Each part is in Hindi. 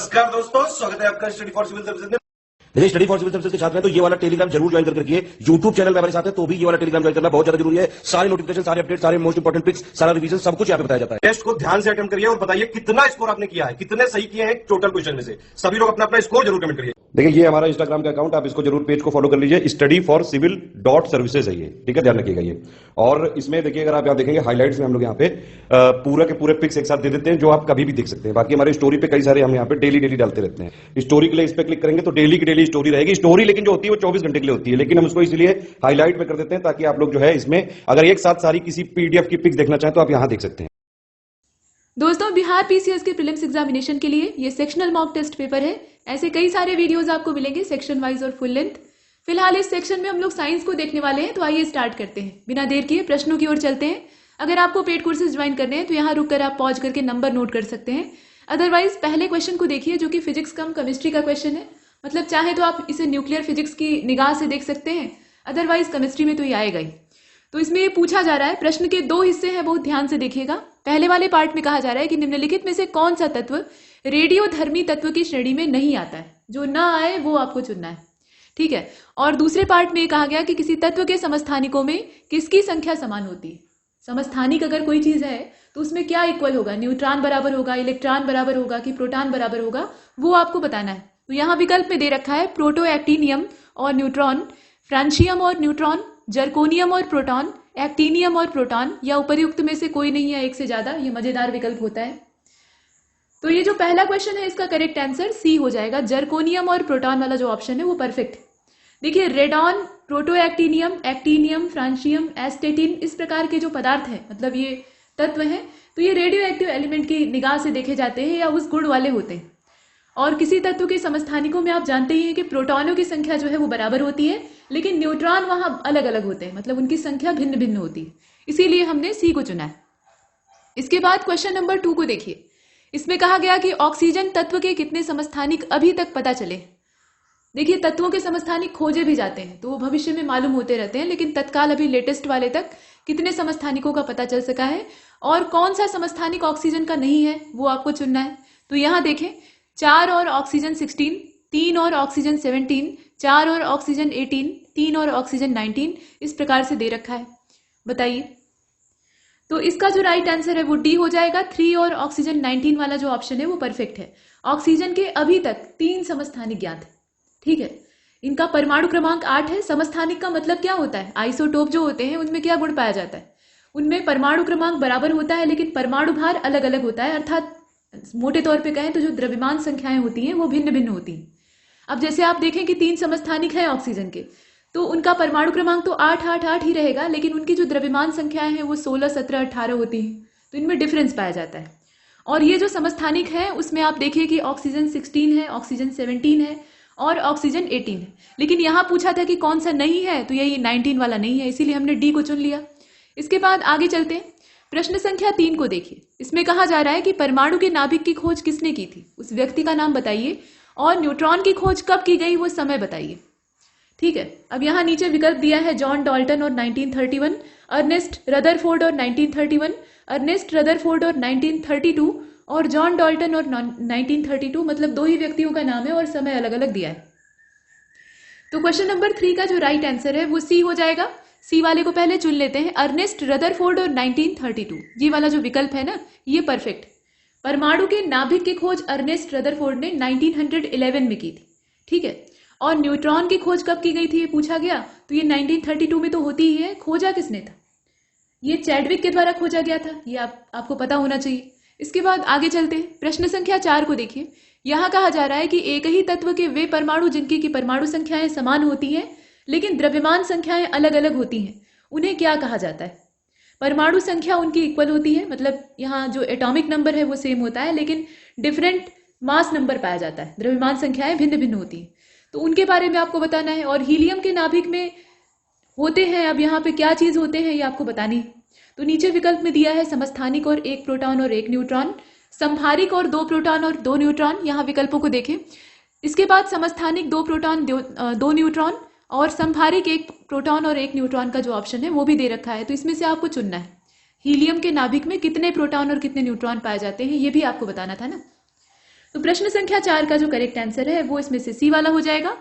नमस्कार दोस्तों, स्वागत है आपका स्टडी फॉर सिविल सर्विसेज में। देखिए, स्टडी फॉर सिविल सर्विसेज के छात्र हैं तो ये वाला टेलीग्राम जरूर ज्वाइन करके रखिए। यूट्यूब चैनल में हमारे साथ है तो भी ये वाला टेलीग्राम ज्वाइन करना बहुत ज्यादा जरूरी है। सारे नोटिफिकेशन, सारे अपडेट, सारे मोस्ट इंपोर्टेंट पिक्स, सारा रिवीजन सब कुछ यहाँ पे बताया जाता है। टेस्ट को ध्यान से अटेम्प्ट करिए और बताइए कितना स्कोर आपने किया है, कितने सही किए हैं टोटल क्वेश्चन में से। सभी लोग अपना अपना स्कोर जरूर कमेंट करिए। देखिए, ये हमारा इंस्टाग्राम का अकाउंट, आप इसको जरूर पेज को फॉलो कर लीजिए। स्टडी फॉर सिविल .सर्विसेज है ये, ठीक है, ध्यान रखिएगा ये। और इसमें देखिए, अगर आप यहाँ देखेंगे हाईलाइट्स में हम लोग यहाँ पे पूरा के पूरे पिक्स एक साथ दे देते हैं जो आप कभी भी देख सकते हैं। बाकी हमारे स्टोरी पे कई सारे हम यहाँ पे डेली डालते रहते हैं। स्टोरी के लिए इस पे क्लिक करेंगे तो डेली की डेली स्टोरी रहेगी। स्टोरी लेकिन जो होती है वो 24 घंटे के लिए होती है, लेकिन हम उसको इसलिए हाईलाइट में कर देते हैं ताकि आप लोग जो है इसमें अगर एक साथ सारी किसी पीडीएफ की पिक्स देखना चाहें तो आप यहाँ देख सकते हैं। दोस्तों, बिहार पीसीएस के प्रीलिम्स एग्जामिनेशन के लिए ये सेक्शनल मॉक टेस्ट पेपर है। ऐसे कई सारे वीडियोस आपको मिलेंगे सेक्शन वाइज और फुल लेंथ। फिलहाल इस सेक्शन में हम लोग साइंस को देखने वाले हैं, तो आइए स्टार्ट करते हैं। बिना देर किए प्रश्नों की ओर चलते हैं। अगर आपको पेड कोर्सेज ज्वाइन करने हैं तो यहाँ रुककर आप पॉज करके नंबर नोट कर सकते हैं। अदरवाइज पहले क्वेश्चन को देखिए जो कि फिजिक्स कम केमिस्ट्री का क्वेश्चन है। मतलब चाहे तो आप इसे न्यूक्लियर फिजिक्स की निगाह से देख सकते हैं, अदरवाइज केमिस्ट्री में तो ये आएगा ही। तो इसमें ये पूछा जा रहा है, प्रश्न के दो हिस्से हैं, बहुत ध्यान से देखिएगा। पहले वाले पार्ट में कहा जा रहा है कि निम्नलिखित में से कौन सा तत्व रेडियोधर्मी तत्व की श्रेणी में नहीं आता है, जो ना आए वो आपको चुनना है, ठीक है। और दूसरे पार्ट में कहा गया कि किसी तत्व के समस्थानिकों में किसकी संख्या समान होती है। समस्थानिक अगर कोई चीज है तो उसमें क्या इक्वल होगा, न्यूट्रॉन बराबर होगा, इलेक्ट्रॉन बराबर होगा कि प्रोटॉन बराबर होगा, वो आपको बताना है। तो यहाँ विकल्प में दे रखा है प्रोटो एक्टिनियम और न्यूट्रॉन, फ्रांशियम और न्यूट्रॉन, जर्कोनियम और प्रोटॉन, एक्टिनियम और प्रोटॉन, या उपर्युक्त में से कोई नहीं है, एक से ज्यादा। ये मजेदार विकल्प होता है। तो ये जो पहला क्वेश्चन है इसका करेक्ट आंसर सी हो जाएगा। जर्कोनियम और प्रोटॉन वाला जो ऑप्शन है वो परफेक्ट है। देखिए, radon, proto actinium, actinium, francium, एस्टेटिन, इस प्रकार के जो पदार्थ है, मतलब ये तत्व हैं, तो ये रेडियो एक्टिव एलिमेंट की निगाह से देखे जाते हैं या उस गुण वाले होते हैं। और किसी तत्व के समस्थानिकों में आप जानते ही हैं कि प्रोटॉनों की संख्या जो है वो बराबर होती है, लेकिन न्यूट्रॉन वहां अलग अलग होते हैं, मतलब उनकी संख्या भिन्न भिन्न होती है। इसीलिए हमने सी को चुना है। इसके बाद क्वेश्चन नंबर 2 को देखिए। इसमें कहा गया कि ऑक्सीजन तत्व के कितने समस्थानिक अभी तक पता चले। देखिए, तत्वों के समस्थानिक खोजे भी जाते हैं तो वो भविष्य में मालूम होते रहते हैं, लेकिन तत्काल अभी लेटेस्ट वाले तक कितने समस्थानिकों का पता चल सका है और कौन सा समस्थानिक ऑक्सीजन का नहीं है वो आपको चुनना है। तो यहाँ देखें, 4 और ऑक्सीजन 16, 3 और ऑक्सीजन 17, 4 और ऑक्सीजन 18, 3 और ऑक्सीजन 19, इस प्रकार से दे रखा है। बताइए, तो इसका जो राइट आंसर है वो डी हो जाएगा। 3 और ऑक्सीजन 19 वाला जो ऑप्शन है वो परफेक्ट है। ऑक्सीजन के अभी तक 3 समस्थानिक ज्ञात है, ठीक है। इनका परमाणु क्रमांक 8 है। समस्थानिक का मतलब क्या होता है, आइसोटोप जो होते हैं उनमें क्या गुण पाया जाता है, उनमें परमाणु क्रमांक बराबर होता है लेकिन परमाणु भार अलग अलग होता है। अर्थात मोटे तौर पे कहें तो जो द्रव्यमान संख्याएं होती हैं वो भिन्न भिन्न होती हैं। अब जैसे आप देखें कि 3 समस्थानिक है ऑक्सीजन के, तो उनका परमाणु क्रमांक तो 8 8 8 ही रहेगा, लेकिन उनकी जो द्रव्यमान संख्याएं हैं वो 16 17 18 होती हैं। तो इनमें डिफरेंस पाया जाता है। और ये जो समस्थानिक है उसमें आप देखिए कि ऑक्सीजन 16 है, ऑक्सीजन 17 है और ऑक्सीजन 18 है। लेकिन यहाँ पूछा था कि कौन सा नहीं है, तो यही 19 वाला नहीं है, इसीलिए हमने डी को चुन लिया। इसके बाद आगे चलते हैं। प्रश्न संख्या 3 को देखिए। इसमें कहा जा रहा है कि परमाणु के नाभिक की खोज किसने की थी, उस व्यक्ति का नाम बताइए, और न्यूट्रॉन की खोज कब की गई वो समय बताइए, ठीक है। अब यहाँ नीचे विकल्प दिया है जॉन डाल्टन और 1931, अर्नेस्ट रदरफोर्ड और 1931, अर्नेस्ट रदरफोर्ड और 1932 और जॉन डाल्टन और 1932, मतलब 2 ही व्यक्तियों का नाम है और समय अलग अलग दिया है। तो क्वेश्चन नंबर 3 का जो राइट आंसर है वो सी हो जाएगा। सी वाले को पहले चुन लेते हैं, अर्नेस्ट रदरफोर्ड और 1932, ये वाला जो विकल्प है ना ये परफेक्ट। परमाणु के नाभिक की खोज अर्नेस्ट रदरफोर्ड ने 1911 में की थी, ठीक है। और न्यूट्रॉन की खोज कब की गई थी ये पूछा गया, तो ये 1932 में तो होती ही है। खोजा किसने था, ये चैडविक के द्वारा खोजा गया था, ये आपको पता होना चाहिए। इसके बाद आगे चलते हैं। प्रश्न संख्या 4 को देखिए। यहाँ कहा जा रहा है कि एक ही तत्व के वे परमाणु जिनकी की परमाणु संख्याएं समान होती हैं लेकिन द्रव्यमान संख्याएं अलग अलग होती हैं, उन्हें क्या कहा जाता है। परमाणु संख्या उनकी इक्वल होती है, मतलब यहाँ जो एटॉमिक नंबर है वो सेम होता है लेकिन डिफरेंट मास नंबर पाया जाता है, द्रव्यमान संख्याएं भिन्न भिन्न होती हैं, तो उनके बारे में आपको बताना है। और हीलियम के नाभिक में होते हैं, अब यहाँ पे क्या चीज होते हैं ये आपको बतानी है। तो नीचे विकल्प में दिया है समस्थानिक और 1 प्रोटॉन और 1 न्यूट्रॉन, संभारिक और 2 प्रोटॉन और 2 न्यूट्रॉन, यहाँ विकल्पों को देखें। इसके बाद समस्थानिक 2 प्रोटॉन 2 न्यूट्रॉन और संभारिक 1 प्रोटॉन और 1 न्यूट्रॉन का जो ऑप्शन है वो भी दे रखा है। तो इसमें से आपको चुनना है हीलियम के नाभिक में कितने प्रोटॉन और कितने न्यूट्रॉन पाए जाते हैं, ये भी आपको बताना था ना। तो प्रश्न संख्या 4 का जो करेक्ट आंसर है वो इसमें से सी वाला हो जाएगा।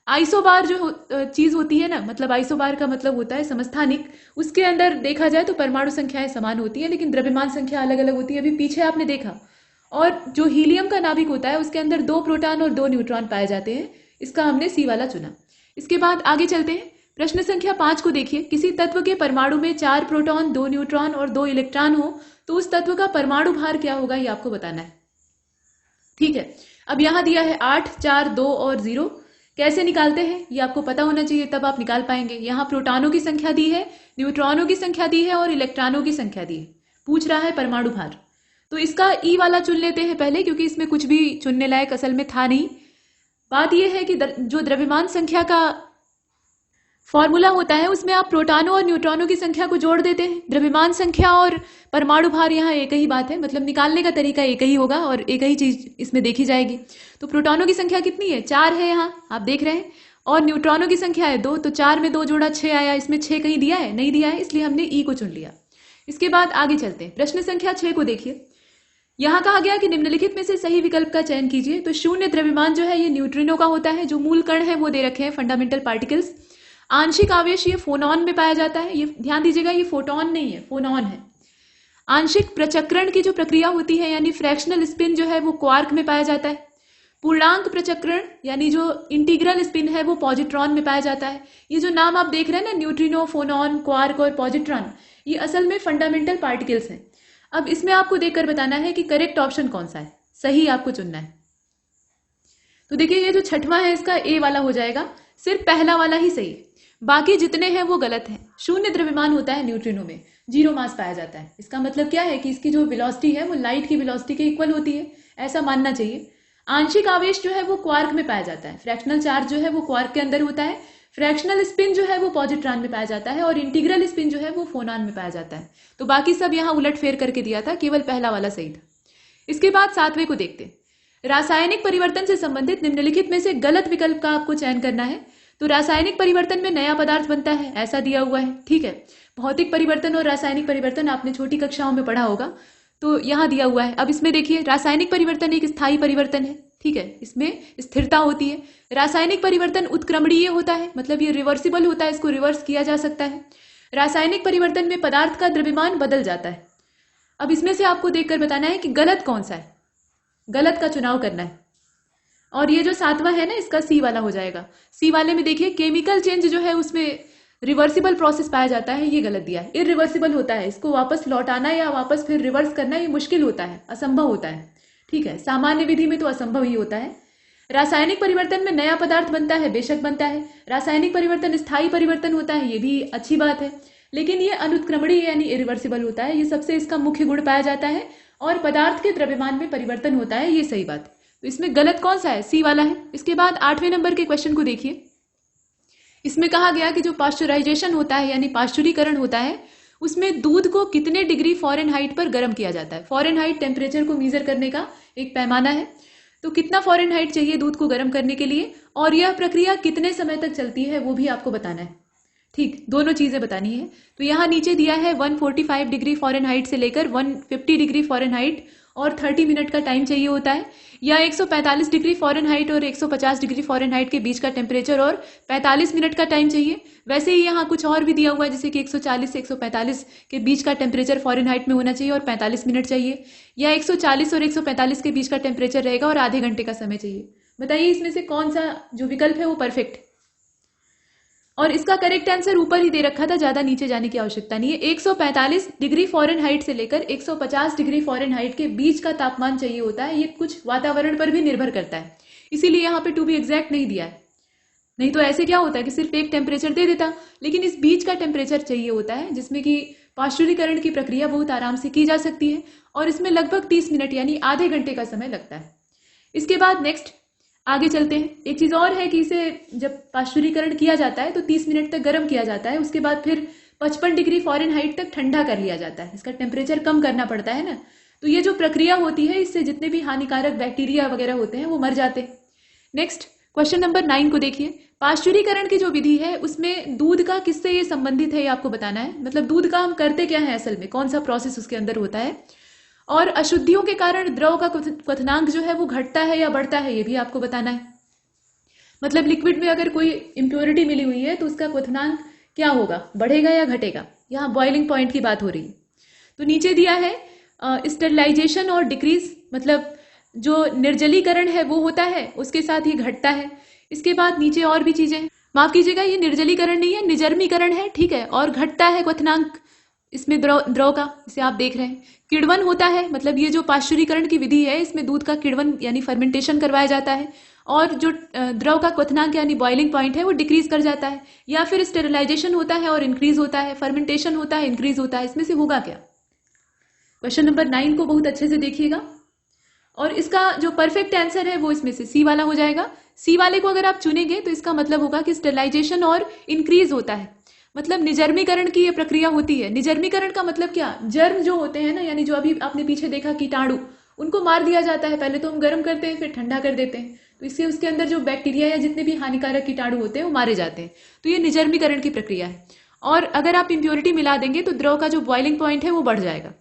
आइसोबार जो चीज होती है ना, मतलब आइसोबार का मतलब होता है समस्थानिक, उसके अंदर देखा जाए तो परमाणु संख्याएं समान होती है लेकिन द्रव्यमान संख्या अलग अलग होती है। अभी पीछे आपने देखा। और जो हीलियम का नाभिक होता है उसके अंदर 2 प्रोटॉन और 2 न्यूट्रॉन पाए जाते हैं। इसका हमने सी वाला चुना। इसके बाद आगे चलते हैं। प्रश्न संख्या 5 को देखिए। किसी तत्व के परमाणु में 4 प्रोटॉन, 2 न्यूट्रॉन और 2 इलेक्ट्रॉन हो तो उस तत्व का परमाणु भार क्या होगा, ये आपको बताना है। ठीक है, अब यहां दिया है 8, 4, 2 और 0। कैसे निकालते हैं ये आपको पता होना चाहिए, तब आप निकाल पाएंगे। यहाँ प्रोटॉनों की संख्या दी है, न्यूट्रॉनों की संख्या दी है और इलेक्ट्रॉनों की संख्या दी है। पूछ रहा है परमाणु भार, तो इसका ई वाला चुन लेते हैं पहले, क्योंकि इसमें कुछ भी चुनने लायक असल में था नहीं। बात यह है कि जो द्रव्यमान संख्या का फॉर्मूला होता है उसमें आप प्रोटॉनों और न्यूट्रॉनों की संख्या को जोड़ देते हैं। द्रव्यमान संख्या और परमाणु भार यहाँ एक ही बात है, मतलब निकालने का तरीका एक ही होगा और एक ही चीज इसमें देखी जाएगी। तो प्रोटॉनों की संख्या कितनी है, 4 है यहाँ आप देख रहे हैं, और न्यूट्रॉनों की संख्या है 2, तो 4 में 2 जोड़ा 6 आया। इसमें 6 कहीं दिया है, नहीं दिया है, इसलिए हमने ई को चुन लिया। इसके बाद आगे चलते हैं। प्रश्न संख्या 6 को देखिए। यहाँ कहा गया कि निम्नलिखित में से सही विकल्प का चयन कीजिए। तो शून्य द्रव्यमान जो है ये न्यूट्रिनो का होता है। जो मूल कण है वो दे रखे हैं फंडामेंटल पार्टिकल्स। आंशिक आवेश ये फोनॉन में पाया जाता है। ये ध्यान दीजिएगा, ये फोटोन नहीं है, फोनॉन है। आंशिक प्रचक्रण की जो प्रक्रिया होती है यानी फ्रैक्शनल स्पिन जो है वो क्वार्क में पाया जाता है। पूर्णांक प्रचक्रण यानी जो इंटीग्रल स्पिन है वो पॉजिट्रॉन में पाया जाता है। ये जो नाम आप देख रहे हैं ना, न्यूट्रिनो, फोनॉन, क्वार्क और पॉजिट्रॉन, ये असल में फंडामेंटल पार्टिकल्स हैं। अब इसमें आपको देखकर बताना है कि करेक्ट ऑप्शन कौन सा है, सही आपको चुनना है। तो देखिए ये जो छठवां है इसका ए वाला हो जाएगा, सिर्फ पहला वाला ही सही है, बाकी जितने हैं वो गलत हैं। शून्य द्रव्यमान होता है न्यूट्रिनो में, 0 मास पाया जाता है। इसका मतलब क्या है कि इसकी जो वेलोसिटी है वो लाइट की वेलोसिटी के इक्वल होती है, ऐसा मानना चाहिए। आंशिक आवेश जो है वो क्वार्क में पाया जाता है। फ्रैक्शनल चार्ज जो है वो क्वार्क के अंदर होता है। फ्रैक्शनल स्पिन जो है वो पॉजिट्रॉन में पाया जाता है और इंटीग्रल स्पिन जो है वो फोनॉन में पाया जाता है। तो बाकी सब यहाँ उलट फेर करके दिया था, केवल पहला वाला सही था। इसके बाद 7वें को देखते हैं। रासायनिक परिवर्तन से संबंधित निम्नलिखित में से गलत विकल्प का आपको चयन करना है। तो रासायनिक परिवर्तन में नया पदार्थ बनता है, ऐसा दिया हुआ है। ठीक है, भौतिक परिवर्तन और रासायनिक परिवर्तन आपने छोटी कक्षाओं में पढ़ा होगा, तो यहाँ दिया हुआ है। अब इसमें देखिए, रासायनिक परिवर्तन एक स्थायी परिवर्तन है। ठीक है, इसमें स्थिरता होती है। रासायनिक परिवर्तन उत्क्रमणीय होता है, मतलब ये रिवर्सिबल होता है, इसको रिवर्स किया जा सकता है। रासायनिक परिवर्तन में पदार्थ का द्रव्यमान बदल जाता है। अब इसमें से आपको देखकर बताना है कि गलत कौन सा है, गलत का चुनाव करना है। और ये जो 7वां है ना, इसका सी वाला हो जाएगा। सी वाले में देखिए केमिकल चेंज जो है उसमें रिवर्सिबल प्रोसेस पाया जाता है, ये गलत दिया है। इरिवर्सिबल होता है, इसको वापस लौटाना या वापस फिर रिवर्स करना ये मुश्किल होता है, असंभव होता है। ठीक है, सामान्य विधि में तो असंभव ही होता है। रासायनिक परिवर्तन में नया पदार्थ बनता है, बेशक बनता है। रासायनिक परिवर्तन स्थायी परिवर्तन होता है, ये भी अच्छी बात है, लेकिन ये अनुत्क्रमणीय यानी इरिवर्सिबल होता है। ये सबसे इसका मुख्य गुण पाया जाता है और पदार्थ के द्रव्यमान में परिवर्तन होता है, ये सही बात है। तो इसमें गलत कौन सा है, सी वाला है। इसके बाद 8वें नंबर के क्वेश्चन को देखिए। इसमें कहा गया कि जो पाश्चराइजेशन होता है यानी पाश्चुरीकरण होता है उसमें दूध को कितने डिग्री फ़ारेनहाइट पर गर्म किया जाता है। फ़ारेनहाइट टेम्परेचर को मीजर करने का एक पैमाना है, तो कितना फ़ारेनहाइट चाहिए दूध को गर्म करने के लिए और यह प्रक्रिया कितने समय तक चलती है वो भी आपको बताना है। ठीक, दोनों चीजें बतानी है। तो यहाँ नीचे दिया है 145 डिग्री फ़ारेनहाइट से लेकर 150 डिग्री फ़ारेनहाइट और 30 मिनट का टाइम चाहिए होता है, या 145 डिग्री फ़ारेनहाइट और 150 डिग्री फ़ारेनहाइट के बीच का टेम्परेचर और 45 मिनट का टाइम चाहिए। वैसे ही यहाँ कुछ और भी दिया हुआ है, जैसे कि 140 से 145 के बीच का टेम्परेचर फ़ारेनहाइट में होना चाहिए और 45 मिनट चाहिए, या 140 और 145 के बीच का टेम्परेचर रहेगा और आधे घंटे का समय चाहिए। बताइए इसमें से कौन सा जो विकल्प है वो परफेक्ट। और इसका करेक्ट आंसर ऊपर ही दे रखा था, ज्यादा नीचे जाने की आवश्यकता नहीं है। 145 डिग्री फ़ारेनहाइट से लेकर 150 डिग्री फ़ारेनहाइट के बीच का तापमान चाहिए होता है। ये कुछ वातावरण पर भी निर्भर करता है, इसीलिए यहाँ पे टू बी एग्जैक्ट नहीं दिया है। नहीं तो ऐसे क्या होता है कि सिर्फ एक टेम्परेचर दे देता, लेकिन इस बीच का टेम्परेचर चाहिए होता है जिसमें कि पाश्चुरीकरण की प्रक्रिया बहुत आराम से की जा सकती है और इसमें लगभग 30 मिनट यानी आधे घंटे का समय लगता है। इसके बाद नेक्स्ट आगे चलते हैं। एक चीज और है कि इसे जब पाश्चुरीकरण किया जाता है तो 30 मिनट तक गर्म किया जाता है, उसके बाद फिर 55 डिग्री फ़ारेनहाइट तक ठंडा कर लिया जाता है। इसका टेम्परेचर कम करना पड़ता है ना, तो ये जो प्रक्रिया होती है इससे जितने भी हानिकारक बैक्टीरिया वगैरह होते हैं वो मर जाते हैं। नेक्स्ट क्वेश्चन नंबर 9 को देखिए। पाश्चुरीकरण की जो विधि है उसमें दूध का किससे ये संबंधित है ये आपको बताना है। मतलब दूध का हम करते क्या है, असल में कौन सा प्रोसेस उसके अंदर होता है। और अशुद्धियों के कारण द्रव का क्वथनांक जो है वो घटता है या बढ़ता है, ये भी आपको बताना है। मतलब लिक्विड में अगर कोई इम्प्योरिटी मिली हुई है तो उसका क्वथनांक क्या होगा, बढ़ेगा या घटेगा। यहाँ बॉइलिंग पॉइंट की बात हो रही है। तो नीचे दिया है स्टेरिलाइजेशन और डिक्रीज, मतलब जो निर्जलीकरण है वो होता है, उसके साथ ही घटता है। इसके बाद नीचे और भी चीजें हैं, माफ कीजिएगा ये निर्जलीकरण नहीं है, निजर्मीकरण है, ठीक है, और घटता है क्वथनांक इसमें द्रव का, इसे आप देख रहे हैं। किण्वन होता है, मतलब ये जो पाश्चुरीकरण की विधि है इसमें दूध का किण्वन यानी फर्मेंटेशन करवाया जाता है और जो द्रव का क्वथनांक यानी बॉइलिंग पॉइंट है वो डिक्रीज कर जाता है। या फिर स्टेरिलाइजेशन होता है और इंक्रीज होता है, फर्मेंटेशन होता है, इंक्रीज होता है। इसमें से होगा क्या? क्वेश्चन नंबर 9 को बहुत अच्छे से देखिएगा और इसका जो परफेक्ट आंसर है वो इसमें से सी वाला हो जाएगा। सी वाले को अगर आप चुनेंगे तो इसका मतलब होगा कि स्टेरिलाइजेशन और इंक्रीज होता है, मतलब निजर्मीकरण की ये प्रक्रिया होती है। निजर्मीकरण का मतलब क्या, जर्म जो होते हैं ना, यानी जो अभी आपने पीछे देखा कीटाणु, उनको मार दिया जाता है। पहले तो हम गर्म करते हैं फिर ठंडा कर देते हैं, तो इससे उसके अंदर जो बैक्टीरिया या जितने भी हानिकारक कीटाणु होते हैं वो मारे जाते हैं। तो ये निजर्मीकरण की प्रक्रिया है। और अगर आप इम्प्योरिटी मिला देंगे तो द्रव का जो बॉइलिंग पॉइंट है वो बढ़ जाएगा।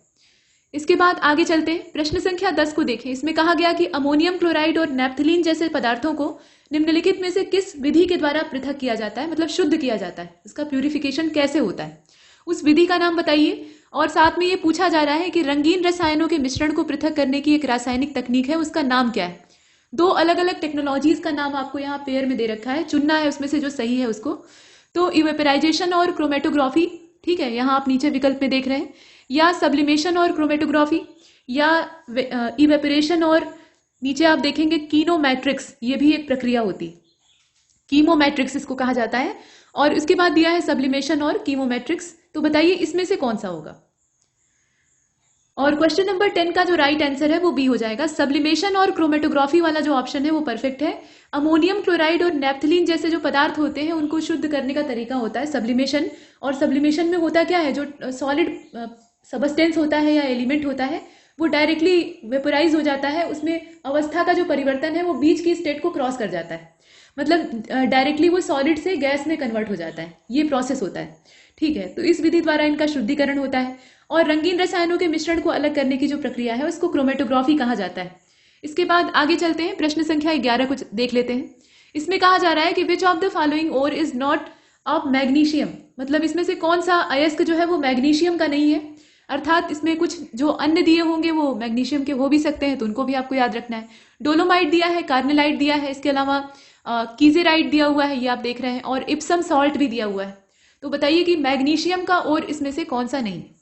इसके बाद आगे चलते हैं, प्रश्न संख्या 10 को देखें। इसमें कहा गया कि अमोनियम क्लोराइड और नैप्थलीन जैसे पदार्थों को निम्नलिखित में से किस विधि के द्वारा पृथक किया जाता है, मतलब शुद्ध किया जाता है, इसका प्यूरिफिकेशन कैसे होता है, उस विधि का नाम बताइए। और साथ में ये पूछा जा रहा है कि रंगीन रसायनों के मिश्रण को पृथक करने की एक रासायनिक तकनीक है, उसका नाम क्या है। दो अलग अलग टेक्नोलॉजीज का नाम आपको यहाँ पेयर में दे रखा है, चुनना है उसमें से जो सही है उसको। तो इवेपोराइजेशन और क्रोमेटोग्राफी, ठीक है, यहाँ आप नीचे विकल्प में देख रहे हैं, या सब्लिमेशन और क्रोमेटोग्राफी, या इवेपोरेशन और नीचे आप देखेंगे कीनोमैट्रिक्स, ये भी एक प्रक्रिया होती है, कीमोमैट्रिक्स इसको कहा जाता है। और उसके बाद दिया है सब्लिमेशन और कीमोमैट्रिक्स। तो बताइए इसमें से कौन सा होगा। और क्वेश्चन नंबर 10 का जो राइट आंसर है वो बी हो जाएगा। सब्लिमेशन और क्रोमेटोग्राफी वाला जो ऑप्शन है वो परफेक्ट है। अमोनियम क्लोराइड और नैप्थलीन जैसे जो पदार्थ होते हैं उनको शुद्ध करने का तरीका होता है सब्लिमेशन। और सब्लिमेशन में होता क्या है, जो सॉलिड सबस्टेंस होता है या एलिमेंट होता है वो डायरेक्टली वेपोराइज हो जाता है, उसमें अवस्था का जो परिवर्तन है वो बीच की स्टेट को क्रॉस कर जाता है, मतलब डायरेक्टली वो सॉलिड से गैस में कन्वर्ट हो जाता है, ये प्रोसेस होता है, ठीक है। तो इस विधि द्वारा इनका शुद्धिकरण होता है। और रंगीन रसायनों के मिश्रण को अलग करने की जो प्रक्रिया है उसको क्रोमेटोग्राफी कहा जाता है। इसके बाद आगे चलते हैं, प्रश्न संख्या 11 कुछ देख लेते हैं। इसमें कहा जा रहा है कि which of the following ore is not of magnesium, मतलब इसमें से कौन सा अयस्क जो है वो मैग्नीशियम का नहीं है, अर्थात इसमें कुछ जो अन्य दिए होंगे वो मैग्नीशियम के हो भी सकते हैं, तो उनको भी आपको याद रखना है। डोलोमाइट दिया है, कार्नेलाइट दिया है, इसके अलावा कीजेराइट दिया हुआ है, ये आप देख रहे हैं, और इप्सम सॉल्ट भी दिया हुआ है। तो बताइए कि मैग्नीशियम का और इसमें से कौन सा नहीं है।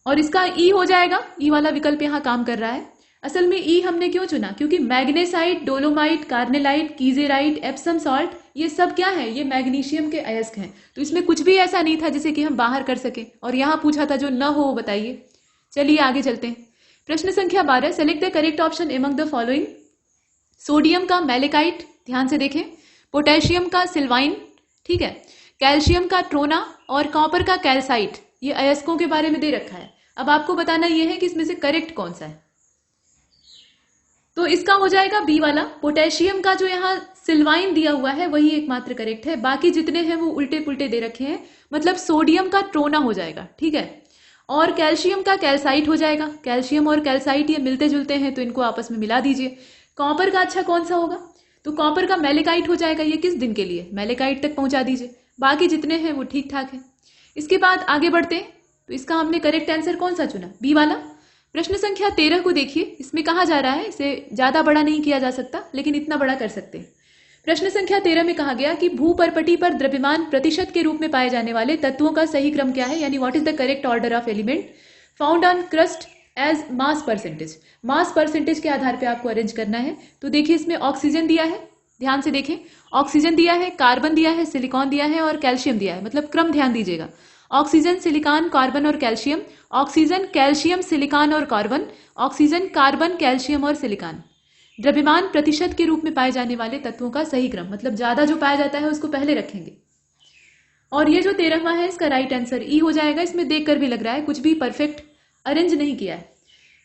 और इसका ई हो जाएगा, ई वाला विकल्प यहाँ काम कर रहा है। असल में ई हमने क्यों चुना, क्योंकि magnesite, dolomite, carnallite, kieserite, Epsom salt, ये सब क्या है, ये मैग्नीशियम के अयस्क हैं। तो इसमें कुछ भी ऐसा नहीं था जिसे कि हम बाहर कर सके, और यहाँ पूछा था जो न हो वो बताइए। चलिए आगे चलते हैं, प्रश्न संख्या 12, select the correct option among the following. Sodium का मैलेकाइट, ध्यान से देखें, पोटेशियम का सिल्वाइन, ठीक है, कैल्शियम का ट्रोना और कॉपर का कैल्साइट, ये अयस्कों के बारे में दे रखा है। अब आपको बताना यह है कि इसमें से करेक्ट कौन सा है। तो इसका हो जाएगा बी वाला, पोटेशियम का जो यहाँ सिल्वाइन दिया हुआ है वही एकमात्र करेक्ट है, बाकी जितने हैं वो उल्टे पुल्टे दे रखे हैं, मतलब सोडियम का ट्रोना हो जाएगा, ठीक है, और कैल्शियम का कैल्साइट हो जाएगा। कैल्शियम और कैल्साइट ये मिलते जुलते हैं तो इनको आपस में मिला दीजिए। कॉपर का अच्छा कौन सा होगा, तो कॉपर का मैलेकाइट हो जाएगा, ये किस दिन के लिए, मैलेकाइट तक पहुंचा दीजिए, बाकी जितने हैं वो ठीक ठाक है। इसके बाद आगे बढ़ते हैं, तो इसका हमने करेक्ट आंसर कौन सा चुना, बी वाला। प्रश्न संख्या 13 को देखिए, इसमें कहा जा रहा है, इसे ज्यादा बड़ा नहीं किया जा सकता लेकिन इतना बड़ा कर सकते हैं। प्रश्न संख्या 13 में कहा गया कि भूपर्पटी पर द्रव्यमान प्रतिशत के रूप में पाए जाने वाले तत्वों का सही क्रम क्या है, यानी what is the correct order of element found on crust as mass percentage. Mass percentage के आधार पर आपको अरेंज करना है। तो देखिए इसमें ऑक्सीजन दिया है, ध्यान से देखें, ऑक्सीजन दिया है, कार्बन दिया है, सिलिकॉन दिया है और कैल्शियम दिया है, मतलब क्रम ध्यान दीजिएगा, ऑक्सीजन, सिलिकॉन, कार्बन और कैल्शियम, ऑक्सीजन, कैल्शियम, सिलिकॉन और कार्बन, ऑक्सीजन, कार्बन, कैल्शियम और सिलिकॉन। द्रव्यमान प्रतिशत के रूप में पाए जाने वाले तत्वों का सही क्रम, मतलब ज्यादा जो पाया जाता है उसको पहले रखेंगे। और ये जो 13वां है इसका राइट आंसर ई हो जाएगा। इसमें देखकर भी लग रहा है कुछ भी परफेक्ट अरेंज नहीं किया है,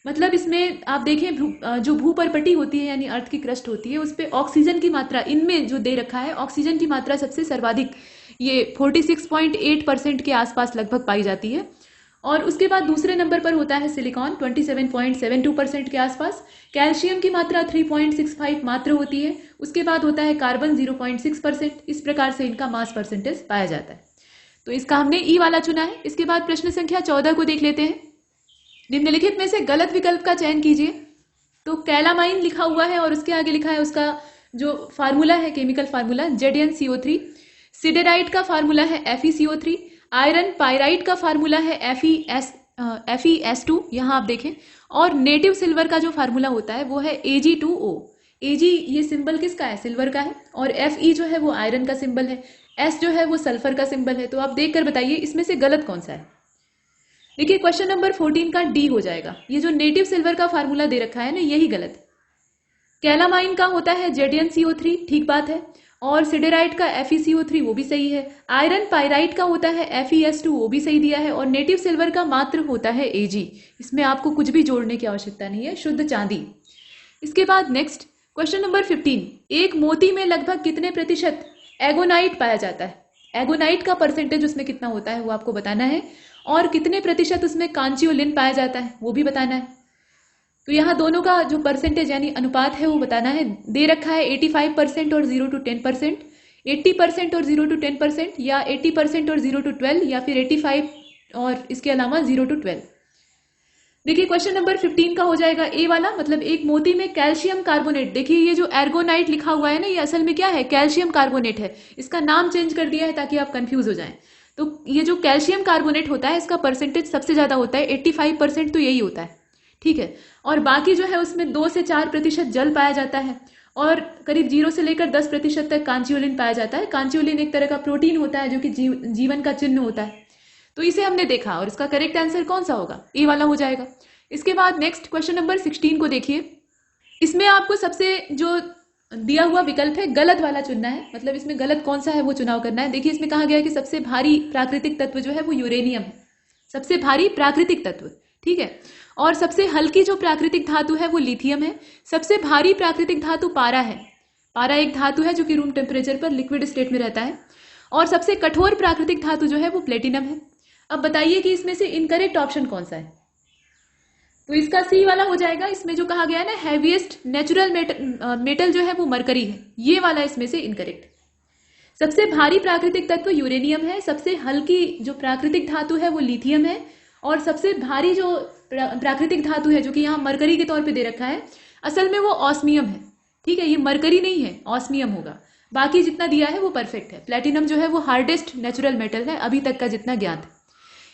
मतलब इसमें आप देखें जो भूपर्पटी होती है यानी अर्थ की क्रस्ट होती है उस पर ऑक्सीजन की मात्रा, इनमें जो दे रखा है ऑक्सीजन की मात्रा सबसे सर्वाधिक, ये 46.8% के आसपास लगभग पाई जाती है। और उसके बाद दूसरे नंबर पर होता है सिलिकॉन 27.72% के आसपास। कैल्शियम की मात्रा 3.65 मात्र होती है। उसके बाद होता है कार्बन 0.6%। इस प्रकार से इनका मास परसेंटेज पाया जाता है। तो इसका हमने ई वाला चुना है। इसके बाद प्रश्न संख्या 14 को देख लेते हैं। निम्नलिखित में से गलत विकल्प का चयन कीजिए। तो कैलामाइन लिखा हुआ है और उसके आगे लिखा है उसका जो फार्मूला है, केमिकल फार्मूला ZnCO3। सिडेराइट का फार्मूला है FeCO3। आयरन पायराइट का फार्मूला है FeS2, यहाँ आप देखें। और नेटिव सिल्वर का जो फार्मूला होता है वो है Ag2O। Ag ये सिंबल किसका है? सिल्वर का है। और Fe जो है वो आयरन का सिंबल है। S जो है वो सल्फर का सिंबल है। तो आप देखकर बताइए इसमें से गलत कौन सा है। देखिए क्वेश्चन नंबर 14 का डी हो जाएगा। ये जो नेटिव सिल्वर का फार्मूला दे रखा है ना, यही गलत है। कैलामाइन का होता है ZnCO3, ठीक बात है। और सिडेराइट का FeCO3, वो भी सही है। आयरन पायराइट का होता है FeS2, वो भी सही दिया है। और नेटिव सिल्वर का मात्र होता है Ag। इसमें आपको कुछ भी जोड़ने की आवश्यकता नहीं है, शुद्ध चांदी। इसके बाद नेक्स्ट क्वेश्चन नंबर 15। एक मोती में लगभग कितने प्रतिशत एगोनाइट पाया जाता है? एगोनाइट का परसेंटेज उसमें कितना होता है वो आपको बताना है। और कितने प्रतिशत उसमें कांचियोलिन पाया जाता है वो भी बताना है। तो यहाँ दोनों का जो परसेंटेज यानी अनुपात है वो बताना है। दे रखा है 85% और 0 to 10%, 80% और 0 to 10%, या 80% और 0 to 12, या फिर 85 और इसके अलावा 0 to 12। देखिए क्वेश्चन नंबर 15 का हो जाएगा ए वाला, मतलब एक मोती में कैल्शियम कार्बोनेट। देखिए ये जो एर्गोनाइट लिखा हुआ है ना, ये असल में क्या है? कैल्शियम कार्बोनेट है। इसका नाम चेंज कर दिया है ताकि आप कंफ्यूज हो जाएं। तो ये जो कैल्शियम कार्बोनेट होता है इसका परसेंटेज सबसे ज्यादा होता है, 85% तो यही होता है, ठीक है। और बाकी जो है उसमें 2 से 4% जल पाया जाता है और करीब 0 से लेकर 10% तक कांचियोलिन पाया जाता है। कांचियोलिन एक तरह का प्रोटीन होता है जो कि जीवन का चिन्ह होता है। तो इसे हमने देखा और इसका करेक्ट आंसर कौन सा होगा? ए वाला हो जाएगा। इसके बाद नेक्स्ट क्वेश्चन नंबर 16 को देखिए। इसमें आपको सबसे जो दिया हुआ विकल्प है गलत वाला चुनना है, मतलब इसमें गलत कौन सा है वो चुनाव करना है। देखिए इसमें कहा गया है कि सबसे भारी प्राकृतिक तत्व जो है वो यूरेनियम है, सबसे भारी प्राकृतिक तत्व, ठीक है। और सबसे हल्की जो प्राकृतिक धातु है वो लिथियम है। सबसे भारी प्राकृतिक धातु पारा है। पारा एक धातु है जो कि रूम टेम्परेचर पर लिक्विड स्टेट में रहता है। और सबसे कठोर प्राकृतिक धातु जो है वो प्लेटिनम है। अब बताइए कि इसमें से इनकरेक्ट ऑप्शन कौन सा है? तो इसका सी वाला हो जाएगा। इसमें जो कहा गया है ना हैवीएस्ट नेचुरल मेटल जो है वो मरकरी है, ये वाला इसमें से इनकरेक्ट। सबसे भारी प्राकृतिक तत्व यूरेनियम है। सबसे हल्की जो प्राकृतिक धातु है वो लिथियम है। और सबसे भारी जो प्राकृतिक धातु है जो कि यहाँ मरकरी के तौर पे दे रखा है, असल में वो ऑस्मियम है, ठीक है। ये मरकरी नहीं है, ऑस्मियम होगा। बाकी जितना दिया है वो परफेक्ट है। प्लेटिनम जो है वो हार्डेस्ट नेचुरल मेटल है अभी तक का जितना ज्ञात है।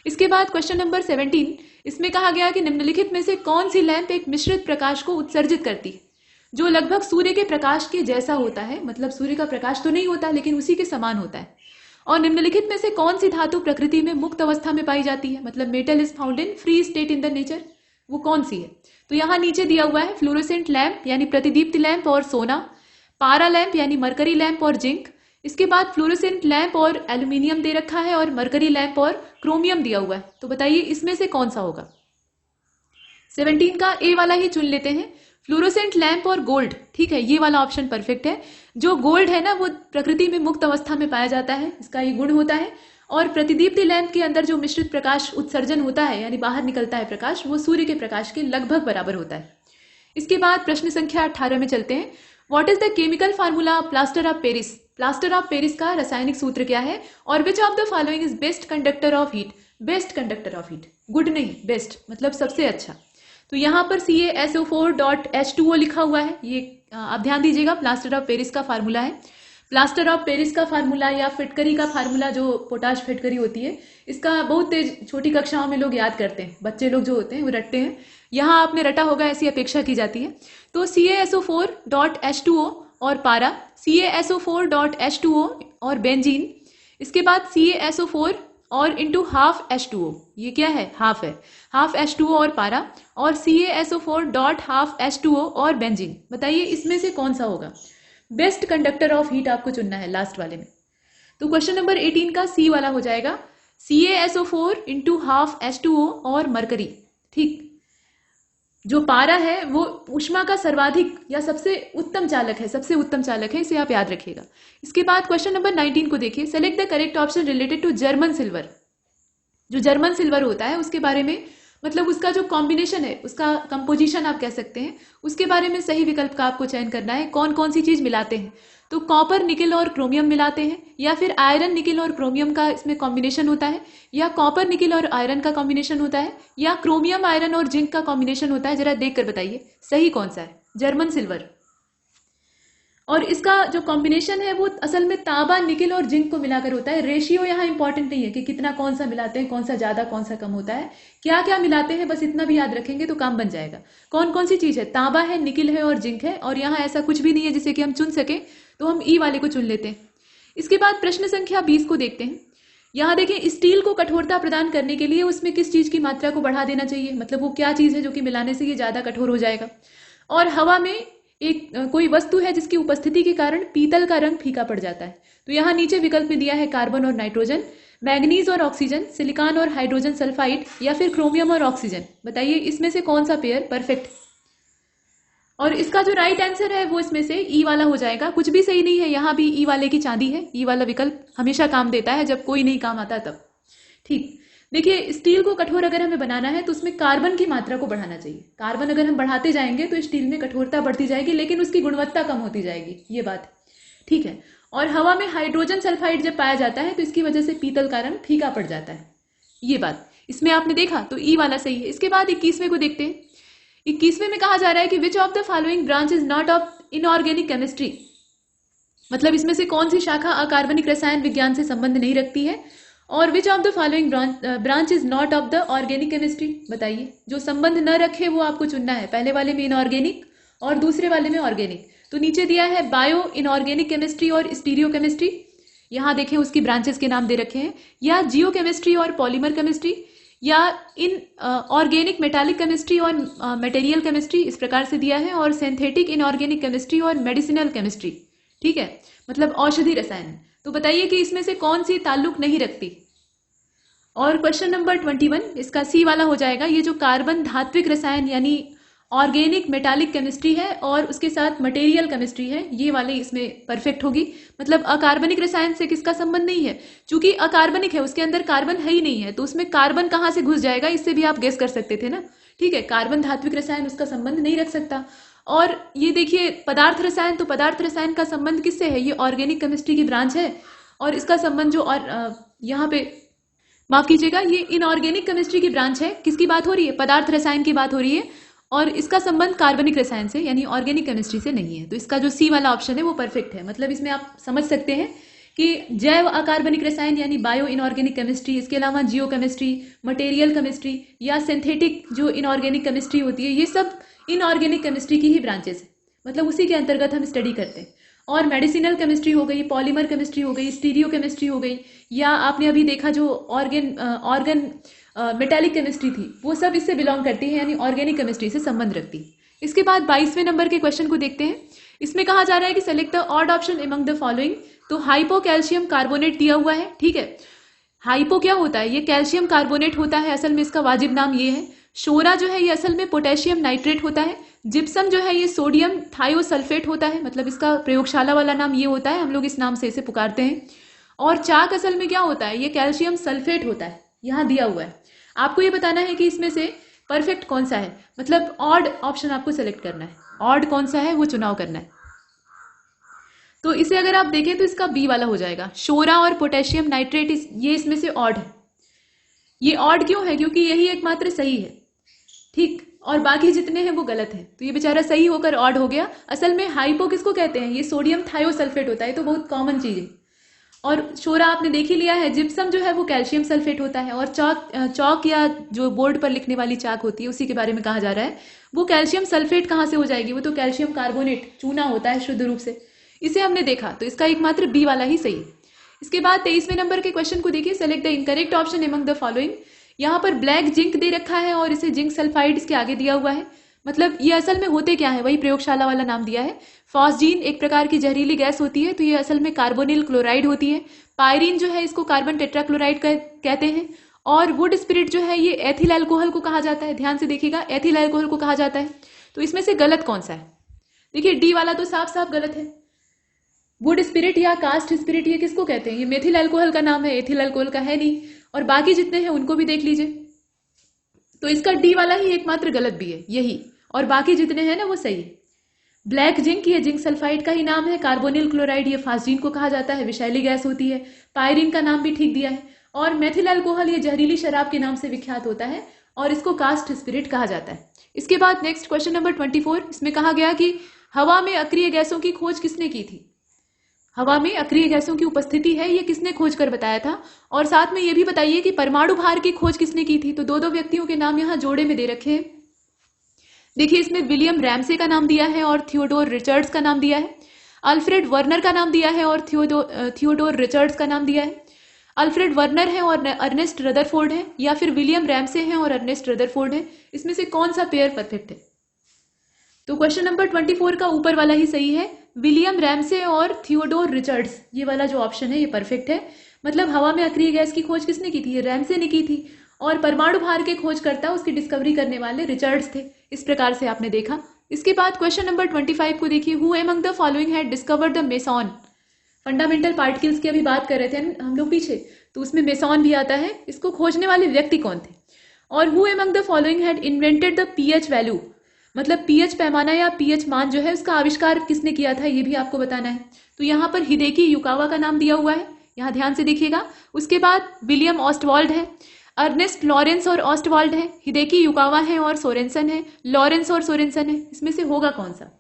इसके बाद क्वेश्चन नंबर 17। इसमें कहा गया कि निम्नलिखित में से कौन सी लैंप एक मिश्रित प्रकाश को उत्सर्जित करती है जो लगभग सूर्य के प्रकाश के जैसा होता है? मतलब सूर्य का प्रकाश तो नहीं होता लेकिन उसी के समान होता है। और निम्नलिखित में से कौन सी धातु प्रकृति में मुक्त अवस्था में पाई जाती है? मतलब metal is found in free state in the nature, वो कौन सी है? तो यहाँ नीचे दिया हुआ है फ्लोरोसेंट लैंप यानी प्रतिदीप्ति लैंप और सोना, पारा लैंप यानी मरकरी लैंप और जिंक। इसके बाद फ्लोरोसेंट लैंप और एल्यूमिनियम दे रखा है और मरकरी लैंप और क्रोमियम दिया हुआ है। तो बताइए इसमें से कौन सा होगा? 17 का ए वाला ही चुन लेते हैं, फ्लोरोसेंट लैंप और गोल्ड, ठीक है। ये वाला ऑप्शन परफेक्ट है। जो गोल्ड है ना वो प्रकृति में मुक्त अवस्था में पाया जाता है, इसका ये गुण होता है। और प्रतिदीप्ति लैंप के अंदर जो मिश्रित प्रकाश उत्सर्जन होता है यानी बाहर निकलता है प्रकाश, वो सूर्य के प्रकाश के लगभग बराबर होता है। इसके बाद प्रश्न संख्या 18 में चलते हैं। What is the chemical formula plaster of Paris? Plaster of Paris का रासायनिक सूत्र क्या है? और which of the following is best conductor of heat? Best conductor of heat, good नहीं बेस्ट, मतलब सबसे अच्छा। तो यहाँ पर CaSO4.H2O लिखा हुआ है, ये आप ध्यान दीजिएगा, प्लास्टर ऑफ पेरिस का फार्मूला है। प्लास्टर ऑफ पेरिस का फार्मूला या फिटकरी का फार्मूला जो पोटाश फिटकरी होती है, इसका बहुत तेज छोटी कक्षाओं में लोग याद करते हैं, बच्चे लोग जो होते हैं वो रटते हैं। यहाँ आपने रटा होगा ऐसी अपेक्षा की जाती है। तो CaSO4.H2O और पारा, CaSO4.H2O और बेंजीन, इसके बाद CaSO4 और इंटू हाफ H2O, ये क्या है? हाफ है, हाफ H2O और पारा, और CaSO4.half H2O और बेंजीन। बताइए इसमें से कौन सा होगा? बेस्ट कंडक्टर ऑफ हीट आपको चुनना है लास्ट वाले में। तो क्वेश्चन नंबर 18 का सी वाला हो जाएगा, CaSO4 इंटू हाफ H2O और मरकरी, ठीक। जो पारा है वो ऊष्मा का सर्वाधिक या सबसे उत्तम चालक है, सबसे उत्तम चालक है, इसे आप याद रखिएगा। इसके बाद क्वेश्चन नंबर 19 को देखिए। Select the correct option related to German silver. जो जर्मन सिल्वर होता है उसके बारे में, मतलब उसका जो कॉम्बिनेशन है, उसका कंपोजिशन आप कह सकते हैं, उसके बारे में सही विकल्प का आपको चयन करना है। कौन कौन सी चीज मिलाते हैं, तो कॉपर निकल और क्रोमियम मिलाते हैं, या फिर आयरन निकल और क्रोमियम का इसमें कॉम्बिनेशन होता है, या कॉपर निकल और आयरन का कॉम्बिनेशन होता है, या क्रोमियम आयरन और जिंक का कॉम्बिनेशन होता है। जरा देख कर बताइए सही कौन सा है। German silver. और इसका जो कॉम्बिनेशन है वो असल में तांबा निकल और जिंक को मिलाकर होता है। रेशियो यहाँ इंपॉर्टेंट नहीं है कि कितना कौन सा मिलाते हैं, कौन सा ज्यादा कौन सा कम होता है, क्या क्या मिलाते हैं बस इतना भी याद रखेंगे तो काम बन जाएगा। कौन कौन सी चीज है, तांबा है, निकल है और जिंक है, और यहाँ ऐसा कुछ भी नहीं है जिसे कि हम चुन सके, तो हम ई वाले को चुन लेते हैं। इसके बाद प्रश्न संख्या 20 को देखते हैं। यहाँ देखें, स्टील को कठोरता प्रदान करने के लिए उसमें किस चीज की मात्रा को बढ़ा देना चाहिए, मतलब वो क्या चीज है जो कि मिलाने से ये ज्यादा कठोर हो जाएगा। और हवा में एक कोई वस्तु है जिसकी उपस्थिति के कारण पीतल का रंग फीका पड़ जाता है, तो यहाँ नीचे विकल्प में दिया है कार्बन और नाइट्रोजन, मैग्नीज और ऑक्सीजन, सिलिकॉन और हाइड्रोजन सल्फाइड, या फिर क्रोमियम और ऑक्सीजन। बताइए इसमें से कौन सा पेयर परफेक्ट। और इसका जो राइट आंसर है वो इसमें से ई वाला हो जाएगा। कुछ भी सही नहीं है, यहाँ भी ई वाले की चांदी है। ई वाला विकल्प हमेशा काम देता है जब कोई नहीं काम आता तब। ठीक, देखिए स्टील को कठोर अगर हमें बनाना है तो उसमें कार्बन की मात्रा को बढ़ाना चाहिए। कार्बन अगर हम बढ़ाते जाएंगे तो स्टील में कठोरता बढ़ती जाएगी, लेकिन उसकी गुणवत्ता कम होती जाएगी, ये बात ठीक है। और हवा में हाइड्रोजन सल्फाइड जब पाया जाता है तो इसकी वजह से पीतल का रंग फीका पड़ जाता है, ये बात इसमें आपने देखा, तो ई वाला सही है। इसके बाद 21वें को देखते हैं। 21वें में कहा जा रहा है कि which of the following branch is not of inorganic chemistry, मतलब इसमें से कौन सी शाखा अकार्बनिक रसायन विज्ञान से संबंध नहीं रखती है। और which of the following branch is not of the organic chemistry, बताइए जो संबंध न रखे वो आपको चुनना है। पहले वाले में इनऑर्गेनिक और दूसरे वाले में ऑर्गेनिक। तो नीचे दिया है बायो इनऑर्गेनिक केमिस्ट्री और स्टीरियो केमिस्ट्री, यहाँ देखें उसकी ब्रांचेस के नाम दे रखे हैं, या जियो केमिस्ट्री और पॉलीमर केमिस्ट्री, या इन ऑर्गेनिक मेटालिक केमिस्ट्री और मटेरियल केमिस्ट्री, इस प्रकार से दिया है, और सिंथेटिक इनऑर्गेनिक केमिस्ट्री और मेडिसिनल केमिस्ट्री। ठीक है, मतलब औषधि रसायन। तो बताइए कि इसमें से कौन सी ताल्लुक नहीं रखती। और क्वेश्चन नंबर 21 इसका सी वाला हो जाएगा। ये जो कार्बन धात्विक रसायन यानी ऑर्गेनिक मेटालिक केमिस्ट्री है और उसके साथ मटेरियल केमिस्ट्री है, ये वाले इसमें परफेक्ट होगी। मतलब अकार्बनिक रसायन से किसका संबंध नहीं है, चूंकि अकार्बनिक है उसके अंदर कार्बन है ही नहीं है, तो उसमें कार्बन कहां से घुस जाएगा, इससे भी आप गेस कर सकते थे ना। ठीक है, कार्बन धात्विक रसायन उसका संबंध नहीं रख सकता। और ये देखिए पदार्थ रसायन, तो पदार्थ रसायन का संबंध किससे है, ये ऑर्गेनिक केमिस्ट्री की ब्रांच है, और इसका संबंध जो और यहाँ पे माफ कीजिएगा, ये इनऑर्गेनिक केमिस्ट्री की ब्रांच है। किसकी बात हो रही है, पदार्थ रसायन की बात हो रही है, और इसका संबंध कार्बनिक रसायन से यानी ऑर्गेनिक केमिस्ट्री से नहीं है। तो इसका जो सी वाला ऑप्शन है वो परफेक्ट है। मतलब इसमें आप समझ सकते हैं कि जैव अकार्बनिक रसायन यानी बायो इनऑर्गेनिक केमिस्ट्री, इसके अलावा जियो केमिस्ट्री, मटेरियल केमिस्ट्री या सिंथेटिक जो इनऑर्गेनिक केमिस्ट्री होती है, ये सब इनऑर्गेनिक केमिस्ट्री की ही ब्रांचेस है, मतलब उसी के अंतर्गत हम स्टडी करते हैं। और मेडिसिनल केमिस्ट्री हो गई, पॉलीमर केमिस्ट्री हो गई, स्टीरियो केमिस्ट्री हो गई, या आपने अभी देखा जो ऑर्गन मेटालिक केमिस्ट्री थी, वो सब इससे बिलोंग करती है, यानी ऑर्गेनिक केमिस्ट्री से संबंध रखती है। इसके बाद 22वें नंबर के क्वेश्चन को देखते हैं। इसमें कहा जा रहा है कि select the odd option among the following. तो हाइपो कैल्शियम कार्बोनेट दिया हुआ है। ठीक है, हाइपो क्या होता है, ये कैल्शियम कार्बोनेट होता है, असल में इसका वाजिब नाम ये है। शोरा जो है ये असल में पोटेशियम नाइट्रेट होता है। जिप्सम जो है ये सोडियम थायोसल्फेट होता है, मतलब इसका प्रयोगशाला वाला नाम ये होता है, हम लोग इस नाम से इसे पुकारते हैं। और चाक असल में क्या होता है, ये कैल्शियम सल्फेट होता है, यहाँ दिया हुआ है। आपको ये बताना है कि इसमें से परफेक्ट कौन सा है, मतलब ऑड ऑप्शन आपको सेलेक्ट करना है, ऑड कौन सा है वो चुनाव करना है। तो इसे अगर आप देखें तो इसका बी वाला हो जाएगा। शोरा और पोटेशियम नाइट्रेट ये इसमें से ऑड है। ये ऑड क्यों है, क्योंकि यही एकमात्र सही है। ठीक, और बाकी जितने हैं वो गलत हैं, तो ये बेचारा सही होकर ऑड हो गया। असल में हाइपो किसको कहते हैं, ये सोडियम थायोसल्फेट होता है, तो बहुत कॉमन चीज है। और शोरा आपने देख ही लिया है। जिप्सम जो है वो कैल्शियम सल्फेट होता है, और चौक या जो बोर्ड पर लिखने वाली चाक होती है उसी के बारे में कहा जा रहा है, वो कैल्शियम सल्फेट कहाँ से हो जाएगी, वो तो कैल्शियम कार्बोनेट चूना होता है शुद्ध रूप से। इसे हमने देखा, तो इसका एकमात्र बी वाला ही सही है। इसके बाद 23वें नंबर के क्वेश्चन को देखिए। Select the incorrect option among the following. यहाँ पर ब्लैक जिंक दे रखा है और इसे जिंक सल्फाइड इसके आगे दिया हुआ है। मतलब ये असल में होते क्या है, वही प्रयोगशाला वाला नाम दिया है। फॉस्जीन एक प्रकार की जहरीली गैस होती है, तो ये असल में कार्बोनिल क्लोराइड होती है। पायरीन जो है इसको कार्बन टेट्राक्लोराइड कहते हैं। और वुड स्पिरिट जो है ये एथिल अल्कोहल को कहा जाता है। ध्यान से देखिएगा, एथिल अल्कोहल को कहा जाता है। तो इसमें से गलत कौन सा है, देखिए डी वाला तो साफ साफ गलत है। वुड स्पिरिट या कास्ट स्पिरिट ये किसको कहते हैं, ये मेथिल अल्कोहल का नाम है, एथिल अल्कोहल का है नहीं। और बाकी जितने हैं उनको भी देख लीजिए। तो इसका डी वाला ही एकमात्र गलत भी है यही, और बाकी जितने हैं ना वो सही है। ब्लैक जिंक ये जिंक सल्फाइड का ही नाम है। कार्बोनिल क्लोराइड ये फास्जीन को कहा जाता है, विषैली गैस होती है। पायरीन का नाम भी ठीक दिया है। और मेथिल अल्कोहल ये जहरीली शराब के नाम से विख्यात होता है और इसको कास्ट स्पिरिट कहा जाता है। इसके बाद नेक्स्ट क्वेश्चन नंबर 24, इसमें कहा गया कि हवा में अक्रिय गैसों की खोज किसने की थी। हवा में अक्रिय गैसों की उपस्थिति है ये किसने खोज कर बताया था, और साथ में ये भी बताइए कि परमाणु भार की खोज किसने की थी। तो दो दो व्यक्तियों के नाम यहाँ जोड़े में दे रखे हैं। देखिए इसमें विलियम रैमसे का नाम दिया है और थियोडोर रिचर्ड्स का नाम दिया है। अल्फ्रेड वर्नर का नाम दिया है और थियोडोर रिचर्ड्स का नाम दिया है। अल्फ्रेड वर्नर है और अर्नेस्ट रदरफोर्ड है, या फिर विलियम रैमसे हैं और अर्नेस्ट रदरफोर्ड है। इसमें से कौन सा पेयर परफेक्ट है। तो क्वेश्चन नंबर 24 का ऊपर वाला ही सही है। विलियम रैमसे और थियोडोर रिचर्ड्स, ये वाला जो ऑप्शन है ये परफेक्ट है। मतलब हवा में अक्रिय गैस की खोज किसने की थी, ये रैमसे ने की थी, और परमाणु भार के खोजकर्ता उसकी डिस्कवरी करने वाले रिचर्ड्स थे। इस प्रकार से आपने देखा। इसके बाद क्वेश्चन नंबर 25 को देखिए। Who among the following had discovered the meson. Fundamental particles की अभी बात कर रहे थे हम लोग पीछे, तो उसमें मेसॉन भी आता है। इसको खोजने वाले व्यक्ति कौन थे। और who among the following had invented the pH value, मतलब पीएच पैमाना या पीएच मान जो है उसका आविष्कार किसने किया था ये भी आपको बताना है। तो यहाँ पर हिदेकी युकावा का नाम दिया हुआ है, यहाँ ध्यान से देखिएगा। उसके बाद विलियम ऑस्टवाल्ड है, अर्नेस्ट लॉरेंस और ऑस्टवाल्ड है, हिदेकी युकावा है और सोरेंसन है, लॉरेंस और सोरेंसन है। इसमें से होगा कौन सा।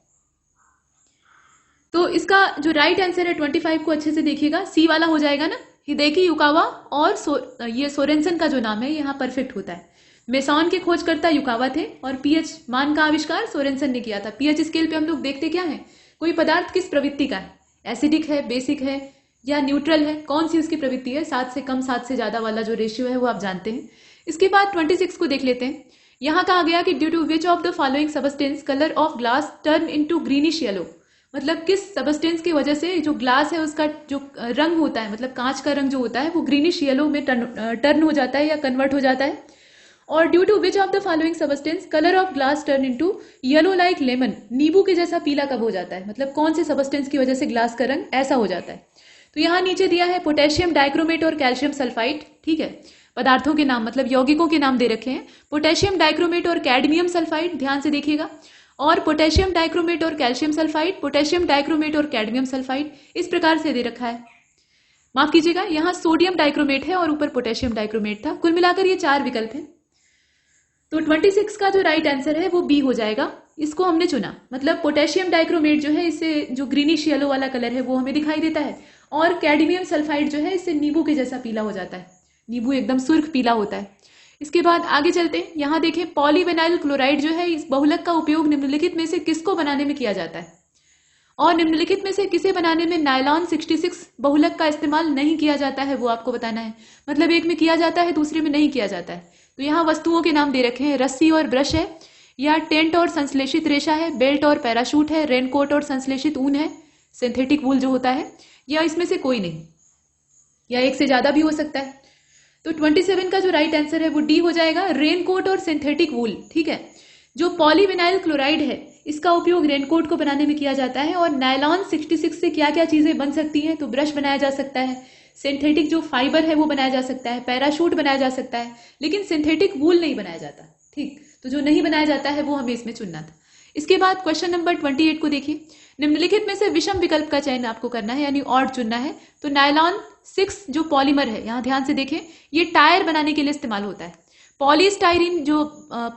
तो इसका जो राइट आंसर है 25 को अच्छे से देखिएगा, सी वाला हो जाएगा ना। हिदेकी युकावा और ये सोरेंसन का जो नाम है यहाँ परफेक्ट होता है। मेसॉन के खोजकर्ता युकावा थे और पीएच मान का आविष्कार सोरेंसन ने किया था। पीएच स्केल पे हम लोग देखते क्या है, कोई पदार्थ किस प्रवृत्ति का है, एसिडिक है, बेसिक है या न्यूट्रल है, कौन सी उसकी प्रवृत्ति है। 7 से कम 7 से ज्यादा वाला जो रेशियो है वो आप जानते हैं। इसके बाद 26 को देख लेते हैं। यहाँ कहा गया कि due to which of the following substance colour of glass turn into greenish yellow, मतलब किस सबस्टेंस की वजह से जो ग्लास है उसका जो रंग होता है, मतलब कांच का रंग जो होता है वो ग्रीनिश येलो में टर्न हो जाता है या कन्वर्ट हो जाता है। और due to which of the following substance colour of glass turn into yellow like lemon, नींबू के जैसा पीला कब हो जाता है, मतलब कौन से सबस्टेंस की वजह से ग्लास का रंग ऐसा हो जाता है। तो यहाँ नीचे दिया है पोटेशियम डाइक्रोमेट और कैल्शियम सल्फाइड, ठीक है। पदार्थों के नाम मतलब यौगिकों के नाम दे रखे हैं, पोटेशियम डाइक्रोमेट और कैडमियम सल्फाइड, ध्यान से देखिएगा। और पोटेशियम डाइक्रोमेट और कैल्शियम सल्फाइड, पोटेशियम डाइक्रोमेट और कैडमियम सल्फाइड, इस प्रकार से दे रखा है। माफ कीजिएगा, यहाँ सोडियम डाइक्रोमेट है और ऊपर पोटेशियम डाइक्रोमेट था। कुल मिलाकर ये 4 विकल्प है। तो 26 का जो राइट आंसर है वो बी हो जाएगा। इसको हमने चुना, मतलब पोटेशियम डाइक्रोमेट जो है इससे जो ग्रीनिश येलो वाला कलर है वो हमें दिखाई देता है, और कैडमियम सल्फाइड जो है इससे नींबू के जैसा पीला हो जाता है, नींबू एकदम सुर्ख पीला होता है। इसके बाद आगे चलते हैं। यहाँ देखें पॉलीविनाइल क्लोराइड जो है इस बहुलक का उपयोग निम्नलिखित में से किसको बनाने में किया जाता है, और निम्नलिखित में से किसे बनाने में नायलॉन 66 बहुलक का इस्तेमाल नहीं किया जाता है वो आपको बताना है। मतलब एक में किया जाता है दूसरे में नहीं किया जाता है। तो यहाँ वस्तुओं के नाम दे रखे हैं, रस्सी और ब्रश है, या टेंट और संश्लेषित रेशा है, बेल्ट और पैराशूट है, रेनकोट और संश्लेषित ऊन है, सिंथेटिक वूल जो होता है, या इसमें से कोई नहीं, या एक से ज्यादा भी हो सकता है। तो 27 का जो राइट आंसर है वो डी हो जाएगा, रेनकोट और सिंथेटिक वूल, ठीक है। जो पॉलीविनाइल क्लोराइड है इसका उपयोग रेनकोट को बनाने में किया जाता है। और नायलॉन 66 से क्या क्या चीजें बन सकती हैं, तो ब्रश बनाया जा सकता है, सिंथेटिक जो फाइबर है वो बनाया जा सकता है, पैराशूट बनाया जा सकता है, लेकिन सिंथेटिक वूल नहीं बनाया जाता, ठीक। तो जो नहीं बनाया जाता है वो हमें इसमें चुनना था। इसके बाद क्वेश्चन नंबर 28 को देखिए। निम्नलिखित में से विषम विकल्प का चयन आपको करना है, यानी ऑड चुनना है। तो नायलॉन 6 जो पॉलीमर है, यहाँ ध्यान से देखें, ये टायर बनाने के लिए इस्तेमाल होता है। पॉलीस्टाइरिन जो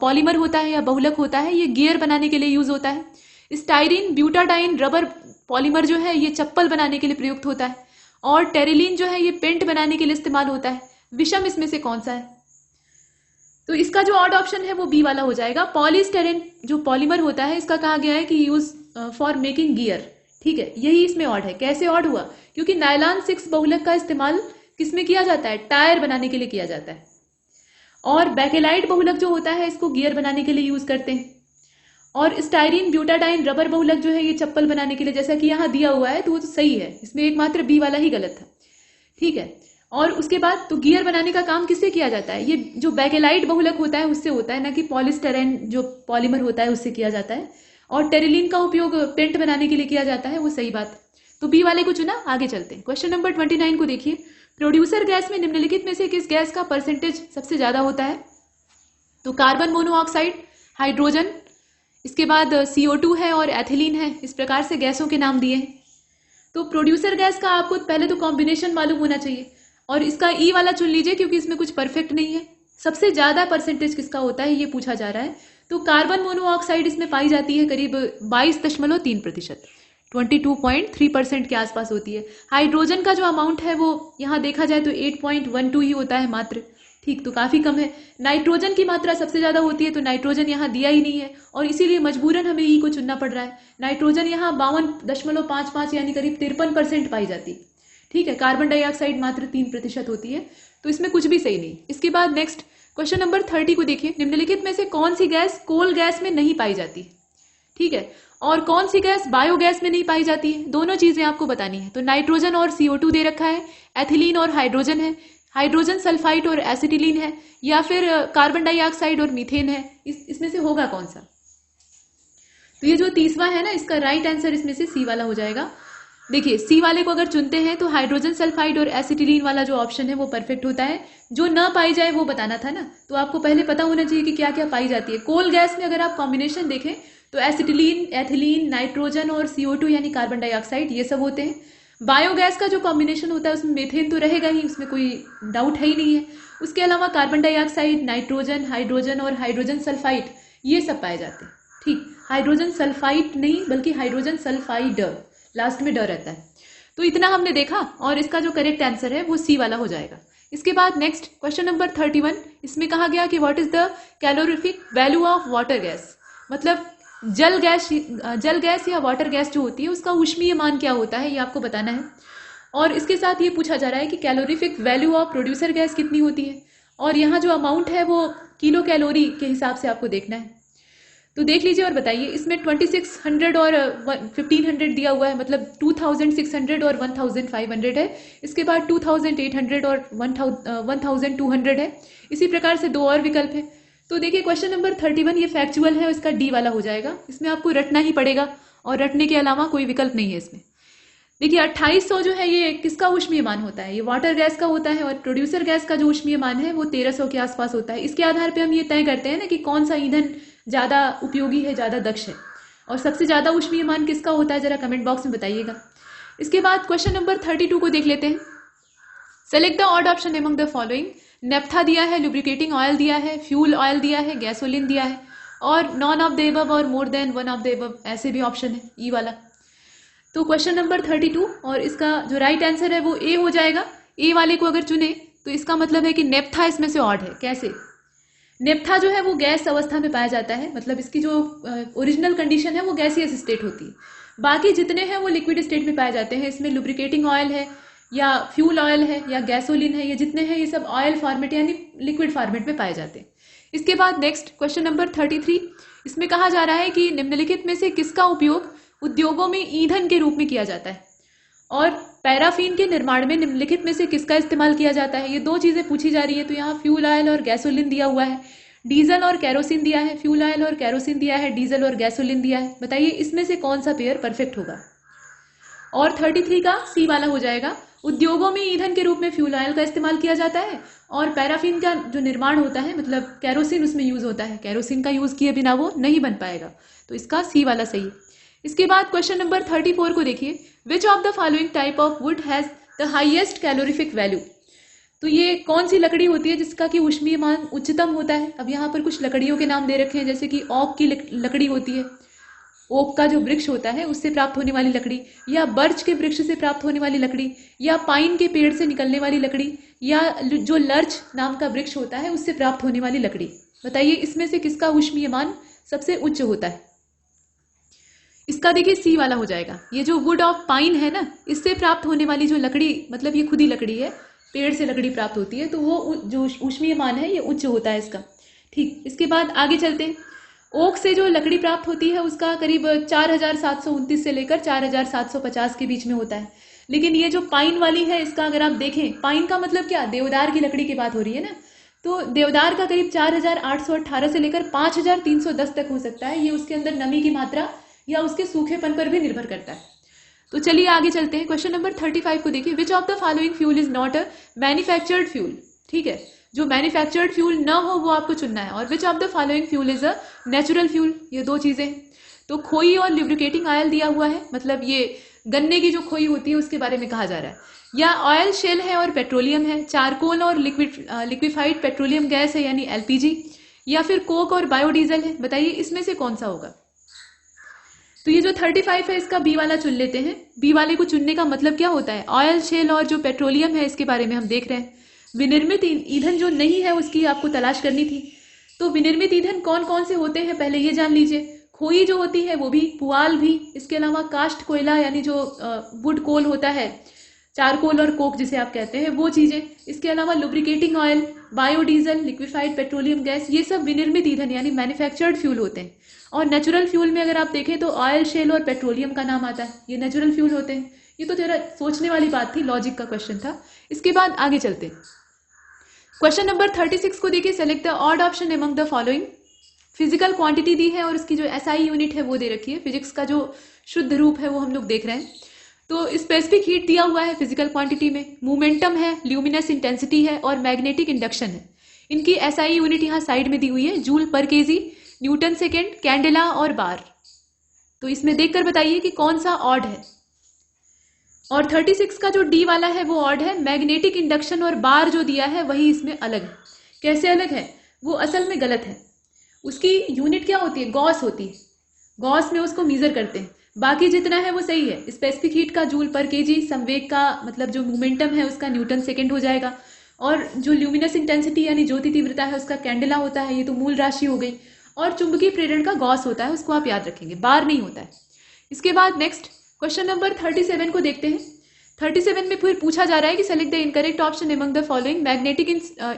पॉलीमर होता है या बहुलक होता है, ये गियर बनाने के लिए यूज होता है। स्टाइरिन ब्यूटाडाइन रबर पॉलीमर जो है ये चप्पल बनाने के लिए प्रयुक्त होता है। और टेरिलीन जो है ये पेंट बनाने के लिए इस्तेमाल होता है। विषम इसमें से कौन सा है, तो इसका जो ऑड ऑप्शन है वो बी वाला हो जाएगा। पॉलीस्टाइरिन जो पॉलीमर होता है इसका कहा गया है कि यूज फॉर मेकिंग गियर, ठीक है, यही इसमें ऑड है। कैसे ऑड हुआ, क्योंकि नायलॉन 6 बहुलक का इस्तेमाल किसमें किया जाता है, टायर बनाने के लिए किया जाता है। और बैकेलाइट बहुलक जो होता है इसको गियर बनाने के लिए यूज करते हैं। और स्टाइरिन ब्यूटाडाइन रबर बहुलक जो है ये चप्पल बनाने के लिए, जैसा कि यहाँ दिया हुआ है, तो वो तो सही है, इसमें एकमात्र बी वाला ही गलत था, ठीक है। और उसके बाद तो गियर बनाने का काम किससे किया जाता है, ये जो बैकेलाइट बहुलक होता है उससे होता है, ना कि पॉलीस्टाइरिन जो पॉलीमर होता है उससे किया जाता है। और टेरिलीन का उपयोग पेंट बनाने के लिए किया जाता है, वो सही बात। तो बी वाले को चुना। आगे चलते हैं, क्वेश्चन नंबर 29 को देखिए। प्रोड्यूसर गैस में निम्नलिखित में से किस गैस का परसेंटेज सबसे ज्यादा होता है? तो कार्बन मोनोऑक्साइड, हाइड्रोजन, इसके बाद CO2 है और एथिलीन है। इस प्रकार से गैसों के नाम दिए हैं। तो प्रोड्यूसर गैस का आपको पहले तो कॉम्बिनेशन मालूम होना चाहिए और इसका ई वाला चुन लीजिए क्योंकि इसमें कुछ परफेक्ट नहीं है। सबसे ज्यादा परसेंटेज किसका होता है ये पूछा जा रहा है। तो कार्बन मोनोऑक्साइड इसमें पाई जाती है करीब 22.3%, 22.3% के आसपास होती है। हाइड्रोजन का जो अमाउंट है वो यहाँ देखा जाए तो 8.12 ही होता है मात्र, ठीक, तो काफी कम है। नाइट्रोजन की मात्रा सबसे ज्यादा होती है, तो नाइट्रोजन यहाँ दिया ही नहीं है और इसीलिए मजबूरन हमें ई को चुनना पड़ रहा है। नाइट्रोजन यहाँ 52.55 यानी करीब 53% पाई जाती है, ठीक है। कार्बन डाइऑक्साइड मात्र 3% होती है, तो इसमें कुछ भी सही नहीं। इसके बाद नेक्स्ट क्वेश्चन नंबर 30 को देखिए। निम्नलिखित में से कौन सी गैस कोल गैस में नहीं पाई जाती, ठीक है, और कौन सी गैस बायोगैस में नहीं पाई जाती है? दोनों चीजें आपको बतानी है। तो नाइट्रोजन और CO2 दे रखा है, एथिलीन और हाइड्रोजन है, हाइड्रोजन सल्फाइड और एसिटिलीन है, या फिर कार्बन डाइऑक्साइड और मीथेन है। इसमें से होगा कौन सा? तो ये जो तीसरा है ना, इसका राइट आंसर इसमें से सी वाला हो जाएगा। देखिए सी वाले को अगर चुनते हैं तो हाइड्रोजन सल्फाइड और एसिटिलीन वाला जो ऑप्शन है वो परफेक्ट होता है। जो ना पाई जाए वो बताना था ना, तो आपको पहले पता होना चाहिए कि क्या क्या पाई जाती है। कोल गैस में अगर आप कॉम्बिनेशन देखें तो एसिटिलीन, एथिलीन, नाइट्रोजन और CO2 यानी कार्बन डाइऑक्साइड, ये सब होते हैं। बायोगैस का जो कॉम्बिनेशन होता है उसमें मेथेन तो रहेगा ही, उसमें कोई डाउट है ही नहीं है। उसके अलावा कार्बन डाइऑक्साइड, नाइट्रोजन, हाइड्रोजन और हाइड्रोजन सल्फाइड, ये सब पाए जाते हैं, ठीक। हाइड्रोजन सल्फाइड नहीं बल्कि हाइड्रोजन सल्फाइड, लास्ट में ड रहता है। तो इतना हमने देखा और इसका जो करेक्ट आंसर है वो सी वाला हो जाएगा। इसके बाद नेक्स्ट क्वेश्चन नंबर 31, इसमें कहा गया कि what is the calorific value of water gas, मतलब जल गैस या वाटर गैस जो होती है उसका ऊष्मीय मान क्या होता है, ये आपको बताना है। और इसके साथ ये पूछा जा रहा है कि calorific value of producer gas कितनी होती है, और यहाँ जो अमाउंट है वो किलो कैलोरी के हिसाब से आपको देखना है। तो देख लीजिए और बताइए। इसमें 2600 और 1500 दिया हुआ है, मतलब 2600 और 1500 है। इसके बाद 2800 और 1200 है। इसी प्रकार से दो और विकल्प है। तो देखिए क्वेश्चन नंबर 31 ये फैक्चुअल है, इसका डी वाला हो जाएगा। इसमें आपको रटना ही पड़ेगा और रटने के अलावा कोई विकल्प नहीं है इसमें। देखिए 2800 जो है ये किसका ऊष्मीय मान होता है, ये वाटर गैस का होता है, और प्रोड्यूसर गैस का जो ऊष्मीय मान है वो 1300 के आसपास होता है। इसके आधार पर हम ये तय करते हैं ना कि कौन सा ईंधन ज्यादा उपयोगी है, ज्यादा दक्ष है। और सबसे ज्यादा ऊष्मीय मान किसका होता है जरा कमेंट बॉक्स में बताइएगा। इसके बाद क्वेश्चन नंबर 32 को देख लेते हैं। Select the odd option among the following. Naphtha दिया है, लुब्रिकेटिंग ऑयल दिया है, फ्यूल ऑयल दिया है, गैसोलीन दिया है, और नॉन ऑफ द एबव और more than one of the above, ऐसे भी ऑप्शन है ई वाला। तो क्वेश्चन नंबर 32 और इसका जो राइट आंसर है वो ए हो जाएगा। ए वाले को अगर चुने तो इसका मतलब है कि नेफ्था इसमें से ऑड है। कैसे? नेफ्था जो है वो गैस अवस्था में पाया जाता है, मतलब इसकी जो ओरिजिनल कंडीशन है वो गैसियस स्टेट होती है। बाकी जितने हैं वो लिक्विड स्टेट में पाए जाते हैं। इसमें लुब्रिकेटिंग ऑयल है या फ्यूल ऑयल है या गैसोलीन है, ये जितने हैं ये सब ऑयल फॉर्मेट यानी लिक्विड फॉर्मेट में पाए जाते हैं। इसके बाद नेक्स्ट क्वेश्चन नंबर 33, इसमें कहा जा रहा है कि निम्नलिखित में से किसका उपयोग उद्योगों में ईंधन के रूप में किया जाता है, और पैराफिन के निर्माण में निम्नलिखित में से किसका इस्तेमाल किया जाता है। ये दो चीजें पूछी जा रही है। तो यहाँ फ्यूल ऑयल और गैसोलीन दिया हुआ है, डीजल और कैरोसिन दिया है, फ्यूल ऑयल और कैरोसिन दिया है, डीजल और गैसोलीन दिया है। बताइए इसमें से कौन सा पेयर परफेक्ट होगा। और 33 का सी वाला हो जाएगा। उद्योगों में ईंधन के रूप में फ्यूल ऑयल का इस्तेमाल किया जाता है, और पैराफिन का जो निर्माण होता है मतलब कैरोसिन उसमें यूज होता है। कैरोसिन का यूज किए बिना वो नहीं बन पाएगा, तो इसका सी वाला सही है। इसके बाद क्वेश्चन नंबर 34 को देखिए। Which of the following type of would has the highest calorific value. तो ये कौन सी लकड़ी होती है जिसका कि ऊष्मीय मान उच्चतम होता है। अब यहाँ पर कुछ लकड़ियों के नाम दे रखे हैं, जैसे कि ओक की लकड़ी होती है, ओक का जो वृक्ष होता है उससे प्राप्त होने वाली लकड़ी, या बर्च के वृक्ष से प्राप्त होने वाली लकड़ी, या पाइन के पेड़ से निकलने वाली लकड़ी, या जो लर्च नाम का वृक्ष होता है उससे प्राप्त होने वाली लकड़ी। बताइए इसमें से किसका ऊष्मीय मान सबसे उच्च होता है। इसका देखिए सी वाला हो जाएगा। ये जो वुड ऑफ पाइन है ना, इससे प्राप्त होने वाली जो लकड़ी, मतलब ये खुद ही लकड़ी है, पेड़ से लकड़ी प्राप्त होती है, तो वो जो ऊष्मीय मान है ये उच्च होता है इसका, ठीक। इसके बाद आगे चलते हैं। ओक से जो लकड़ी प्राप्त होती है उसका करीब 4729 से लेकर 4750 के बीच में होता है। लेकिन ये जो पाइन वाली है इसका अगर आप देखें, पाइन का मतलब क्या, देवदार की लकड़ी की बात हो रही है ना, तो देवदार का करीब 4818 से लेकर 5310 तक हो सकता है। ये उसके अंदर नमी की मात्रा या उसके सूखेपन पर भी निर्भर करता है। तो चलिए आगे चलते हैं। क्वेश्चन नंबर 35 को देखिए, which of the following fuel is not a manufactured fuel. ठीक है, जो मैन्युफैक्चर्ड फ्यूल ना हो वो आपको चुनना है। और which of the following fuel is a natural fuel, ये दो चीजें हैं। तो खोई और ल्यूब्रिकेटिंग ऑयल दिया हुआ है, मतलब ये गन्ने की जो खोई होती है उसके बारे में कहा जा रहा है, या ऑयल शेल है और पेट्रोलियम है, चारकोल और लिक्विफाइड पेट्रोलियम गैस है यानी एलपीजी, या फिर कोक और बायोडीजल है। बताइए इसमें से कौन सा होगा। तो ये जो 35 है इसका बी वाला चुन लेते हैं। बी वाले को चुनने का मतलब क्या होता है, ऑयल शेल और जो पेट्रोलियम है इसके बारे में हम देख रहे हैं। विनिर्मित ईंधन जो नहीं है उसकी आपको तलाश करनी थी। तो विनिर्मित ईंधन कौन कौन से होते हैं पहले ये जान लीजिए। खोई जो होती है वो भी, पुआल भी, इसके अलावा कास्ट कोयला यानी जो वुड कोल होता है, चारकोल और कोक जिसे आप कहते हैं वो चीजें, इसके अलावा lubricating oil, biodiesel, liquefied petroleum gas, ये सब विनिर्मित ईंधन यानी मैन्युफैक्चर्ड फ्यूल होते हैं। और नेचुरल फ्यूल में अगर आप देखें तो ऑयल शेल और पेट्रोलियम का नाम आता है, ये नेचुरल फ्यूल होते हैं। ये तो जरा सोचने वाली बात थी, लॉजिक का क्वेश्चन था। इसके बाद आगे चलते हैं। क्वेश्चन नंबर 36 को देखिए, select the odd option among the following. Physical quantity दी है और उसकी जो एसआई यूनिट है वो दे रखी है। फिजिक्स का जो शुद्ध रूप है वो हम लोग देख रहे हैं। तो स्पेसिफिक हीट दिया हुआ है फिजिकल क्वांटिटी में, मोमेंटम है, ल्यूमिनस इंटेंसिटी है और मैग्नेटिक इंडक्शन है। इनकी एसआई यूनिट यहाँ साइड में दी हुई है, जूल पर केजी, न्यूटन सेकेंड, कैंडेला और बार। तो इसमें देखकर बताइए कि कौन सा ऑड है। और 36 का जो डी वाला है वो ऑड है। मैग्नेटिक इंडक्शन और बार जो दिया है वही इसमें अलग है। कैसे अलग है, वो असल में गलत है। उसकी यूनिट क्या होती है, गॉस होती है। गॉस में उसको मीजर करते हैं, बाकी जितना है वो सही है। स्पेसिफिक हीट का जूल पर केजी, संवेग का मतलब जो मोमेंटम है उसका न्यूटन सेकेंड हो जाएगा, और जो ल्यूमिनस इंटेंसिटी यानी ज्योति तीव्रता है उसका कैंडेला होता है, ये तो मूल राशि हो गई। और चुंबकीय प्रेरण का गॉस होता है, उसको आप याद रखेंगे, बार नहीं होता है। इसके बाद नेक्स्ट क्वेश्चन नंबर 37 को देखते हैं। 37 में फिर पूछा जा रहा है कि select the incorrect option among the following. Magnetic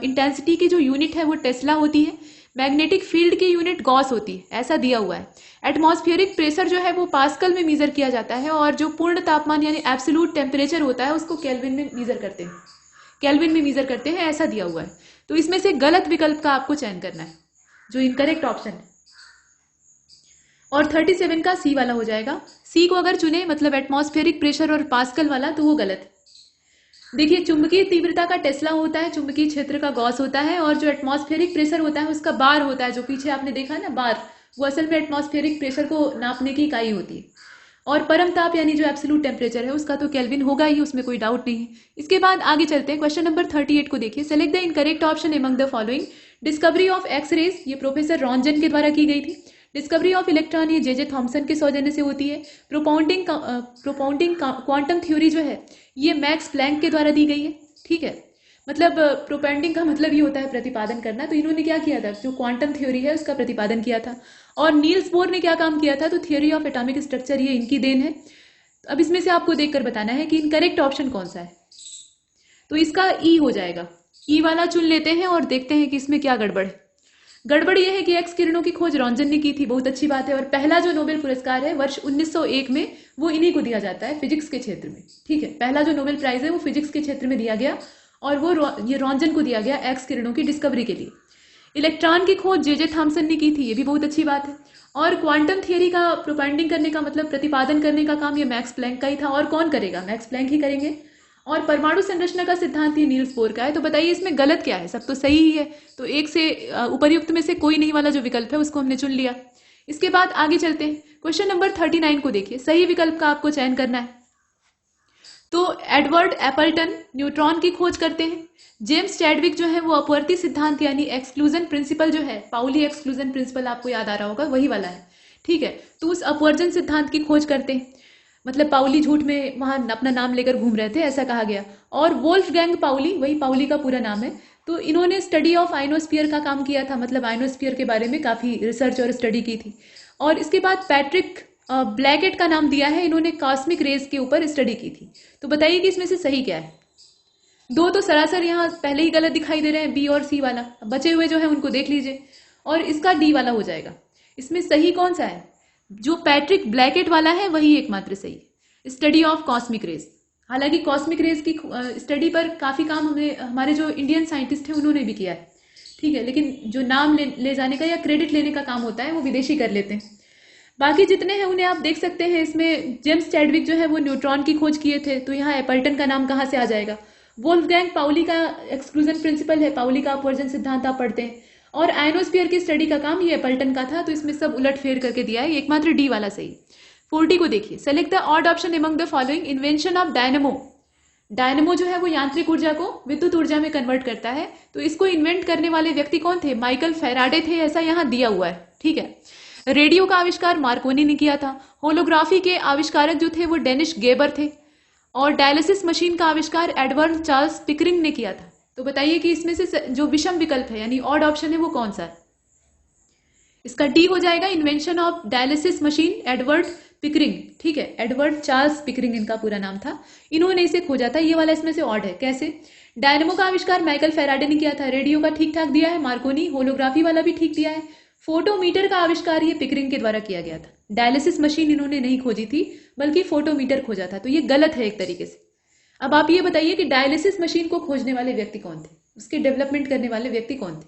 intensity की जो यूनिट है वो टेस्ला होती है, मैग्नेटिक फील्ड की यूनिट गॉस होती है, ऐसा दिया हुआ है। एटमॉस्फेरिक प्रेशर जो है वो पास्कल में मीजर किया जाता है, और जो पूर्ण तापमान यानी एब्सोल्यूट टेम्परेचर होता है उसको केल्विन में मीजर करते हैं, केल्विन में मीजर करते हैं, ऐसा दिया हुआ है। तो इसमें से गलत विकल्प का आपको चयन करना है, जो इनकरेक्ट ऑप्शन है। और 37 का सी वाला हो जाएगा। सी को अगर चुने मतलब एटमॉस्फेरिक प्रेशर और पास्कल वाला, तो वो गलत है। देखिए, चुंबकीय तीव्रता का टेस्ला होता है, चुंबकीय क्षेत्र का गॉस होता है, और जो एटमॉस्फेरिक प्रेशर होता है उसका बार होता है। जो पीछे आपने देखा है ना बार, वो असल में एटमॉस्फेरिक प्रेशर को नापने की इकाई होती है। और परम ताप यानी जो एब्सोल्यूट टेम्परेचर है उसका तो केल्विन होगा ही, उसमें कोई डाउट नहीं है। इसके बाद आगे चलते हैं। क्वेश्चन नंबर 38 को देखिए, select the incorrect option among the following. Discovery of X rays, ये प्रोफेसर रॉन्जन के द्वारा की गई थी। डिस्कवरी ऑफ इलेक्ट्रॉन, ये जे थॉमसन के सौजन्य से होती है। प्रोपाउंडिंग क्वांटम थ्योरी जो है ये मैक्स प्लैंक के द्वारा दी गई है। ठीक है, मतलब प्रोपाउंडिंग का मतलब ये होता है प्रतिपादन करना। तो इन्होंने क्या किया था, जो क्वांटम थ्योरी है उसका प्रतिपादन किया था। और नील्स बोर ने क्या काम किया था, तो थ्योरी ऑफ एटॉमिक स्ट्रक्चर, ये इनकी देन है। अब इसमें से आपको देखकर बताना है कि इनकरेक्ट ऑप्शन कौन सा है। तो इसका ई हो जाएगा। ई वाला चुन लेते हैं और देखते हैं कि इसमें क्या गड़बड़ है। गड़बड़ यह है कि एक्स किरणों की खोज रॉन्जन ने की थी, बहुत अच्छी बात है। और पहला जो नोबेल पुरस्कार है वर्ष 1901 में वो इन्हीं को दिया जाता है, फिजिक्स के क्षेत्र में। ठीक है, पहला जो नोबेल प्राइज है वो फिजिक्स के क्षेत्र में दिया गया, और वो ये रॉन्जन को दिया गया एक्स किरणों की डिस्कवरी के लिए। इलेक्ट्रॉन की खोज जे थॉमसन ने की थी, ये भी बहुत अच्छी बात है। और क्वांटम थियरी का प्रोपाइंडिंग करने का मतलब प्रतिपादन करने का काम ये मैक्स प्लैंक का ही था, और कौन करेगा, मैक्स प्लैंक ही करेंगे। और परमाणु संरचना का सिद्धांत ये नील्स बोर का है। तो बताइए इसमें गलत क्या है, सब तो सही ही है। तो एक से उपर्युक्त में से कोई नहीं वाला जो विकल्प है उसको हमने चुन लिया। इसके बाद आगे चलते हैं। क्वेश्चन नंबर 39 को देखिए, सही विकल्प का आपको चयन करना है। तो एडवर्ड एपल्टन न्यूट्रॉन की खोज करते हैं। जेम्स चैडविक जो है वो अपवर्ती सिद्धांत यानी एक्सक्लूजन प्रिंसिपल जो है, पाउली एक्सक्लूजन प्रिंसिपल आपको याद आ रहा होगा, वही वाला है। ठीक है, तो उस अपवर्जन सिद्धांत की खोज करते हैं। मतलब पाउली झूठ में वहां अपना नाम लेकर घूम रहे थे, ऐसा कहा गया। और वोल्फगैंग पाउली, वही पाउली का पूरा नाम है, तो इन्होंने स्टडी ऑफ आइनोस्फीयर का काम किया था, मतलब आइनोस्फीयर के बारे में काफी रिसर्च और स्टडी की थी। और इसके बाद पैट्रिक ब्लैकेट का नाम दिया है, इन्होंने कॉस्मिक रेज के ऊपर स्टडी की थी। तो बताइए कि इसमें से सही क्या है। दो तो सरासर यहाँ पहले ही गलत दिखाई दे रहे हैं, बी और सी वाला। बचे हुए जो है उनको देख लीजिए, और इसका डी वाला हो जाएगा। इसमें सही कौन सा है, जो पैट्रिक ब्लैकेट वाला है वही एकमात्र सही, स्टडी ऑफ कॉस्मिक रेज। हालांकि कॉस्मिक रेज की स्टडी पर काफी काम हमारे जो इंडियन साइंटिस्ट हैं उन्होंने भी किया है। ठीक है, लेकिन जो नाम ले जाने का या क्रेडिट लेने का काम होता है वो विदेशी कर लेते हैं। बाकी जितने हैं उन्हें आप देख सकते हैं। इसमें जेम्स चैडविक जो है वो न्यूट्रॉन की खोज किए थे, तो यहाँ एपल्टन का नाम कहाँ से आ जाएगा। वोल्फगैंग पाउली का एक्सक्लूजन प्रिंसिपल है, पाउली का अपवर्जन सिद्धांत आप पढ़ते हैं। और आयनोस्फीयर की स्टडी का काम ये एपल्टन का था, तो इसमें सब उलट फेर करके दिया है, एकमात्र डी वाला सही। 40 को देखिए, select the odd option among the following. Invention of dynamo. Dynamo जो है वो यांत्रिक ऊर्जा को विद्युत ऊर्जा में कन्वर्ट करता है, तो इसको इन्वेंट करने वाले व्यक्ति कौन थे, माइकल फैराडे थे, ऐसा यहाँ दिया हुआ है, ठीक है। रेडियो का आविष्कार मार्कोनी ने किया था। होलोग्राफी के आविष्कारक जो थे वो डेनिश गेबर थे। और डायलिसिस मशीन का आविष्कार एडवर्ड चार्ल्स पिकरिंग ने किया था। तो बताइए कि इसमें से जो विषम विकल्प है यानी ऑड ऑप्शन है वो कौन सा है। इसका डी हो जाएगा, invention of dialysis machine Edward Pickering, ठीक है। एडवर्ड चार्ल्स पिकरिंग इनका पूरा नाम था, इन्होंने इसे खोजा था। ये वाला इसमें से ऑड है, कैसे। डायनेमो का आविष्कार माइकल फैराडे ने किया था। रेडियो का ठीक ठाक दिया है मार्कोनी। होलोग्राफी वाला भी ठीक दिया है। फोटोमीटर का आविष्कार ये पिकरिंग के द्वारा किया गया था। डायलिसिस मशीन इन्होंने नहीं खोजी थी बल्कि फोटोमीटर खोजा था, तो ये गलत है एक तरीके से। अब आप ये बताइए कि डायलिसिस मशीन को खोजने वाले व्यक्ति कौन थे, उसके डेवलपमेंट करने वाले व्यक्ति कौन थे।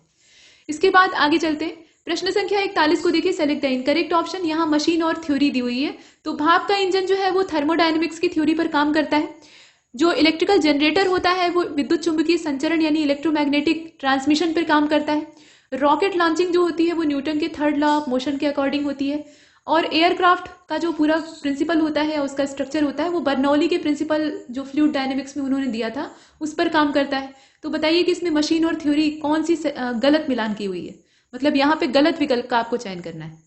इसके बाद आगे चलते हैं। प्रश्न संख्या 41 को देखिए, सेलेक्ट द इनकरेक्ट ऑप्शन। यहाँ मशीन और थ्योरी दी हुई है। तो भाप का इंजन जो है वो थर्मोडायनेमिक्स की थ्योरी पर काम करता है। जो इलेक्ट्रिकल जनरेटर होता है वो विद्युत चुंबकीय संचरण यानी इलेक्ट्रोमैग्नेटिक ट्रांसमिशन पर काम करता है। रॉकेट लॉन्चिंग जो होती है वो न्यूटन के थर्ड लॉ ऑफ मोशन के अकॉर्डिंग होती है। और एयरक्राफ्ट का जो पूरा प्रिंसिपल होता है, उसका स्ट्रक्चर होता है, वो बर्नौली के प्रिंसिपल जो फ्लूइड डायनेमिक्स में उन्होंने दिया था उस पर काम करता है। तो बताइए कि इसमें मशीन और थ्योरी कौन सी गलत मिलान की हुई है, मतलब यहाँ पे गलत विकल्प का आपको चयन करना है।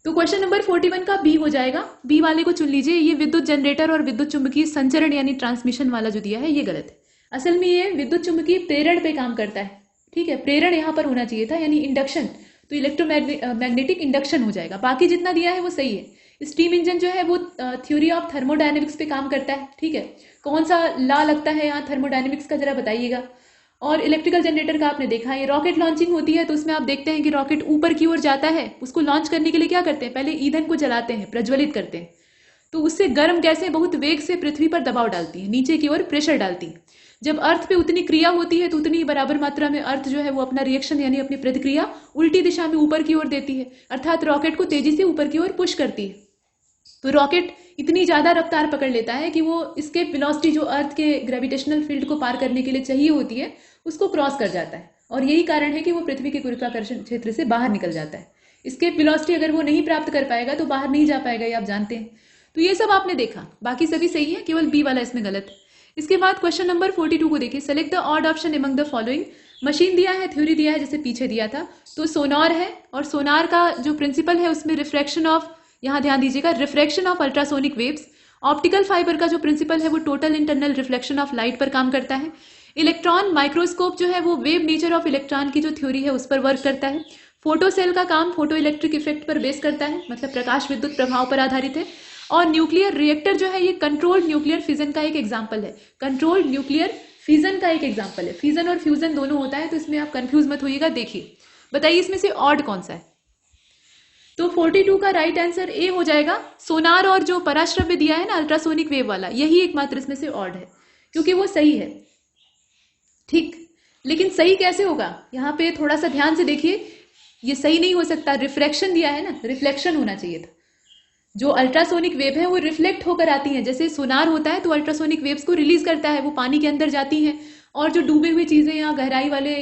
तो क्वेश्चन नंबर 41 का बी हो जाएगा, बी वाले को चुन लीजिए। ये विद्युत जनरेटर और विद्युत चुंबकीय संचरण यानी ट्रांसमिशन वाला जो दिया है ये गलत है। असल में ये विद्युत चुंबकीय प्रेरण पे काम करता है, ठीक है। प्रेरण यहाँ पर होना चाहिए था यानी इंडक्शन, तो इलेक्ट्रोमैग्नेटिक इंडक्शन हो जाएगा। बाकी जितना दिया है वो सही है। स्टीम इंजन जो है वो थ्योरी ऑफ थर्मोडायनेमिक्स पे काम करता है, ठीक है। कौन सा लॉ लगता है यहाँ थर्मोडायनेमिक्स का जरा बताइएगा। और इलेक्ट्रिकल जनरेटर का आपने देखा है। रॉकेट लॉन्चिंग होती है तो उसमें आप देखते हैं कि रॉकेट ऊपर की ओर जाता है, उसको लॉन्च करने के लिए क्या करते हैं, पहले ईंधन को जलाते हैं, प्रज्वलित करते हैं, तो उससे गर्म गैसें बहुत वेग से पृथ्वी पर दबाव डालती हैं, नीचे की ओर प्रेशर डालती हैं। जब अर्थ पे उतनी क्रिया होती है तो उतनी ही बराबर मात्रा में अर्थ जो है वो अपना रिएक्शन यानी अपनी प्रतिक्रिया उल्टी दिशा में ऊपर की ओर देती है, अर्थात रॉकेट को तेजी से ऊपर की ओर पुश करती है। तो रॉकेट इतनी ज्यादा रफ्तार पकड़ लेता है कि वो इसके वेलोसिटी जो अर्थ के ग्रेविटेशनल फील्ड को पार करने के लिए चाहिए होती है उसको क्रॉस कर जाता है, और यही कारण है कि वो पृथ्वी के गुरुत्वाकर्षण क्षेत्र से बाहर निकल जाता है। इसके वेलोसिटी अगर वो नहीं प्राप्त कर पाएगा तो बाहर नहीं जा पाएगा, ये आप जानते हैं। तो ये सब आपने देखा, बाकी सभी सही है, केवल बी वाला इसमें गलत है। इसके बाद क्वेश्चन नंबर 42 को देखिए, select the odd option among the following. Machine दिया है, थ्योरी दिया है, जैसे पीछे दिया था। तो सोनार है, और सोनार का जो प्रिंसिपल है उसमें रिफ्रैक्शन ऑफ, यहाँ ध्यान दीजिएगा, refraction of ultrasonic waves. Optical fibre का जो प्रिंसिपल है वो total internal reflection of light पर काम करता है। इलेक्ट्रॉन माइक्रोस्कोप जो है वो वेव नेचर ऑफ इलेक्ट्रॉन की जो थ्योरी है उस पर वर्क करता है। फोटो सेल का काम फोटो इलेक्ट्रिक इफेक्ट पर बेस करता है, मतलब प्रकाश विद्युत प्रभाव पर आधारित है। और न्यूक्लियर रिएक्टर जो है ये कंट्रोल्ड न्यूक्लियर फिजन का एक एग्जाम्पल है, कंट्रोल्ड न्यूक्लियर फिजन का एक एग्जाम्पल है। फिजन और फ्यूजन दोनों होता है, तो इसमें आप कंफ्यूज मत होइएगा। देखिए बताइए इसमें से ऑड कौन सा है। तो 42 का राइट आंसर ए हो जाएगा। सोनार और जो पराश्रव्य दिया है ना अल्ट्रासोनिक वेव वाला, यही एकमात्र इसमें से ऑड है, क्योंकि वो सही है, ठीक। लेकिन सही कैसे होगा, यहाँ पे थोड़ा सा ध्यान से देखिए, ये सही नहीं हो सकता। रिफ्लेक्शन दिया है ना, रिफ्लेक्शन होना चाहिए था। जो अल्ट्रासोनिक वेव है वो रिफ्लेक्ट होकर आती हैं, जैसे सोनार होता है तो अल्ट्रासोनिक वेव्स को रिलीज करता है, वो पानी के अंदर जाती हैं, और जो डूबे हुए चीजें या गहराई वाले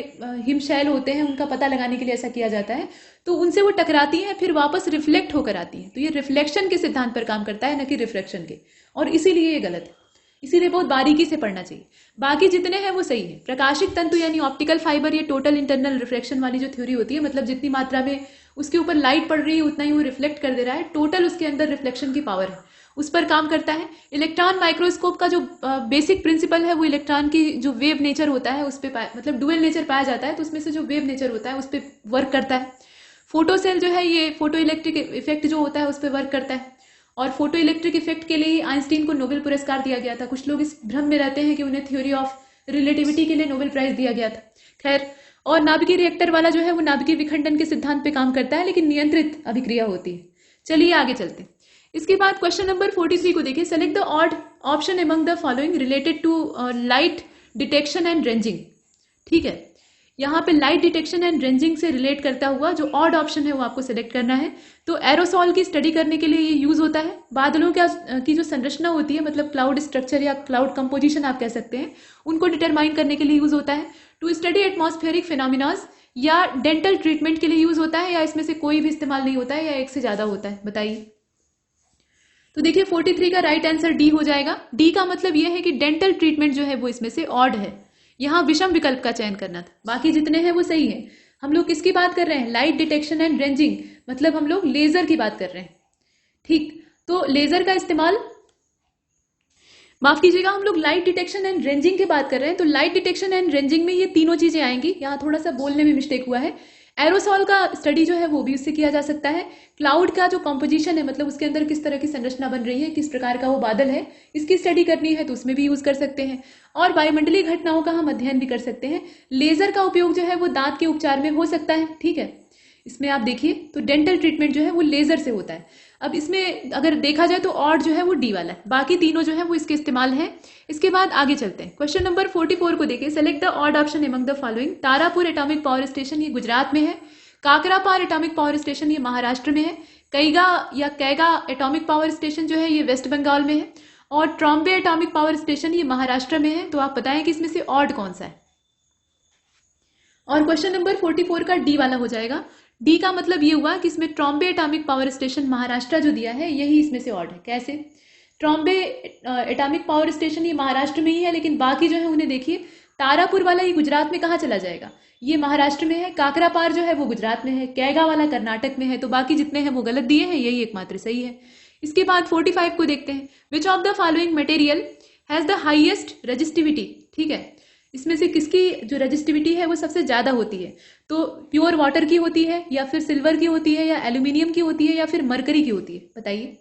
हिमशैल होते हैं उनका पता लगाने के लिए ऐसा किया जाता है, तो उनसे वो टकराती हैं फिर वापस रिफ्लेक्ट होकर आती हैं। तो ये रिफ्लेक्शन के सिद्धांत पर काम करता है, न कि रिफ्रैक्शन के, और इसीलिए ये गलत है। इसीलिए बहुत बारीकी से पढ़ना चाहिए। बाकी जितने हैं वो सही है। प्रकाशिक तंतु यानी ऑप्टिकल फाइबर, ये टोटल इंटरनल रिफ्लेक्शन वाली जो थ्योरी होती है, मतलब जितनी मात्रा में उसके ऊपर लाइट पड़ रही है उतना ही वो रिफ्लेक्ट कर दे रहा है, टोटल उसके अंदर रिफ्लेक्शन की पावर है, उस पर काम करता है। इलेक्ट्रॉन माइक्रोस्कोप का जो बेसिक प्रिंसिपल है वो इलेक्ट्रॉन की जो वेव नेचर होता है उस पर, मतलब डुअल नेचर पाया जाता है, तो उसमें से जो वेव नेचर होता है उस पर वर्क करता है। फोटो सेल जो है ये फोटो इलेक्ट्रिक इफेक्ट जो होता है उस पर वर्क करता है, और फोटो इलेक्ट्रिक इफेक्ट के लिए आइंस्टीन को नोबेल पुरस्कार दिया गया था। कुछ लोग इस भ्रम में रहते हैं कि उन्हें थ्योरी ऑफ रिलेटिविटी के लिए नोबेल प्राइज दिया गया था। खैर, और नाभिकीय रिएक्टर वाला जो है वो नाभिकीय विखंडन के सिद्धांत पे काम करता है, लेकिन नियंत्रित अभिक्रिया होती है। चलिए आगे चलते हैं। इसके बाद क्वेश्चन नंबर 43 को देखिए, select the odd option among the following related to light detection and ranging. ठीक है, यहाँ पे लाइट डिटेक्शन एंड रेंजिंग से रिलेट करता हुआ जो ऑड ऑप्शन है वो आपको सिलेक्ट करना है। तो एरोसॉल की स्टडी करने के लिए ये यूज होता है। बादलों की जो संरचना होती है, मतलब क्लाउड स्ट्रक्चर या क्लाउड कंपोजिशन आप कह सकते हैं, उनको डिटरमाइन करने के लिए यूज होता है। टू स्टडी एटमॉस्फेरिक फिनोमिनाज या डेंटल ट्रीटमेंट के लिए यूज होता है, या इसमें से कोई भी इस्तेमाल नहीं होता है, या एक से ज्यादा होता है, बताइए। तो देखिए 43 का राइट आंसर डी हो जाएगा। डी का मतलब यह है कि डेंटल ट्रीटमेंट जो है वो इसमें से ऑड है। यहाँ विषम विकल्प का चयन करना था, बाकी जितने हैं वो सही है। हम लोग किसकी बात कर रहे हैं? लाइट डिटेक्शन एंड रेंजिंग, मतलब हम लोग लेजर की बात कर रहे हैं। ठीक, तो लेजर का इस्तेमाल, माफ कीजिएगा, हम लोग लाइट डिटेक्शन एंड रेंजिंग की बात कर रहे हैं। तो लाइट डिटेक्शन एंड रेंजिंग में ये तीनों चीजें आएंगी। यहाँ थोड़ा सा बोलने में मिस्टेक हुआ है। एरोसॉल का स्टडी जो है वो भी उससे किया जा सकता है। क्लाउड का जो कंपोजिशन है, मतलब उसके अंदर किस तरह की संरचना बन रही है, किस प्रकार का वो बादल है, इसकी स्टडी करनी है तो उसमें भी यूज कर सकते हैं। और वायुमंडलीय घटनाओं का हम अध्ययन भी कर सकते हैं। लेजर का उपयोग जो है वो दांत के उपचार में हो सकता है। ठीक है, इसमें आप देखिए तो डेंटल ट्रीटमेंट जो है वो लेजर से होता है। अब इसमें अगर देखा जाए तो ऑड जो है वो डी वाला है, बाकी तीनों जो है वो इसके इस्तेमाल है। इसके बाद आगे चलते हैं। क्वेश्चन नंबर 44 को देखिए। Select the odd option among the following. Tarapur atomic power station ये गुजरात में है। काकरापार एटॉमिक पावर स्टेशन ये महाराष्ट्र में है। कैगा या कैगा एटॉमिक पावर स्टेशन जो है ये वेस्ट बंगाल में है। और ट्रॉम्बे एटॉमिक पावर स्टेशन ये महाराष्ट्र में है। तो आप बताएं कि इसमें से ऑड कौन सा है। और क्वेश्चन नंबर 44 का डी वाला हो जाएगा। डी का मतलब ये हुआ कि इसमें Trombay atomic power station Maharashtra जो दिया है यही इसमें से ऑड है। कैसे? ट्रॉम्बे एटॉमिक पावर स्टेशन ये महाराष्ट्र में ही है, लेकिन बाकी जो है उन्हें देखिए, तारापुर वाला ये गुजरात में कहाँ चला जाएगा? ये महाराष्ट्र में है। काकरापार जो है वो गुजरात में है। कैगा वाला कर्नाटक में है। तो बाकी जितने हैं वो गलत दिए हैं, यही एकमात्र सही है। इसके बाद 45 को देखते हैं। Which of the following material has the highest resistivity. ठीक है, इसमें से किसकी जो रेजिस्टिविटी है वो सबसे ज्यादा होती है? तो प्योर वाटर की होती है, या फिर सिल्वर की होती है, या एल्यूमिनियम की होती है, या फिर मरकरी की होती है, बताइए।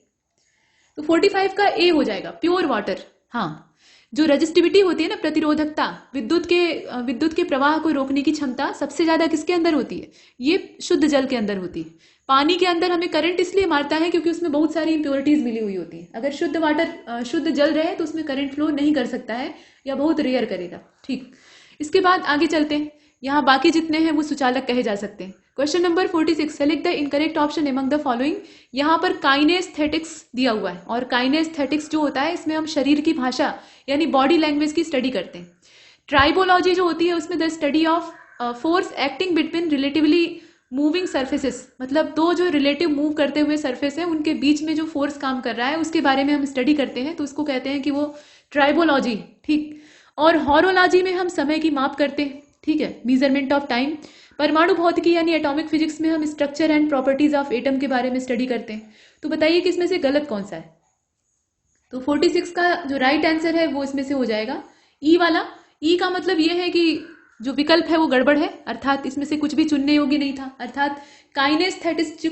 तो 45 का ए हो जाएगा, प्योर वाटर। हाँ, जो रेजिस्टिविटी होती है ना, प्रतिरोधकता, विद्युत के प्रवाह को रोकने की क्षमता सबसे ज्यादा किसके अंदर होती है? ये शुद्ध जल के अंदर होती है। पानी के अंदर हमें करंट इसलिए मारता है क्योंकि उसमें बहुत सारी इंप्योरिटीज मिली हुई होती है। अगर शुद्ध जल रहे तो उसमें करंट फ्लो नहीं कर सकता है, या बहुत रेयर करेगा। ठीक, इसके बाद आगे चलते हैं। यहाँ बाकी जितने हैं वो सुचालक कहे जा सकते हैं। Question number 46। Select the incorrect option among the following. यहाँ पर काइनेस्थेटिक्स दिया हुआ है, और काइनेस्थेटिक्स जो होता है इसमें हम शरीर की भाषा यानी बॉडी लैंग्वेज की स्टडी करते हैं। ट्राइबोलॉजी जो होती है उसमें the study of force acting between relatively moving surfaces, मतलब दो जो रिलेटिव मूव करते हुए सरफेस है उनके बीच में जो फोर्स काम कर रहा है उसके बारे में हम स्टडी करते हैं, तो उसको कहते हैं कि वो ट्राइबोलॉजी। ठीक, और हॉरोलॉजी में हम समय की माप करते हैं। ठीक है, मेजरमेंट ऑफ टाइम। परमाणु भौतिकी यानी एटॉमिक फिजिक्स में हम structure and properties of atom के बारे में स्टडी करते हैं। तो बताइए कि इसमें से गलत कौन सा है? तो 46 का जो राइट आंसर है वो इसमें से हो जाएगा ई वाला। ई का मतलब ये है कि जो विकल्प है वो गड़बड़ है, अर्थात इसमें से कुछ भी चुनने योग्य नहीं था। अर्थात काइनेस्थेटिक्स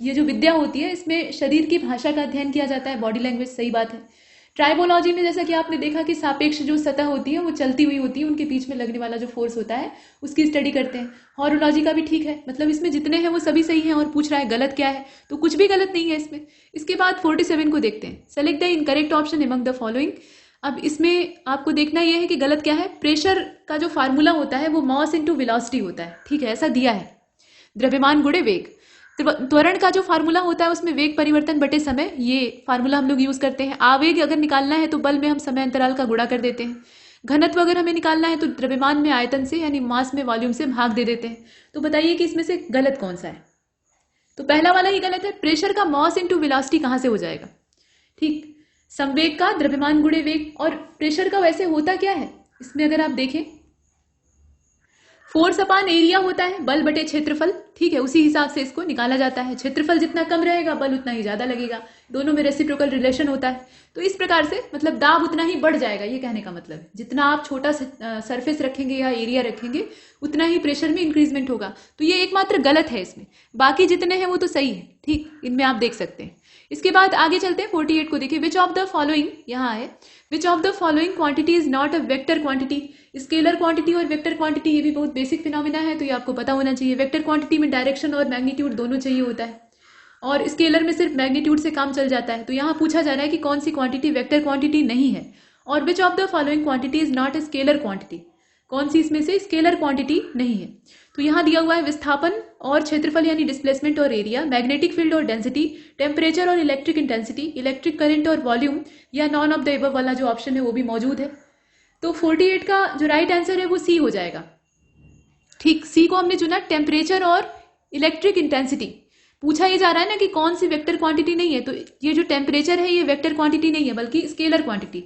ये जो विद्या होती है इसमें शरीर की भाषा का अध्ययन किया जाता है, बॉडी लैंग्वेज, सही बात है। ट्राइबोलॉजी में जैसा कि आपने देखा कि सापेक्ष जो सतह होती है वो चलती हुई होती है, उनके बीच में लगने वाला जो फोर्स होता है उसकी स्टडी करते हैं। हॉरोलॉजी का भी ठीक है, मतलब इसमें जितने हैं वो सभी सही हैं, और पूछ रहा है गलत क्या है, तो कुछ भी गलत नहीं है इसमें। इसके बाद 47 को देखते हैं। Select the incorrect option among the following. अब इसमें आपको देखना यह है कि गलत क्या है। प्रेशर का जो फार्मूला होता है वो मॉस इंटू वेलोसिटी होता है। ठीक है, ऐसा दिया है, द्रव्यमान गुणे वेग। त्वरण का जो फार्मूला होता है उसमें वेग परिवर्तन बटे समय, ये फार्मूला हम लोग यूज करते हैं। आवेग अगर निकालना है तो बल में हम समय अंतराल का गुणा कर देते हैं। घनत्व अगर हमें निकालना है तो द्रव्यमान में आयतन से यानी मास में वॉल्यूम से भाग दे देते हैं। तो बताइए कि इसमें से गलत कौन सा है? तो पहला वाला ही गलत है। प्रेशर का मॉस इंटू वेलोसिटी कहां से हो जाएगा? ठीक, संवेग का द्रव्यमान गुणे वेग। और प्रेशर का वैसे होता क्या है इसमें अगर आप देखें, फोर्स अपान एरिया होता है, बल बटे क्षेत्रफल। ठीक है, उसी हिसाब से इसको निकाला जाता है। क्षेत्रफल जितना कम रहेगा बल उतना ही ज्यादा लगेगा, दोनों में रेसिप्रोकल रिलेशन होता है। तो इस प्रकार से मतलब दाब उतना ही बढ़ जाएगा, ये कहने का मतलब जितना आप छोटा सरफेस रखेंगे या एरिया रखेंगे उतना ही प्रेशर में इंक्रीजमेंट होगा। तो ये एकमात्र गलत है इसमें, बाकी जितने हैं वो तो सही है। ठीक, इनमें आप देख सकते हैं। इसके बाद आगे चलते हैं। 48 को देखिए। विच ऑफ द फॉलोइंग, यहाँ है, विच of the following quantity is not a vector quantity. Scalar quantity और वेक्टर क्वांटिटी ये भी बहुत बेसिक फिनोमिना है, तो ये आपको पता होना चाहिए। वेक्टर क्वांटिटी में डायरेक्शन और मैग्नीट्यूड दोनों चाहिए होता है, और स्केलर में सिर्फ मैग्नीट्यूड से काम चल जाता है। तो यहाँ पूछा जा रहा है कि कौन सी क्वांटिटी वेक्टर क्वांटिटी नहीं है, और which of the following quantity is not a scalar quantity. कौन सी इसमें से स्केलर क्वांटिटी नहीं है। तो यहाँ दिया हुआ है विस्थापन और क्षेत्रफल यानी डिस्प्लेसमेंट और एरिया, मैग्नेटिक फील्ड और डेंसिटी, टेम्परेचर और इलेक्ट्रिक इंटेंसिटी, इलेक्ट्रिक करंट और वॉल्यूम, या नॉन ऑफ द एबव वाला जो ऑप्शन है वो भी मौजूद है। तो 48 का जो राइट आंसर है वो सी हो जाएगा। ठीक, सी को हमने चुना, टेम्परेचर और इलेक्ट्रिक इंटेंसिटी। पूछा ये जा रहा है ना कि कौन सी वेक्टर क्वांटिटी नहीं है, तो ये जो टेम्परेचर है ये वेक्टर क्वांटिटी नहीं है बल्कि स्केलर क्वांटिटी।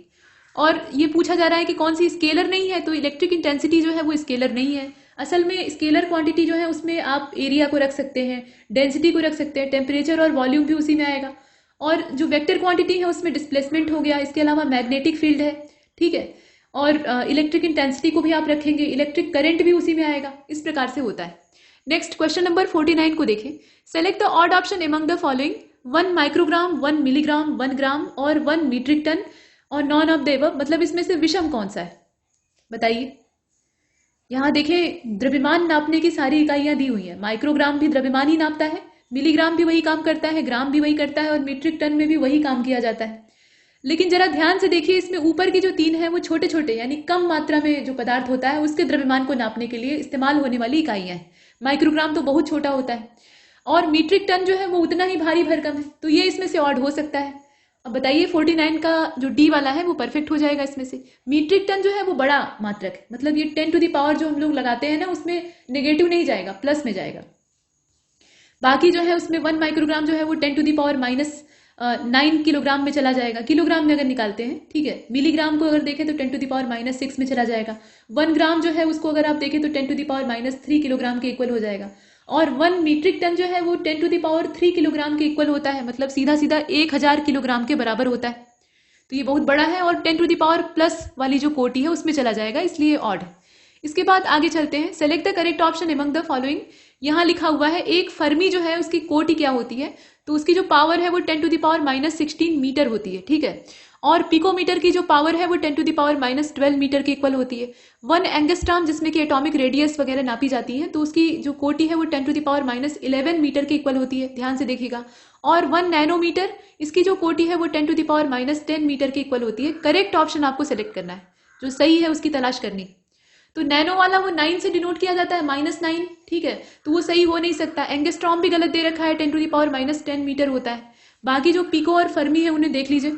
और ये पूछा जा रहा है कि कौन सी स्केलर नहीं है, तो इलेक्ट्रिक इंटेंसिटी जो है वो स्केलर नहीं है। असल में स्केलर क्वांटिटी जो है उसमें आप एरिया को रख सकते हैं, डेंसिटी को रख सकते हैं, टेम्परेचर और वॉल्यूम भी उसी में आएगा। और जो वेक्टर क्वांटिटी है उसमें डिस्प्लेसमेंट हो गया, इसके अलावा मैग्नेटिक फील्ड है, ठीक है, और इलेक्ट्रिक इंटेंसिटी को भी आप रखेंगे, इलेक्ट्रिक करंट भी उसी में आएगा। इस प्रकार से होता है। नेक्स्ट क्वेश्चन नंबर 49 को देखें। Select the odd option among the following, 1 microgram, 1 milligram, 1 ग्राम और 1 मीट्रिक टन और नॉन ऑफ द एबव। मतलब इसमें से विषम कौन सा है, बताइए। यहाँ देखें द्रव्यमान नापने की सारी इकाइयां दी हुई हैं। माइक्रोग्राम भी द्रव्यमान ही नापता है, मिलीग्राम भी वही काम करता है, ग्राम भी वही करता है और मीट्रिक टन में भी वही काम किया जाता है। लेकिन जरा ध्यान से देखिए, इसमें ऊपर की जो 3 है वो छोटे छोटे यानी कम मात्रा में जो पदार्थ होता है उसके द्रव्यमान को नापने के लिए इस्तेमाल होने वाली इकाइयां हैं। माइक्रोग्राम तो बहुत छोटा होता है और मीट्रिक टन जो है वो उतना ही भारी भरकम है। तो ये इसमें से ऑड हो सकता है। अब बताइए 49 का जो डी वाला है वो परफेक्ट हो जाएगा इसमें से। मीट्रिक टन जो है वो बड़ा मात्रक है, मतलब ये 10 टू द पावर जो हम लोग लगाते हैं ना उसमें नेगेटिव नहीं जाएगा, प्लस में जाएगा। बाकी जो है उसमें 1 माइक्रोग्राम जो है वो 10 टू द पावर -9 किलोग्राम में चला जाएगा, किलोग्राम में अगर निकालते हैं, ठीक है। मिलीग्राम को अगर देखें तो 10 टू द पावर -6 में चला जाएगा। 1 ग्राम जो है उसको अगर आप देखें तो 10 टू द पावर -3 किलोग्राम के इक्वल हो जाएगा। और 1 मीट्रिक टन जो है वो 10 टू द पावर 3 किलोग्राम के इक्वल होता है, मतलब सीधा सीधा 1000 किलोग्राम के बराबर होता है। तो ये बहुत बड़ा है और 10 टू द पावर प्लस वाली जो कोटि है उसमें चला जाएगा, इसलिए ऑड है। इसके बाद आगे चलते हैं। Select the correct option among the following. यहाँ लिखा हुआ है एक फर्मी जो है उसकी कोटि क्या होती है, तो उसकी जो पावर है वो 10 टू द पावर -16 मीटर होती है, ठीक है। और पिकोमीटर की जो पावर है वो 10 टू द पावर -12 मीटर के इक्वल होती है। 1 एंगस्ट्रॉम जिसमें कि एटॉमिक रेडियस वगैरह नापी जाती है, तो उसकी जो कोटि है वो 10 टू द पावर -11 मीटर के इक्वल होती है, ध्यान से देखिएगा। और 1 नैनोमीटर इसकी जो कोटि है वो 10 टू द पावर -10 मीटर के इक्वल होती है। करेक्ट ऑप्शन आपको सेलेक्ट करना है, जो सही है उसकी तलाश करनी। तो नैनो वाला वो 9 से डिनोट किया जाता है, -9, ठीक है, तो वो सही हो नहीं सकता। एंगस्ट्रॉम भी गलत दे रखा है, 10 टू द पावर -10 मीटर होता है। बाकी जो पिको और फर्मी है उन्हें देख लीजिए।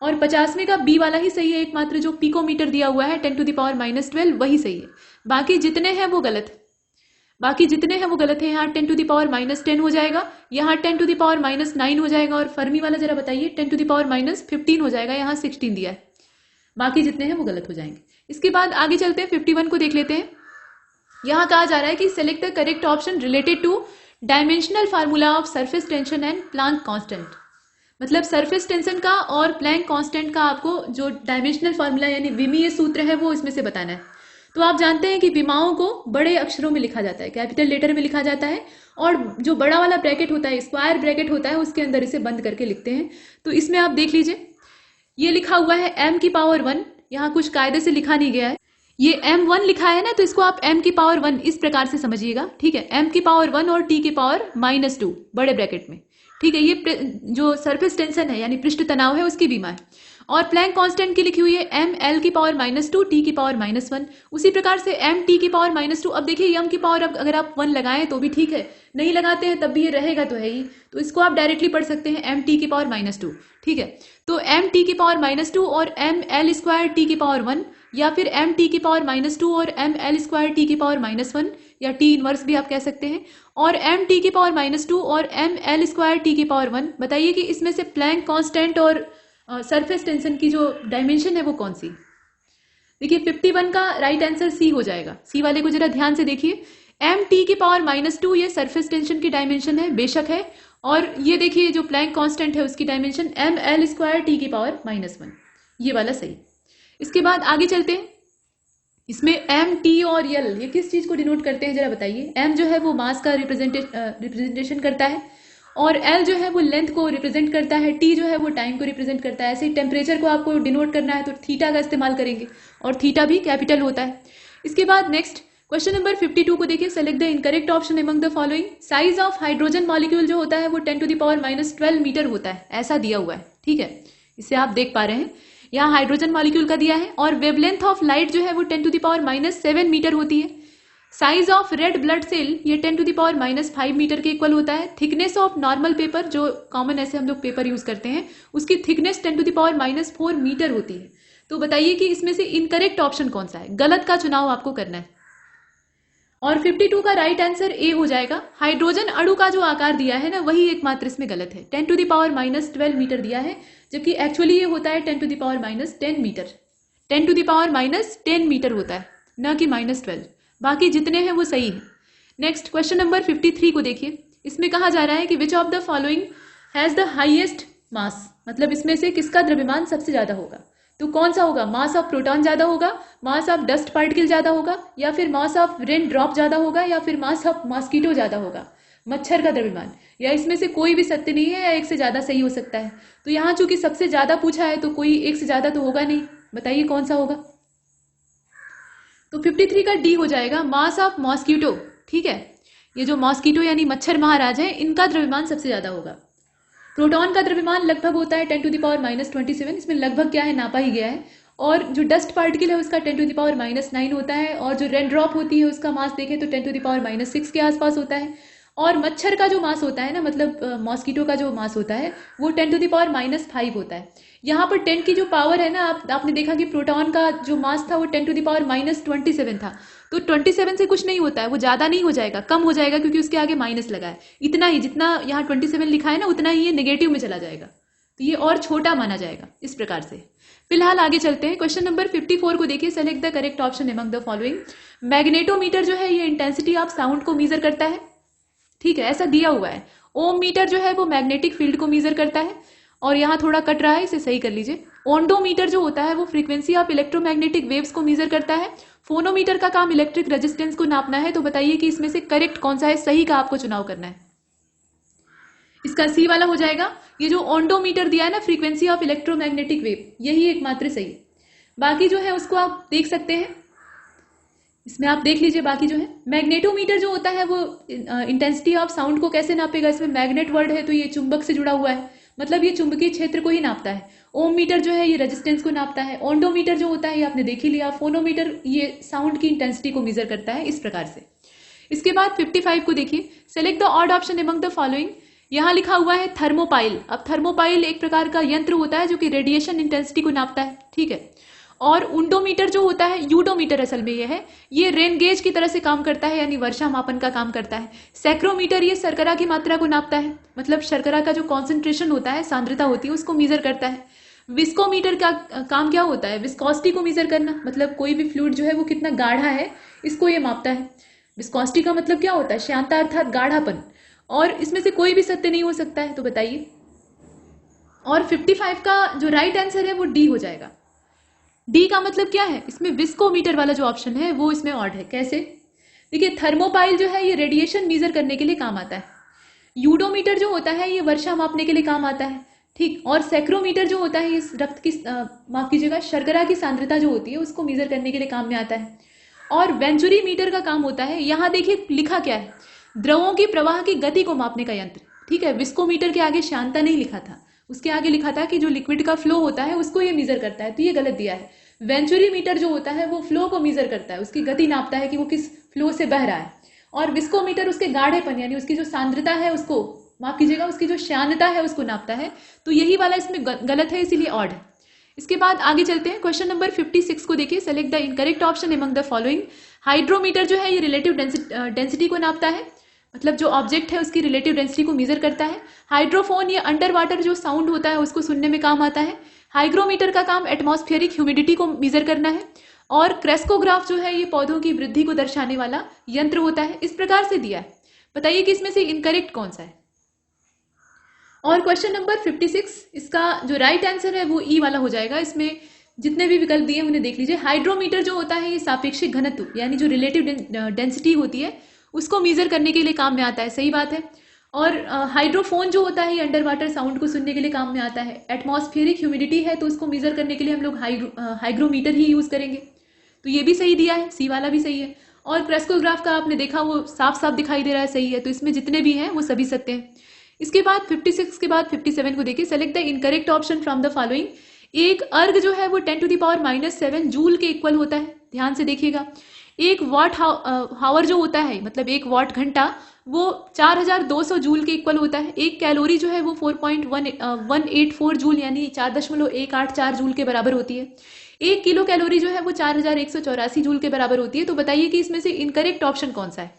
और 50वें का बी वाला ही सही है, एकमात्र जो पिकोमीटर दिया हुआ है 10 टू द पावर -12 वही सही है। बाकी जितने हैं वो गलत है। यहाँ 10 टू द पावर -10 हो जाएगा, यहाँ 10 टू द पावर -9 हो जाएगा और फर्मी वाला जरा बताइए 10 टू द पावर -15 हो जाएगा, यहाँ 16 दिया है। बाकी जितने हैं वो गलत हो जाएंगे। इसके बाद आगे चलते हैं, 51 को देख लेते हैं। यहाँ कहा जा रहा है कि select the correct option related to dimensional formula of surface tension and Planck constant. मतलब सरफेस टेंशन का और प्लैंक कांस्टेंट का आपको जो डायमेंशनल फार्मूला यानी विमीय सूत्र है वो इसमें से बताना है। तो आप जानते हैं कि विमाओं को बड़े अक्षरों में लिखा जाता है, कैपिटल लेटर में लिखा जाता है, और जो बड़ा वाला ब्रैकेट होता है, स्क्वायर ब्रैकेट होता है, उसके अंदर इसे बंद करके लिखते हैं। तो इसमें आप देख लीजिए, ये लिखा हुआ है m की पावर 1, यहाँ कुछ कायदे से लिखा नहीं गया है, ये m1 लिखा है ना, तो इसको आप m की पावर 1 इस प्रकार से समझिएगा, ठीक है। m की पावर 1 और t की पावर -2 बड़े ब्रैकेट में, ठीक है। ये जो सरफेस टेंशन है यानी पृष्ठ तनाव है उसकी बीमा है। और प्लैंक कांस्टेंट की लिखी हुई है ml की पावर -2 t की पावर -1। उसी प्रकार से mt की पावर -2। अब देखिए m की पावर अब अगर आप 1 लगाएं तो भी ठीक है, नहीं लगाते हैं तब भी ये रहेगा तो है ही, तो इसको आप डायरेक्टली पढ़ सकते हैं mt की पावर -2, ठीक है। तो mt की पावर -2 और ml² t की पावर 1, या फिर mt की पावर -2 और ml² t की पावर -1, या t इनवर्स भी आप कह सकते हैं, और mt की पावर -2 और ml² t की पावर 1। बताइए कि इसमें से प्लैंक कांस्टेंट और सरफेस टेंशन की जो डायमेंशन है वो कौन सी। देखिए 51 का राइट आंसर सी हो जाएगा। सी वाले को जरा ध्यान से देखिए, mt की पावर -2 ये सरफेस टेंशन की डायमेंशन है, बेशक है। और ये देखिए जो प्लैंक कांस्टेंट है उसकी डायमेंशन ml² t की पावर -1, ये वाला सही। इसके बाद आगे चलते हैं। इसमें m, t और l ये किस चीज को डिनोट करते हैं जरा बताइए। m जो है वो मास का रिप्रेजेंटेशन करता है, और l जो है वो लेंथ को रिप्रेजेंट करता है, t जो है वो टाइम को रिप्रेजेंट करता है। ऐसे ही टेम्परेचर को आपको डिनोट करना है तो थीटा का इस्तेमाल करेंगे, और थीटा भी कैपिटल होता है। इसके बाद नेक्स्ट क्वेश्चन नंबर 52 को देखिए। Select the incorrect option among the following. Size of hydrogen molecule जो होता है वो 10 टू द पावर -12 मीटर होता है, ऐसा दिया हुआ है, ठीक है, इसे आप देख पा रहे हैं। यहाँ हाइड्रोजन मॉलिक्यूल का दिया है। और वेवलेंथ ऑफ लाइट जो है वो 10⁻⁻7 मीटर होती है। Size of red blood cell ये 10⁻⁻5 मीटर के इक्वल होता है। थिकनेस ऑफ नॉर्मल पेपर, जो कॉमन ऐसे हम लोग पेपर यूज करते हैं, उसकी थिकनेस 10⁻⁻4 मीटर होती है। तो बताइए कि इसमें से इनकरेक्ट ऑप्शन कौन सा है, गलत का चुनाव आपको करना है। और 52 का राइट आंसर ए हो जाएगा। हाइड्रोजन अणु का जो आकार दिया है ना, वही एकमात्र इसमें गलत है। 10⁻⁻12 मीटर दिया है, जबकि एक्चुअली ये होता है 10⁻10 मीटर। 10⁻10 मीटर होता है, न कि -12। बाकी जितने हैं वो सही है। नेक्स्ट क्वेश्चन नंबर 53 को देखिए। इसमें कहा जा रहा है कि which of the following has the highest mass, मतलब इसमें से किसका द्रव्यमान सबसे ज्यादा होगा। तो कौन सा होगा, मास ऑफ प्रोटॉन ज्यादा होगा, मास ऑफ डस्ट पार्टिकल ज्यादा होगा, या फिर मास ऑफ रेन ड्रॉप ज्यादा होगा, या फिर मास ऑफ मॉस्किटो ज्यादा होगा, मच्छर का द्रव्यमान, या इसमें से कोई भी सत्य नहीं है, या एक से ज्यादा सही हो सकता है। तो यहाँ चूंकि सबसे ज्यादा पूछा है तो कोई एक से ज्यादा तो होगा नहीं, बताइए कौन सा होगा। तो 53 का डी हो जाएगा, मास ऑफ मॉस्किटो। ठीक है, ये जो मॉस्किटो यानी मच्छर महाराज है, इनका द्रव्यमान सबसे ज्यादा होगा। प्रोटॉन का द्रव्यमान लगभग होता है 10⁻⁻27, इसमें लगभग क्या है नापा ही गया है। और जो डस्ट पार्टिकल है उसका 10⁻⁹ होता है, और जो रेन ड्रॉप होती है उसका मास देखें तो 10⁻6 के आसपास होता है। और मच्छर का जो मास होता है ना, मतलब मॉस्किटो का जो मास होता है वो 10⁻5 होता है। यहाँ पर 10 की जो पावर है ना, आपने देखा कि प्रोटॉन का जो मास था वो 10⁻27 था। तो 27 से कुछ नहीं होता है, वो ज्यादा नहीं हो जाएगा, कम हो जाएगा, क्योंकि उसके आगे माइनस लगा है। इतना ही, जितना यहाँ 27 लिखा है ना, उतना ही ये नेगेटिव में चला जाएगा, तो ये और छोटा माना जाएगा इस प्रकार से। फिलहाल आगे चलते हैं। क्वेश्चन नंबर 54 को देखिए। Select the correct option among the following. Magnetometer जो है ये इंटेंसिटी ऑफ साउंड को मीजर करता है। ठीक है, ऐसा दिया हुआ है। ओम मीटर जो है वो मैग्नेटिक फील्ड को मीजर करता है, और यहाँ थोड़ा कट रहा है, इसे सही कर लीजिए। ओंडोमीटर जो होता है वो फ्रीक्वेंसी ऑफ इलेक्ट्रोमैग्नेटिक वेव्स को मीजर करता है। फोनोमीटर का काम इलेक्ट्रिक रेजिस्टेंस को नापना है। तो बताइए कि इसमें से करेक्ट कौन सा है, सही का आपको चुनाव करना है। इसका सी वाला हो जाएगा। ये जो ओंडोमीटर दिया है ना, फ्रीक्वेंसी ऑफ इलेक्ट्रोमैग्नेटिक वेव, यही एकमात्र सही है। बाकी जो है उसको आप देख सकते हैं, इसमें आप देख लीजिए। बाकी जो है मैग्नेटोमीटर जो होता है वो इंटेंसिटी ऑफ साउंड को कैसे नापेगा, इसमें मैग्नेट वर्ड है तो ये चुंबक से जुड़ा हुआ है, मतलब ये चुंबकीय क्षेत्र को ही नापता है। ओम मीटर जो है ये रेजिस्टेंस को नापता है। ओंडोमीटर जो होता है ये आपने देख ही लिया। फोनोमीटर ये साउंड की इंटेंसिटी को मेजर करता है, इस प्रकार से। इसके बाद 55 को देखिए। Select the odd option among the following. यहाँ लिखा हुआ है थर्मोपाइल। अब थर्मोपाइल एक प्रकार का यंत्र होता है जो कि रेडिएशन इंटेंसिटी को नापता है। ठीक है, और उंडोमीटर जो होता है, यूडोमीटर असल में ये है, ये रेन गेज की तरह से काम करता है, यानी वर्षा मापन का काम करता है। सैक्रोमीटर ये शर्करा की मात्रा को नापता है, मतलब शर्करा का जो कॉन्सेंट्रेशन होता है, सांद्रता होती है, उसको मीजर करता है। विस्कोमीटर का काम क्या होता है, विस्कोसिटी को मीजर करना, मतलब कोई भी फ्लूइड जो है वो कितना गाढ़ा है इसको ये मापता है। विस्कोसिटी का मतलब क्या होता है, श्यानता अर्थात गाढ़ापन। और इसमें से कोई भी सत्य नहीं हो सकता है, तो बताइए। और 55 का जो राइट आंसर है वो डी हो जाएगा। डी का मतलब क्या है, इसमें विस्कोमीटर वाला जो ऑप्शन है वो इसमें ऑड है। कैसे, देखिए थर्मोपाइल जो है ये रेडिएशन मीजर करने के लिए काम आता है। यूडोमीटर जो होता है ये वर्षा मापने के लिए काम आता है। ठीक, और सैक्रोमीटर जो होता है ये रक्त की माफ कीजिएगा, शर्करा की सांद्रता जो होती है उसको मीजर करने के लिए काम में आता है। और वेंचुरी मीटर का काम होता है, यहाँ देखिए लिखा क्या है, द्रवों की प्रवाह की गति को मापने का यंत्र। ठीक है, विस्कोमीटर के आगे श्यानता नहीं लिखा था, उसके आगे लिखा था कि जो लिक्विड का फ्लो होता है उसको ये मीजर करता है, तो ये गलत दिया है। वेंचुरी मीटर जो होता है वो फ्लो को मीजर करता है, उसकी गति नापता है कि वो किस फ्लो से बह रहा है। और विस्कोमीटर उसके गाढ़ेपन यानी उसकी जो सांद्रता है उसको माफ कीजिएगा, उसकी जो श्यानता है उसको नापता है। तो यही वाला इसमें गलत है, इसीलिए ऑड है। इसके बाद आगे चलते हैं। क्वेश्चन नंबर 56 को देखिए। Select the incorrect option among the following. Hydrometer जो है ये रिलेटिव डेंसिटी को नापता है, मतलब जो ऑब्जेक्ट है उसकी रिलेटिव डेंसिटी को मेजर करता है। हाइड्रोफोन ये अंडर वाटर जो साउंड होता है उसको सुनने में काम आता है। हाइग्रोमीटर का काम एटमॉस्फेरिक ह्यूमिडिटी को मेजर करना है। और क्रेस्कोग्राफ जो है ये पौधों की वृद्धि को दर्शाने वाला यंत्र होता है। इस प्रकार से दिया है, बताइए कि इसमें से इनकरेक्ट कौन सा है। और क्वेश्चन नंबर 56, इसका जो राइट आंसर है वो ई वाला हो जाएगा। इसमें जितने भी विकल्प दिए उन्हें देख लीजिए। हाइड्रोमीटर जो होता है ये सापेक्षिक घनत्व यानी जो रिलेटिव डेंसिटी होती है उसको मेजर करने के लिए काम में आता है, सही बात है। और हाइड्रोफोन जो होता है ये अंडर वाटर साउंड को सुनने के लिए काम में आता है। एटमॉस्फेरिक ह्यूमिडिटी है तो उसको मेजर करने के लिए हम लोग हाइग्रोमीटर ही यूज करेंगे, तो ये भी सही दिया है, सी वाला भी सही है। और क्रेस्कोग्राफ का आपने देखा वो साफ साफ दिखाई दे रहा है, सही है। तो इसमें जितने भी हैं वो सभी सत्य हैं। इसके बाद 56 के बाद 57 को देखिए। Select the incorrect option from the following. एक अर्ग जो है वो 10⁻⁻7 जूल के इक्वल होता है, ध्यान से देखिएगा। एक वॉट हावर जो होता है, मतलब एक वॉट घंटा, वो 4200 जूल के इक्वल होता है। एक कैलोरी जो है वो 4.184 जूल यानी 4.184 जूल के बराबर होती है। एक किलो कैलोरी जो है वो 4184 जूल के बराबर होती है। तो बताइए कि इसमें से इनकरेक्ट ऑप्शन कौन सा है?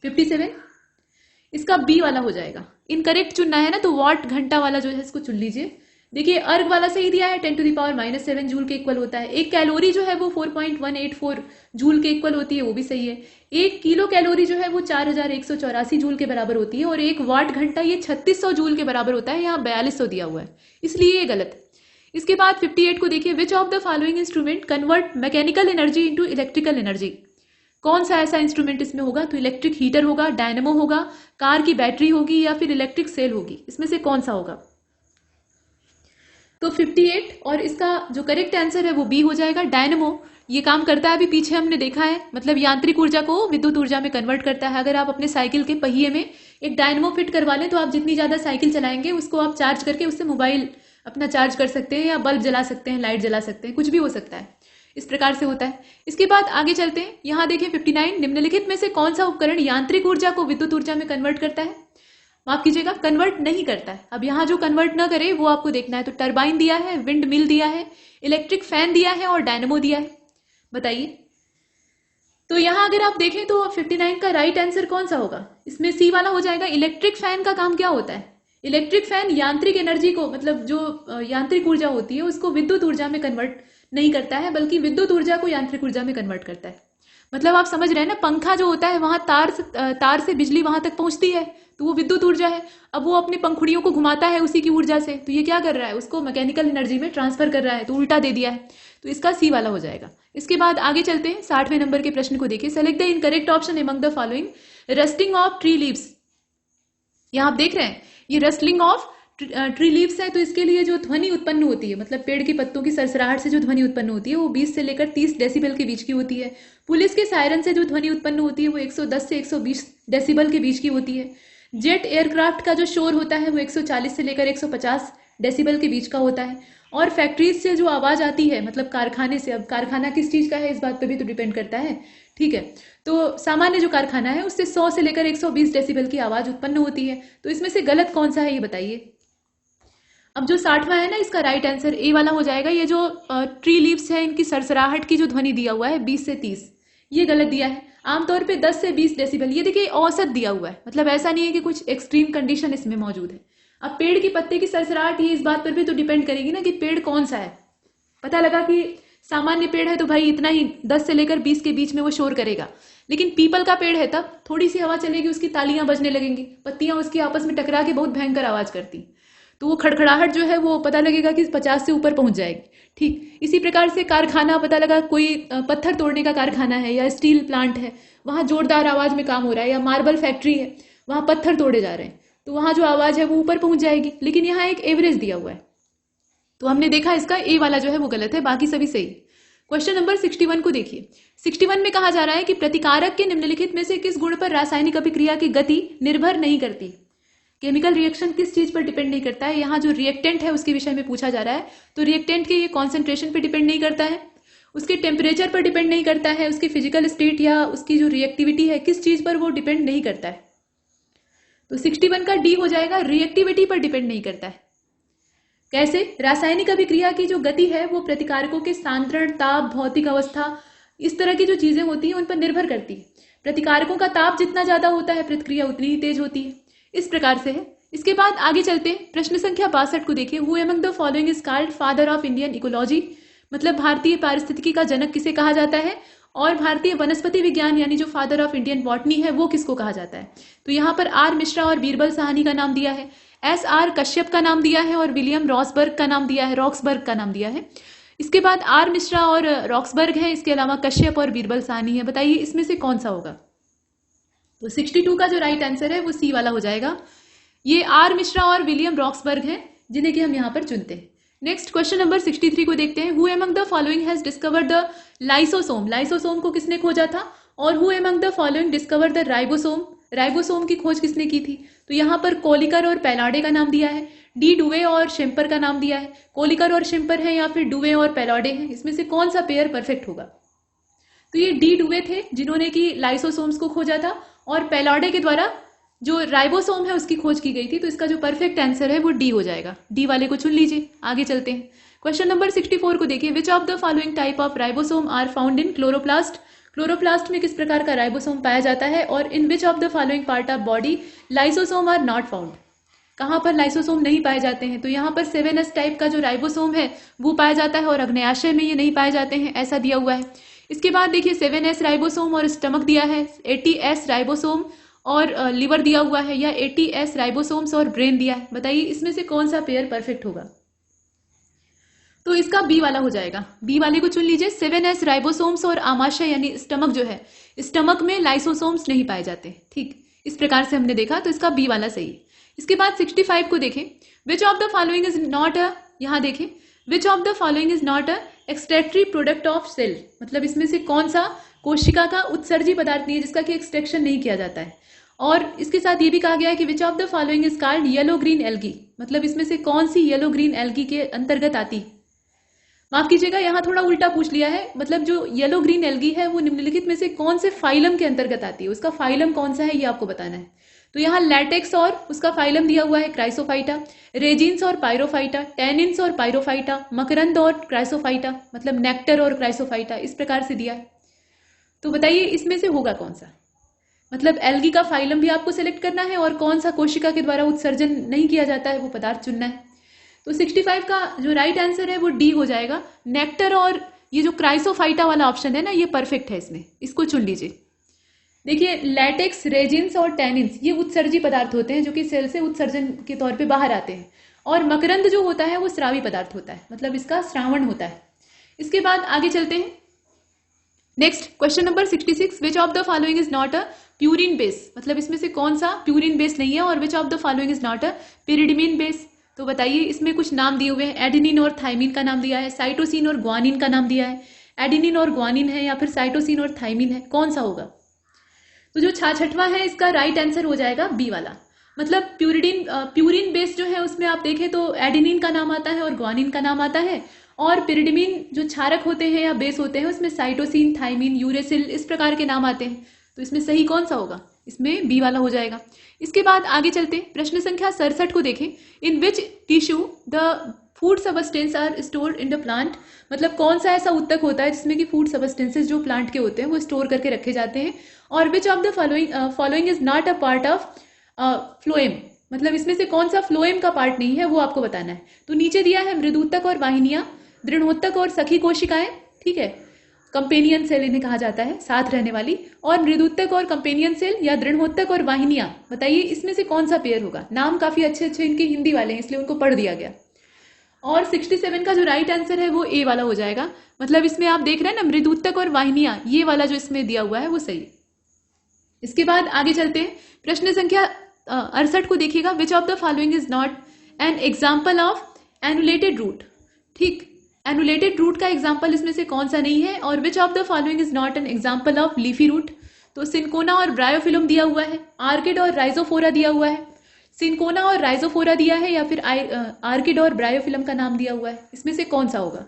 57, इसका बी वाला हो जाएगा। इनकरेक्ट चुनना है ना, तो वॉट घंटा वाला जो है इसको चुन लीजिए। देखिए अर्ग वाला सही दिया है, 10⁻⁻7 जूल के इक्वल होता है। एक कैलोरी जो है वो 4.184 जूल के इक्वल होती है, वो भी सही है। एक किलो कैलोरी जो है वो 4184 जूल के बराबर होती है, और एक वाट घंटा ये 3600 जूल के बराबर होता है, यहाँ 4200 दिया हुआ है, इसलिए ये गलत है। इसके बाद 58 को देखिए, which of the following instrument convert mechanical energy into electrical energy? कौन सा ऐसा इंस्ट्रूमेंट इसमें होगा? तो इलेक्ट्रिक हीटर होगा, डायनेमो होगा, कार की बैटरी होगी, या फिर इलेक्ट्रिक सेल होगी, इसमें से कौन सा होगा? तो 58 और इसका जो करेक्ट आंसर है वो बी हो जाएगा, डायनेमो। ये काम करता है, अभी पीछे हमने देखा है, मतलब यांत्रिक ऊर्जा को विद्युत ऊर्जा में कन्वर्ट करता है। अगर आप अपने साइकिल के पहिए में एक डायनेमो फिट करवा लें तो आप जितनी ज्यादा साइकिल चलाएंगे उसको आप चार्ज करके उससे मोबाइल अपना चार्ज कर सकते हैं, या बल्ब जला सकते हैं, लाइट जला सकते हैं, कुछ भी हो सकता है। इस प्रकार से होता है। इसके बाद आगे चलते हैं, यहाँ देखिए 59, निम्नलिखित में से कौन सा उपकरण यांत्रिक ऊर्जा को विद्युत ऊर्जा में कन्वर्ट करता है? माफ कीजिएगा, कन्वर्ट नहीं करता है। अब यहाँ जो कन्वर्ट ना करे वो आपको देखना है। तो टरबाइन दिया है, विंड मिल दिया है, इलेक्ट्रिक फैन दिया है और डायनेमो दिया है, बताइए। तो यहाँ अगर आप देखें तो 59 का राइट आंसर कौन सा होगा? इसमें सी वाला हो जाएगा। इलेक्ट्रिक फैन का काम क्या होता है? इलेक्ट्रिक फैन यांत्रिक एनर्जी को, मतलब जो यांत्रिक ऊर्जा होती है उसको विद्युत ऊर्जा में कन्वर्ट नहीं करता है, बल्कि विद्युत ऊर्जा को यांत्रिक ऊर्जा में कन्वर्ट करता है। मतलब आप समझ रहे हैं ना, पंखा जो होता है वहां तार से बिजली वहां तक पहुंचती है, तो वो विद्युत ऊर्जा है। अब वो अपनी पंखुड़ियों को घुमाता है उसी की ऊर्जा से, तो ये क्या कर रहा है? उसको मैकेनिकल एनर्जी में ट्रांसफर कर रहा है, तो उल्टा दे दिया है। तो इसका सी वाला हो जाएगा। इसके बाद आगे चलते हैं, 60वें नंबर के प्रश्न को देखिए। Select the incorrect option among the following. Rusting of tree leaves, यहां आप देख रहे हैं ये रस्टलिंग ऑफ ट्री लीव्स है, तो इसके लिए जो ध्वनि उत्पन्न होती है, मतलब पेड़ की पत्तों की सरसराहट से जो ध्वनि उत्पन्न होती है वो 20 से लेकर 30 डेसिबल के बीच की होती है। पुलिस के सायरन से जो ध्वनि उत्पन्न होती है वो 110 से 120 डेसिबल के बीच की होती है। जेट एयरक्राफ्ट का जो शोर होता है वो 140 से लेकर 150 डेसिबल के बीच का होता है। और फैक्ट्रीज से जो आवाज आती है, मतलब कारखाने से, अब कारखाना किस चीज का है इस बात पर भी तो डिपेंड करता है, ठीक है। तो सामान्य जो कारखाना है उससे 100 से लेकर 120 डेसिबल की आवाज उत्पन्न होती है। तो इसमें से गलत कौन सा है ये बताइए। अब जो 60वां है ना, इसका राइट आंसर ए वाला हो जाएगा। ये जो ट्री लीव्स है इनकी सरसराहट की जो ध्वनि दिया हुआ है 20 से 30, ये गलत दिया है। आमतौर पे 10 से 20 डेसिबल, ये देखिए औसत दिया हुआ है, मतलब ऐसा नहीं है कि कुछ एक्सट्रीम कंडीशन इसमें मौजूद है। अब पेड़ की पत्ते की सरसराहट ये इस बात पर भी तो डिपेंड करेगी ना कि पेड़ कौन सा है। पता लगा कि सामान्य पेड़ है तो भाई इतना ही 10 से लेकर 20 के बीच में वो शोर करेगा, लेकिन पीपल का पेड़ है तब थोड़ी सी हवा चलेगी उसकी तालियां बजने लगेंगी, पत्तियां उसकी आपस में टकरा के बहुत भयंकर आवाज करती, तो वो खड़खड़ाहट जो है वो पता लगेगा कि 50 से ऊपर पहुंच जाएगी। ठीक इसी प्रकार से कारखाना, पता लगा कोई पत्थर तोड़ने का कारखाना है या स्टील प्लांट है, वहां जोरदार आवाज में काम हो रहा है, या मार्बल फैक्ट्री है वहां पत्थर तोड़े जा रहे हैं, तो वहां जो आवाज है वो ऊपर पहुंच जाएगी। लेकिन यहाँ एक एवरेज दिया हुआ है, तो हमने देखा इसका ए वाला जो है वो गलत है, बाकी सभी सही। क्वेश्चन नंबर 61 को देखिए। 61 में कहा जा रहा है कि प्रतिकारक के निम्नलिखित में से किस गुण पर रासायनिक अभिक्रिया की गति निर्भर नहीं करती। केमिकल रिएक्शन किस चीज पर डिपेंड नहीं करता है? यहाँ जो रिएक्टेंट है उसके विषय में पूछा जा रहा है। तो रिएक्टेंट के ये कॉन्सेंट्रेशन पर डिपेंड नहीं करता है, उसके टेम्परेचर पर डिपेंड नहीं करता है, उसकी फिजिकल स्टेट या उसकी जो रिएक्टिविटी है किस चीज पर वो डिपेंड नहीं करता है। तो 61 का डी हो जाएगा, रिएक्टिविटी पर डिपेंड नहीं करता है। कैसे? रासायनिक अभिक्रिया की जो गति है वो प्रतिकारकों के सांद्रण, ताप, भौतिक अवस्था, इस तरह की जो चीजें होती हैं उन पर निर्भर करती है। प्रतिकारकों का ताप जितना ज्यादा होता है प्रतिक्रिया उतनी ही तेज होती है, इस प्रकार से है। इसके बाद आगे चलते हैं, प्रश्न संख्या 62 को देखिए। Who among the following is called father of Indian ecology, मतलब भारतीय पारिस्थितिकी का जनक किसे कहा जाता है, और भारतीय वनस्पति विज्ञान यानी जो फादर ऑफ इंडियन बॉटनी है वो किसको कहा जाता है। तो यहाँ पर आर मिश्रा और बीरबल साहनी का नाम दिया है, एस आर कश्यप का नाम दिया है और विलियम रॉक्सबर्ग का नाम दिया है, रॉक्सबर्ग का नाम दिया है। इसके बाद आर मिश्रा और रॉक्सबर्ग है, इसके अलावा कश्यप और बीरबल साहनी है। बताइए इसमें से कौन सा होगा। तो 62 का जो राइट आंसर है वो सी वाला हो जाएगा। ये आर मिश्रा और विलियम रॉक्सबर्ग हैं जिन्हें कि हम यहाँ पर चुनते हैं। नेक्स्ट क्वेश्चन नंबर 63 को देखते हैं। Who among the following has discovered the lysosome, lysosome को किसने खोजा था, और who among the following discovered the ribosome, ribosome की खोज किसने की थी? तो यहाँ पर कोलिकर और पैलाडे का नाम दिया है, डी डुवे और शेम्पर का नाम दिया है। कोलिकर और शेम्पर है या फिर डुवे और पैलाडे हैं, इसमें से कौन सा पेयर परफेक्ट होगा? तो ये डी डुवे थे जिन्होंने की लाइसोसोम्स को खोजा था, और पैलाडे के द्वारा जो राइबोसोम है उसकी खोज की गई थी। तो इसका जो परफेक्ट आंसर है वो डी हो जाएगा। डी वाले को चुन लीजिए। आगे चलते हैं। क्वेश्चन नंबर 64 को देखिए। Which of the following type of ribosome are found in chloroplast? Chloroplast में किस प्रकार का राइबोसोम पाया जाता है? और in which of the following part of body lysosome are not found? कहां पर लाइसोसोम नहीं पाए जाते हैं? तो यहाँ पर 7s टाइप का जो राइबोसोम है वो पाया जाता है और अग्न्याशय में ये नहीं पाए जाते हैं, ऐसा दिया हुआ है। इसके बाद देखिए 7s राइबोसोम और स्टमक दिया है, 80s राइबोसोम और लिवर दिया हुआ है, या 80s राइबोसोम्स और ब्रेन दिया है। बताइए इसमें से कौन सा पेयर परफेक्ट होगा? तो इसका बी वाला हो जाएगा। बी वाले को चुन लीजिए। 7s राइबोसोम्स और आमाशय यानी स्टमक जो है, स्टमक में लाइसोसोम्स नहीं पाए जाते। ठीक, इस प्रकार से हमने देखा, तो इसका बी वाला सही है। इसके बाद 65 को देखें। Which of the following is not a, यहाँ देखें, which of the following is not a excretory product of cell? मतलब इसमें से कौन सा कोशिका का उत्सर्जी पदार्थ नहीं है जिसका कि एक्सट्रैक्शन नहीं किया जाता है। और इसके साथ ये भी कहा गया है कि which of the following is called yellow green algae? मतलब इसमें से कौन सी येलो ग्रीन एल्गी के अंतर्गत आती है? माफ कीजिएगा, यहाँ थोड़ा उल्टा पूछ लिया है। मतलब जो येलो ग्रीन एल्गी है वो निम्नलिखित में से कौन से फाइलम के अंतर्गत आती है, उसका फाइलम कौन सा है ये आपको बताना है। तो यहाँ लैटेक्स और उसका फाइलम दिया हुआ है क्राइसोफाइटा, रेजिन्स और पायरोफाइटा, टैनिन्स और पायरोफाइटा, मकरंद और क्राइसोफाइटा, मतलब नेक्टर और क्राइसोफाइटा, इस प्रकार से दिया है। तो बताइए इसमें से होगा कौन सा? मतलब एल्गी का फाइलम भी आपको सिलेक्ट करना है और कौन सा कोशिका के द्वारा उत्सर्जन नहीं किया जाता है वो पदार्थ चुनना है। तो 65 का जो राइट आंसर है वो डी हो जाएगा। नेक्टर और ये जो क्राइसोफाइटा वाला ऑप्शन है ना, ये परफेक्ट है, इसमें इसको चुन लीजिए। देखिए लैटेक्स, रेजिन्स और टैनिन्स ये उत्सर्जी पदार्थ होते हैं जो कि सेल से उत्सर्जन के तौर पे बाहर आते हैं, और मकरंद जो होता है वो स्रावी पदार्थ होता है, मतलब इसका श्रावण होता है। इसके बाद आगे चलते हैं। Next question number 66। Which of the following is not a purine base? मतलब इसमें से कौन सा प्यूरिन बेस नहीं है। और which of the following is not a pyrimidine base? तो बताइए इसमें कुछ नाम दिए हुए हैं। एडेनिन और थाइमिन का नाम दिया है, साइटोसिन और ग्वानिन का नाम दिया है। एडेनिन और ग्वानिन है या फिर साइटोसिन और थाइमिन है, कौन सा होगा? तो जो 66वां है इसका राइट आंसर हो जाएगा बी वाला। मतलब प्यूरिन बेस जो है उसमें आप देखें तो एडेनिन का नाम आता है और ग्वानिन का नाम आता है, और पिरिडिमिन जो क्षारक होते हैं या बेस होते हैं उसमें साइटोसिन, थाइमिन, यूरेसिल इस प्रकार के नाम आते हैं। तो इसमें सही कौन सा होगा? इसमें बी वाला हो जाएगा। इसके बाद आगे चलते हैं। प्रश्न संख्या 67 को देखें। In which tissue the food substance are stored in the plant? मतलब कौन सा ऐसा उत्तक होता है जिसमें कि फूड सबस्टेंसेस जो प्लांट के होते हैं वो स्टोर करके रखे जाते हैं। और which of the following is not a part of phloem? मतलब इसमें से कौन सा फ्लोएम का पार्ट नहीं है वो आपको बताना है। तो नीचे दिया है मृदुत्तक और वाहिनियां, दृढ़ोत्तक और सखी कोशिकाएं, ठीक है, कंपेनियन सेल इन्हें कहा जाता है, साथ रहने वाली, और मृदुत्तक और कंपेनियन सेल या दृढ़ोत्तक और वाहिनियां। बताइए इसमें से कौन सा पेयर होगा? नाम काफी अच्छे अच्छे इनके हिंदी वाले हैं इसलिए उनको पढ़ दिया गया। और 67 का जो राइट आंसर है वो ए वाला हो जाएगा। मतलब इसमें आप देख रहे हैं ना मृदुत्तक और वाहिनियां, ये वाला जो इसमें दिया हुआ है वो सही। इसके बाद आगे चलते हैं। प्रश्न संख्या 68 को देखिएगा। Which of the following is not an example of annulated root? ठीक, एनुलेटेड रूट का एग्जाम्पल इसमें से कौन सा नहीं है। और which of the following is not an example of leafy root? तो सिंकोना और ब्रायोफिलम दिया हुआ है, आर्किड और राइजोफोरा दिया हुआ है। सिंकोना और राइजोफोरा दिया है या फिर आर्किड और ब्रायोफिलम का नाम दिया हुआ है, इसमें से कौन सा होगा?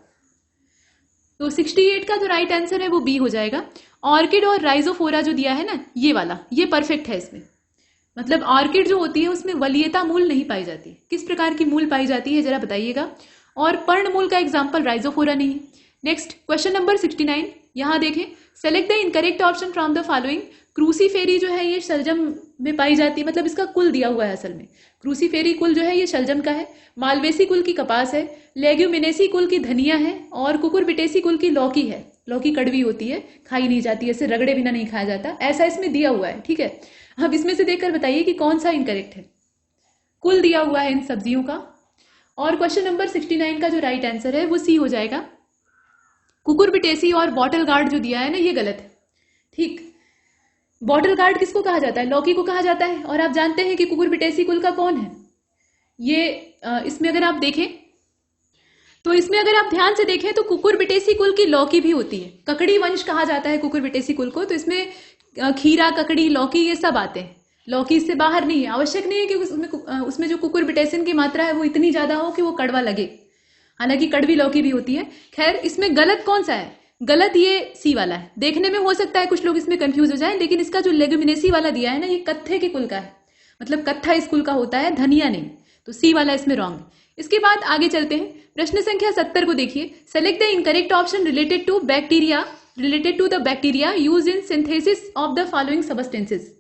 तो 68 का जो राइट आंसर है वो बी हो जाएगा। ऑर्किड और राइजोफोरा जो दिया है ना, ये वाला, ये परफेक्ट है इसमें। मतलब ऑर्किड जो होती है उसमें वलीयता मूल नहीं पाई जाती। किस प्रकार की मूल पाई जाती है जरा बताइएगा। और पर्ण मूल का एग्जाम्पल राइजोफोरा नहीं है। नेक्स्ट क्वेश्चन नंबर 69, यहां देखें। Select the incorrect option from the following. Cruciferae जो है ये शलजम में पाई जाती है, मतलब इसका कुल दिया हुआ है असल में। क्रूसीफेरी कुल जो है ये शलजम का है, मालवेसी कुल की कपास है, लेग्यूमिनेसी कुल की धनिया है, और कुकुरबिटेसी कुल की लौकी है। लौकी कड़वी होती है, खाई नहीं जाती, ऐसे रगड़े बिना नहीं खाया जाता, ऐसा इसमें दिया हुआ है, ठीक है। अब इसमें से देखकर बताइए कि कौन सा इनकरेक्ट है। कुल दिया हुआ है इन सब्जियों का। और क्वेश्चन नंबर 69 का जो राइट आंसर है वो सी हो जाएगा। कुकुरबिटेसी और बॉटल गार्ड जो दिया है ना, ये गलत है, ठीक। बॉटल गार्ड किसको कहा जाता है? लौकी को कहा जाता है। और आप जानते हैं कि कुकुरबिटेसी कुल का कौन है ये। इसमें अगर आप देखें तो इसमें अगर आप ध्यान से देखें तो कुकुरबिटेसी कुल की लौकी भी होती है। ककड़ी वंश कहा जाता है कुकुरबिटेसी कुल को। तो इसमें खीरा, ककड़ी, लौकी ये सब आते हैं। लौकी इससे बाहर नहीं है। आवश्यक नहीं है कि उसमें जो कुकुरबिटेसिन की मात्रा है वो इतनी ज्यादा हो कि वो कड़वा लगे, हालांकि कड़वी लौकी भी होती है। खैर, इसमें गलत कौन सा है? गलत ये सी वाला है। देखने में हो सकता है कुछ लोग इसमें कंफ्यूज हो जाएं, लेकिन इसका जो लेगुमिनेसी वाला दिया है ना, ये कत्थे के कुल का है, मतलब कत्था इस कुल का होता है, धनिया नहीं। तो सी वाला इसमें रॉन्ग है। इसके बाद आगे चलते हैं। प्रश्न संख्या 70 को देखिए। Select the incorrect option related to the bacteria use in synthesis of the following substances.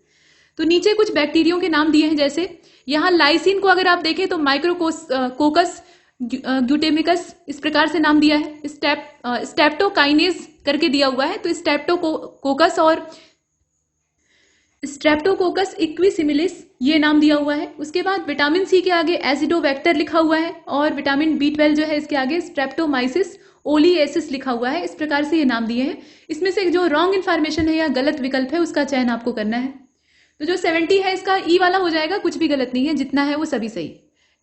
तो नीचे कुछ बैक्टीरियों के नाम दिए हैं, जैसे यहाँ लाइसिन को अगर आप देखें तो माइक्रोकोकस ग्यूटेमिकस इस प्रकार से नाम दिया है। स्टेप्टोकाइनेज करके दिया हुआ है, तो स्ट्रेप्टोकोकस इक्विसिमिलिस ये नाम दिया हुआ है। उसके बाद विटामिन सी के आगे एसिडोवेक्टर लिखा हुआ है, और विटामिन B12 जो है इसके आगे स्ट्रेप्टोमाइसिस ओलिएसिस लिखा हुआ है। इस प्रकार से ये नाम दिए हैं। इसमें से जो रॉन्ग इन्फॉर्मेशन है या गलत विकल्प है उसका चयन आपको करना है। तो जो 70 है इसका ई वाला हो जाएगा, कुछ भी गलत नहीं है, जितना है वो सभी सही।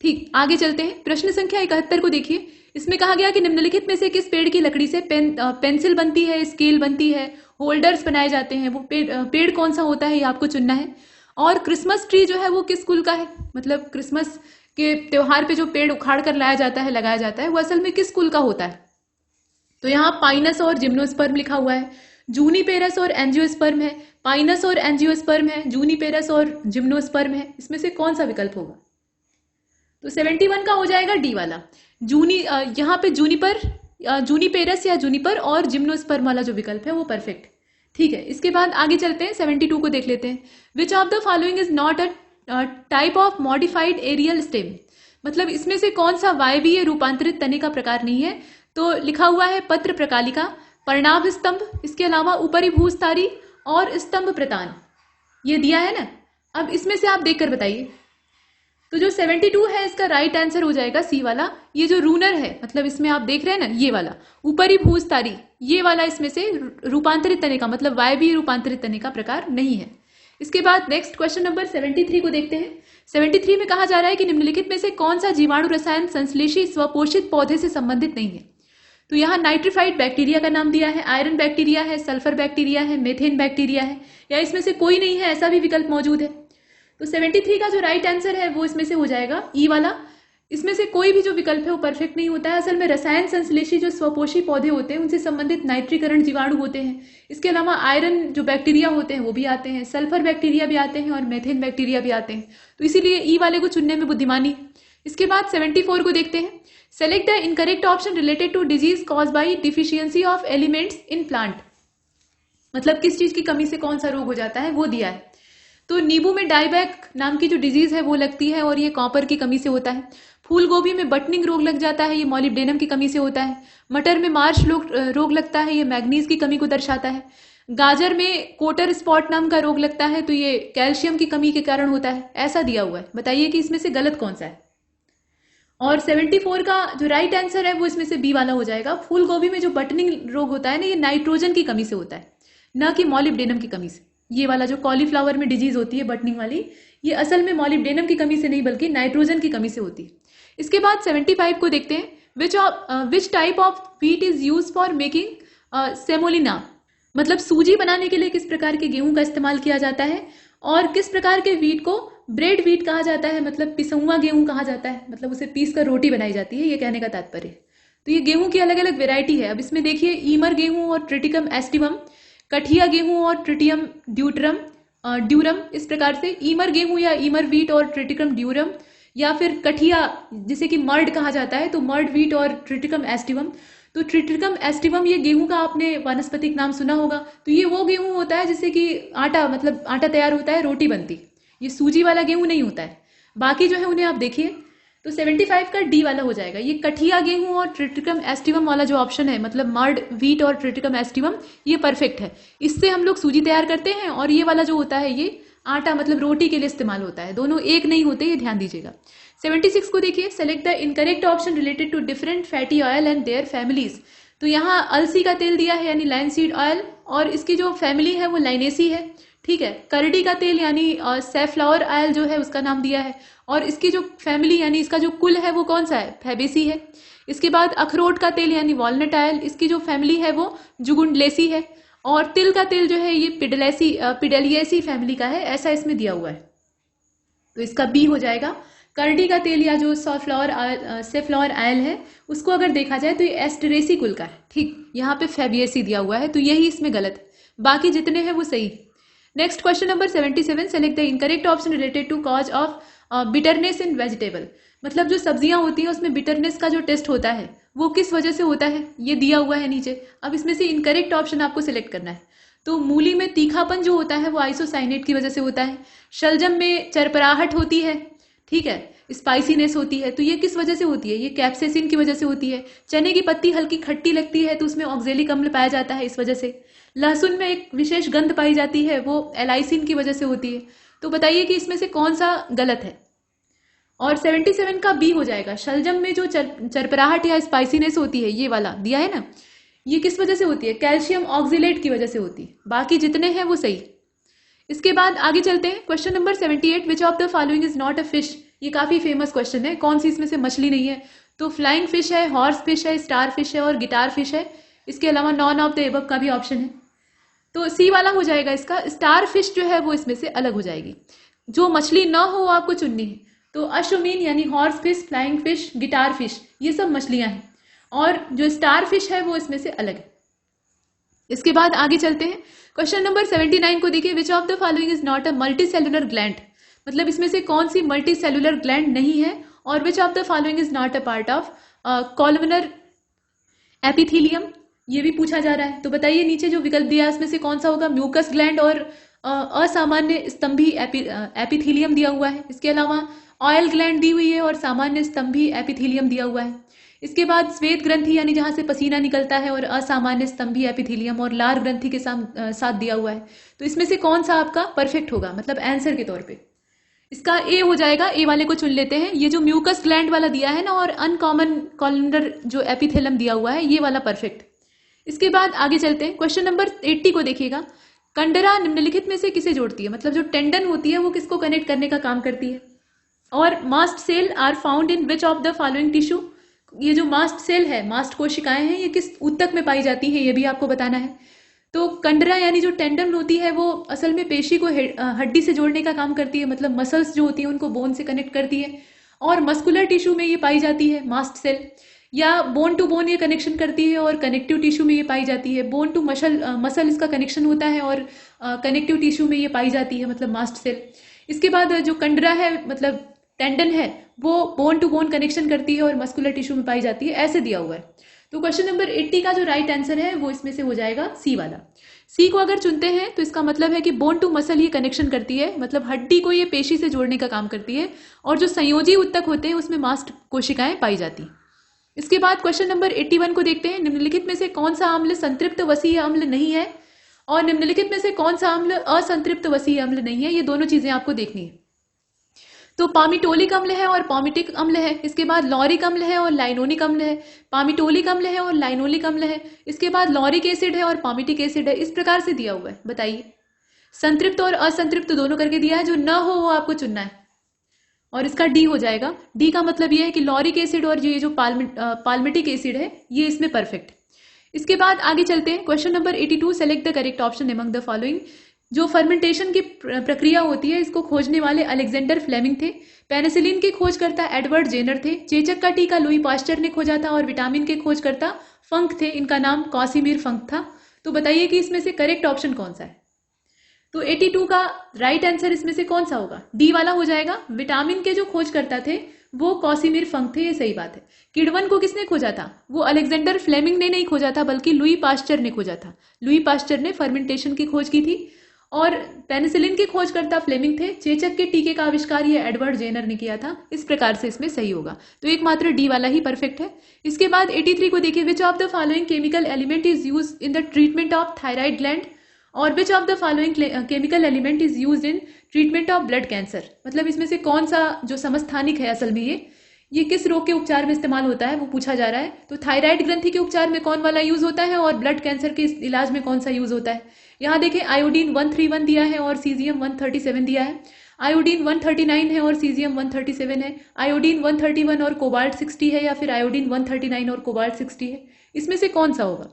ठीक, आगे चलते हैं। प्रश्न संख्या 71 को देखिए। इसमें कहा गया कि निम्नलिखित में से किस पेड़ की लकड़ी से पेंसिल बनती है, स्केल बनती है, होल्डर्स बनाए जाते हैं, वो पेड़ कौन सा होता है ये आपको चुनना है। और क्रिसमस ट्री जो है वो किस कुल का है, मतलब क्रिसमस के त्योहार पे जो पेड़ उखाड़ कर लगाया जाता है वो असल में किस कुल का होता है। तो यहाँ पाइनस और जिम्नोस्पर्म लिखा हुआ है, जूनिपेरस और एंजियोस्पर्म है, पाइनस और एंजियोस्पर्म है, जूनिपेरस और जिम्नोस्पर्म है। इसमें से कौन सा विकल्प होगा? तो 71 का हो जाएगा डी वाला। यहाँ पे जूनिपेरस या जूनिपर और जिम्नोस्पर्म वाला जो विकल्प है वो परफेक्ट। ठीक है, इसके बाद आगे चलते हैं। 72 को देख लेते हैं। Which of the following is not a type of modified aerial stem, मतलब इसमें से कौन सा वायवीय रूपांतरित तने का प्रकार नहीं है। तो लिखा हुआ है पत्र प्रकालिका, पर्णाभ स्तंभ, इसके अलावा ऊपरी भूस्तारी और स्तंभ प्रतान, ये दिया है ना। अब इसमें से आप देखकर बताइए। तो जो 72 है इसका राइट आंसर हो जाएगा सी वाला। ये जो रूनर है, मतलब इसमें आप देख रहे हैं ना, ये वाला ऊपरी भूस्तारी, ये वाला इसमें से रूपांतरित तने का मतलब वायवीय रूपांतरित तने का प्रकार नहीं है। इसके बाद नेक्स्ट क्वेश्चन नंबर 73 को देखते हैं। 73 में कहा जा रहा है कि निम्नलिखित में से कौन सा जीवाणु रसायन संश्लेषी स्वपोषित पौधे से संबंधित नहीं है। तो यहाँ नाइट्रिफाइड बैक्टीरिया का नाम दिया है, आयरन बैक्टीरिया है, सल्फर बैक्टीरिया है, मेथेन बैक्टीरिया है, या इसमें से कोई नहीं है, ऐसा भी विकल्प मौजूद है। तो 73 का जो राइट आंसर है वो इसमें से हो जाएगा ई वाला। इसमें से कोई भी जो विकल्प है वो परफेक्ट नहीं होता है। असल में रसायन संश्लेषी जो स्वपोषी पौधे होते हैं उनसे संबंधित नाइट्रीकरण जीवाणु होते हैं। इसके अलावा आयरन जो बैक्टीरिया होते हैं वो भी आते हैं, सल्फर बैक्टीरिया भी आते हैं और मेथेन बैक्टीरिया भी आते हैं। तो इसीलिए ई वाले को चुनने में बुद्धिमानी। इसके बाद 74 को देखते हैं। Select the incorrect option related to disease cause by deficiency of elements in plant, मतलब किस चीज की कमी से कौन सा रोग हो जाता है वो दिया है। तो नींबू में डाइबैक नाम की जो डिजीज है वो लगती है और ये कॉपर की कमी से होता है। फूल गोभी में बटनिंग रोग लग जाता है, ये मॉलिब्डेनम की कमी से होता है। मटर में मार्श रोग लगता है, ये मैग्नीज की कमी को दर्शाता है। गाजर में कोटर स्पॉट नाम का रोग लगता है, तो ये कैल्शियम की कमी के कारण होता है। ऐसा दिया हुआ है, बताइए कि इसमें से गलत कौन सा है। और 74 का जो राइट आंसर है वो इसमें से बी वाला हो जाएगा। फूल गोभी में जो बटनिंग रोग होता है ना, ये नाइट्रोजन की कमी से होता है, न कि मॉलिब्डेनम की कमी से। ये वाला जो कॉलीफ्लावर में डिजीज होती है बटनिंग वाली, ये असल में मॉलिब्डेनम की कमी से नहीं बल्कि नाइट्रोजन की कमी से होती है। इसके बाद 75 को देखते हैं। Which type of wheat is use for making semolina, मतलब सूजी बनाने के लिए किस प्रकार के गेहूं का इस्तेमाल किया जाता है। और किस प्रकार के व्हीट को ब्रेड व्हीट कहा जाता है, मतलब पिसुआ गेहूं कहा जाता है, मतलब उसे पीस कर रोटी बनाई जाती है, ये कहने का तात्पर्य। तो ये गेहूं की अलग अलग वेराइटी है। अब इसमें देखिए ईमर गेहूं और ट्रिटिकम एस्टिवम, कठिया गेहूं और ट्रिटियम ड्यूरम, इस प्रकार से ईमर गेहूं या ईमर व्हीट और ट्रिटिकम ड्यूरम, या फिर कठिया जिसे कि मर्ड कहा जाता है, तो मर्ड व्हीट और ट्रिटिकम एस्टिवम। तो ट्रिटिकम एस्टिवम ये गेहूं का आपने वानस्पतिक नाम सुना होगा। तो ये वो गेहूं होता है जिससे कि आटा, मतलब आटा तैयार होता है, रोटी बनती। ये सूजी वाला गेहूं नहीं होता है। बाकी जो है उन्हें आप देखिए। तो 75 का डी वाला हो जाएगा। ये कठिया गेहूं और ट्रिटिकम एस्टिवम वाला जो ऑप्शन है, मतलब मर्ड व्हीट और ट्रिटिकम एस्टिवम, ये परफेक्ट है। इससे हम लोग सूजी तैयार करते हैं, और ये वाला जो होता है ये आटा, मतलब रोटी के लिए इस्तेमाल होता है। दोनों एक नहीं होते, ये ध्यान दीजिएगा। 76 को देखिए। Select the incorrect option related to different fatty oil and their families. तो यहाँ अलसी का तेल दिया है यानी लाइनसीड ऑयल, और इसकी जो फैमिली है वो लाइनेसी है। ठीक है, करडी का तेल यानी सैफ्लावर ऑयल जो है उसका नाम दिया है, और इसकी जो फैमिली यानी इसका जो कुल है वो कौन सा है, फैबेसी है। इसके बाद अखरोट का तेल यानी वॉलनट ऑयल, इसकी जो फैमिली है वो जुगुंडलेसी है। और तिल का तेल जो है ये पिडलिएसी फैमिली का है, ऐसा इसमें दिया हुआ है। तो इसका बी हो जाएगा। करडी का तेल या जो सेफ्लॉवर आयल है उसको अगर देखा जाए तो ये एस्टरेसी कुल का है। ठीक, यहाँ पे फेबियसी दिया हुआ है तो यही इसमें गलत है, बाकी जितने हैं वो सही। Next question number 77, select the incorrect option related to cause of bitterness in vegetable. मतलब जो सब्जियां होती हैं उसमें बिटरनेस का जो टेस्ट होता है वो किस वजह से होता है, ये दिया हुआ है नीचे। अब इसमें से इनकरेक्ट ऑप्शन आपको सिलेक्ट करना है। तो मूली में तीखापन जो होता है वो आइसोसाइनेट की वजह से होता है। शलजम में चरपराहट होती है, ठीक है, स्पाइसीनेस होती है, तो ये किस वजह से होती है, ये कैप्सेसिन की वजह से होती है। चने की पत्ती हल्की खट्टी लगती है तो उसमें ऑक्जेलिक अम्ल पाया जाता है, इस वजह से। लहसुन में एक विशेष गंध पाई जाती है, वो एलाइसिन की वजह से होती है। तो बताइए कि इसमें से कौन सा गलत है। और 77 का बी हो जाएगा। शलजम में जो चरपराहट या स्पाइसीनेस होती है, ये वाला दिया है ना, ये किस वजह से होती है, कैल्शियम ऑक्जिलेट की वजह से होती है। बाकी जितने हैं वो सही। इसके बाद आगे चलते हैं। Question number 78, which of the following is not a fish. ये काफी फेमस क्वेश्चन है, कौन सी इसमें से मछली नहीं है। तो फ्लाइंग फिश है, हॉर्स फिश है, स्टार फिश है और गिटार फिश है। इसके अलावा नॉन ऑफ द एबव का भी ऑप्शन है, तो सी वाला हो जाएगा इसका। स्टार फिश जो है वो इसमें से अलग हो जाएगी। जो मछली ना हो वो आपको चुननी है। तो अश्वमीन यानी horse fish, flying fish, guitar fish, ये सब मछलियां हैं और जो स्टार फिश है वो इसमें से अलग है। इसके बाद आगे चलते हैं। क्वेश्चन नंबर 79 को देखिए, which of the following is not a multi cellular gland. मतलब इसमें से कौन सी मल्टी सेलुलर ग्लैंड नहीं है। और which of the following is not a part of columnar epithelium, ये भी पूछा जा रहा है। तो बताइए नीचे जो विकल्प दिया है उसमें से कौन सा होगा। म्यूकस ग्लैंड और असामान्य स्तंभी एपिथीलियम दिया हुआ है। इसके अलावा ऑयल ग्लैंड दी हुई है और सामान्य स्तंभी एपिथीलियम दिया हुआ है। इसके बाद श्वेत ग्रंथि यानी जहां से पसीना निकलता है और असामान्य स्तंभी एपिथीलियम और लार ग्रंथि के साथ दिया हुआ है। तो इसमें से कौन सा आपका परफेक्ट होगा, मतलब आंसर के तौर पे। इसका ए हो जाएगा, ए वाले को चुन लेते हैं। ये जो म्यूकस ग्लैंड वाला दिया है ना और अनकॉमन कॉलमनर जो एपिथेलम दिया हुआ है, ये वाला परफेक्ट। इसके बाद आगे चलते हैं। क्वेश्चन नंबर 80 को देखिएगा। कंडरा निम्नलिखित में से किसे जोड़ती है। मतलब जो टेंडन होती है वो किसको कनेक्ट करने का काम करती है। और mast cell are found in which of the following tissue. ये जो मास्ट सेल है, मास्ट कोशिकाएं हैं, ये किस ऊतक में पाई जाती है, ये भी आपको बताना है। तो कंडरा यानी जो टेंडन होती है वो असल में पेशी को हड्डी से जोड़ने का काम करती है, मतलब मसल्स जो होती है उनको बोन से कनेक्ट करती है। और मस्कुलर टिश्यू में ये पाई जाती है मास्ट सेल, या बोन टू बोन ये कनेक्शन करती है और कनेक्टिव टिश्यू में ये पाई जाती है। बोन टू मसल इसका कनेक्शन होता है और कनेक्टिव टिश्यू में ये पाई जाती है, मतलब मास्ट सेल। इसके बाद जो कंडरा है, मतलब टेंडन है, वो बोन टू बोन कनेक्शन करती है और मस्कुलर टिश्यू में पाई जाती है, ऐसे दिया हुआ है। तो क्वेश्चन नंबर 80 का जो राइट आंसर है वो इसमें से हो जाएगा सी वाला। सी को अगर चुनते हैं तो इसका मतलब है कि बोन टू मसल ये कनेक्शन करती है, मतलब हड्डी को ये पेशी से जोड़ने का काम करती है। और जो संयोजी ऊतक होते हैं उसमें मास्ट कोशिकाएं पाई जाती। इसके बाद क्वेश्चन नंबर 81 को देखते हैं। निम्नलिखित में से कौन सा अम्ल संतृप्त वसीय अम्ल नहीं है और निम्नलिखित में से कौन सा अम्ल असंतृप्त वसीय अम्ल नहीं है। ये दोनों चीजें आपको देखनी है। तो पामिटोलिक अम्ल है और पॉमिटिक अम्ल है। इसके बाद लॉरिक अम्ल है और लाइनोनिक अम्ल है। पामिटोलिक अम्ल है और लाइनोलिक अम्ल है। इसके बाद लॉरिक एसिड है और पॉमिटिक एसिड है। इस प्रकार से दिया हुआ है। बताइए, संतृप्त और असंतृप्त दोनों करके दिया है, जो न हो वो आपको चुनना है। और इसका डी हो जाएगा। डी का मतलब ये है कि लॉरिक एसिड और ये जो पाल्मिटिक एसिड है ये इसमें परफेक्ट। इसके बाद आगे चलते हैं। Question number 82, select the correct option among the following. जो फर्मेंटेशन की प्रक्रिया होती है इसको खोजने वाले अलेक्जेंडर फ्लेमिंग थे। पेनिसिलिन के खोजकर्ता एडवर्ड जेनर थे। चेचक का टीका लुई पास्चर ने खोजा था और विटामिन के खोजकर्ता फंक थे, इनका नाम कासिमिर फंक था। तो बताइए कि इसमें से करेक्ट ऑप्शन कौन सा है। तो 82 का राइट आंसर इसमें से कौन सा होगा, डी वाला हो जाएगा। विटामिन के जो खोजकर्ता थे वो कासिमिर फंक थे, ये सही बात है। किण्वन को किसने खोजा था, वो अलेक्जेंडर फ्लेमिंग ने नहीं खोजा था बल्कि लुई पास्चर ने खोजा था। लुई पास्चर ने फर्मेंटेशन की खोज की थी और पेनिसिलिन के खोजकर्ता फ्लेमिंग थे। चेचक के टीके का आविष्कार ये एडवर्ड जेनर ने किया था। इस प्रकार से इसमें सही होगा। तो एकमात्र डी वाला ही परफेक्ट है। इसके बाद 83 को देखिए। Which of the following chemical element is use in the treatment of thyroid gland और which of the following chemical element is use in treatment of blood cancer. मतलब इसमें से कौन सा जो समस्थानिक है, असल में ये किस रोग के उपचार में इस्तेमाल होता है वो पूछा जा रहा है। तो थायराइड ग्रंथि के उपचार में कौन वाला यूज होता है और ब्लड कैंसर के इलाज में कौन सा यूज होता है। यहाँ देखें, आयोडीन 131 दिया है और सीजियम 137 दिया है। आयोडीन 139 है और सीजियम 137 है। आयोडीन 131 और कोबाल्ट 60 है या फिर आयोडीन 139 और कोबाल्ट 60 है। इसमें से कौन सा होगा।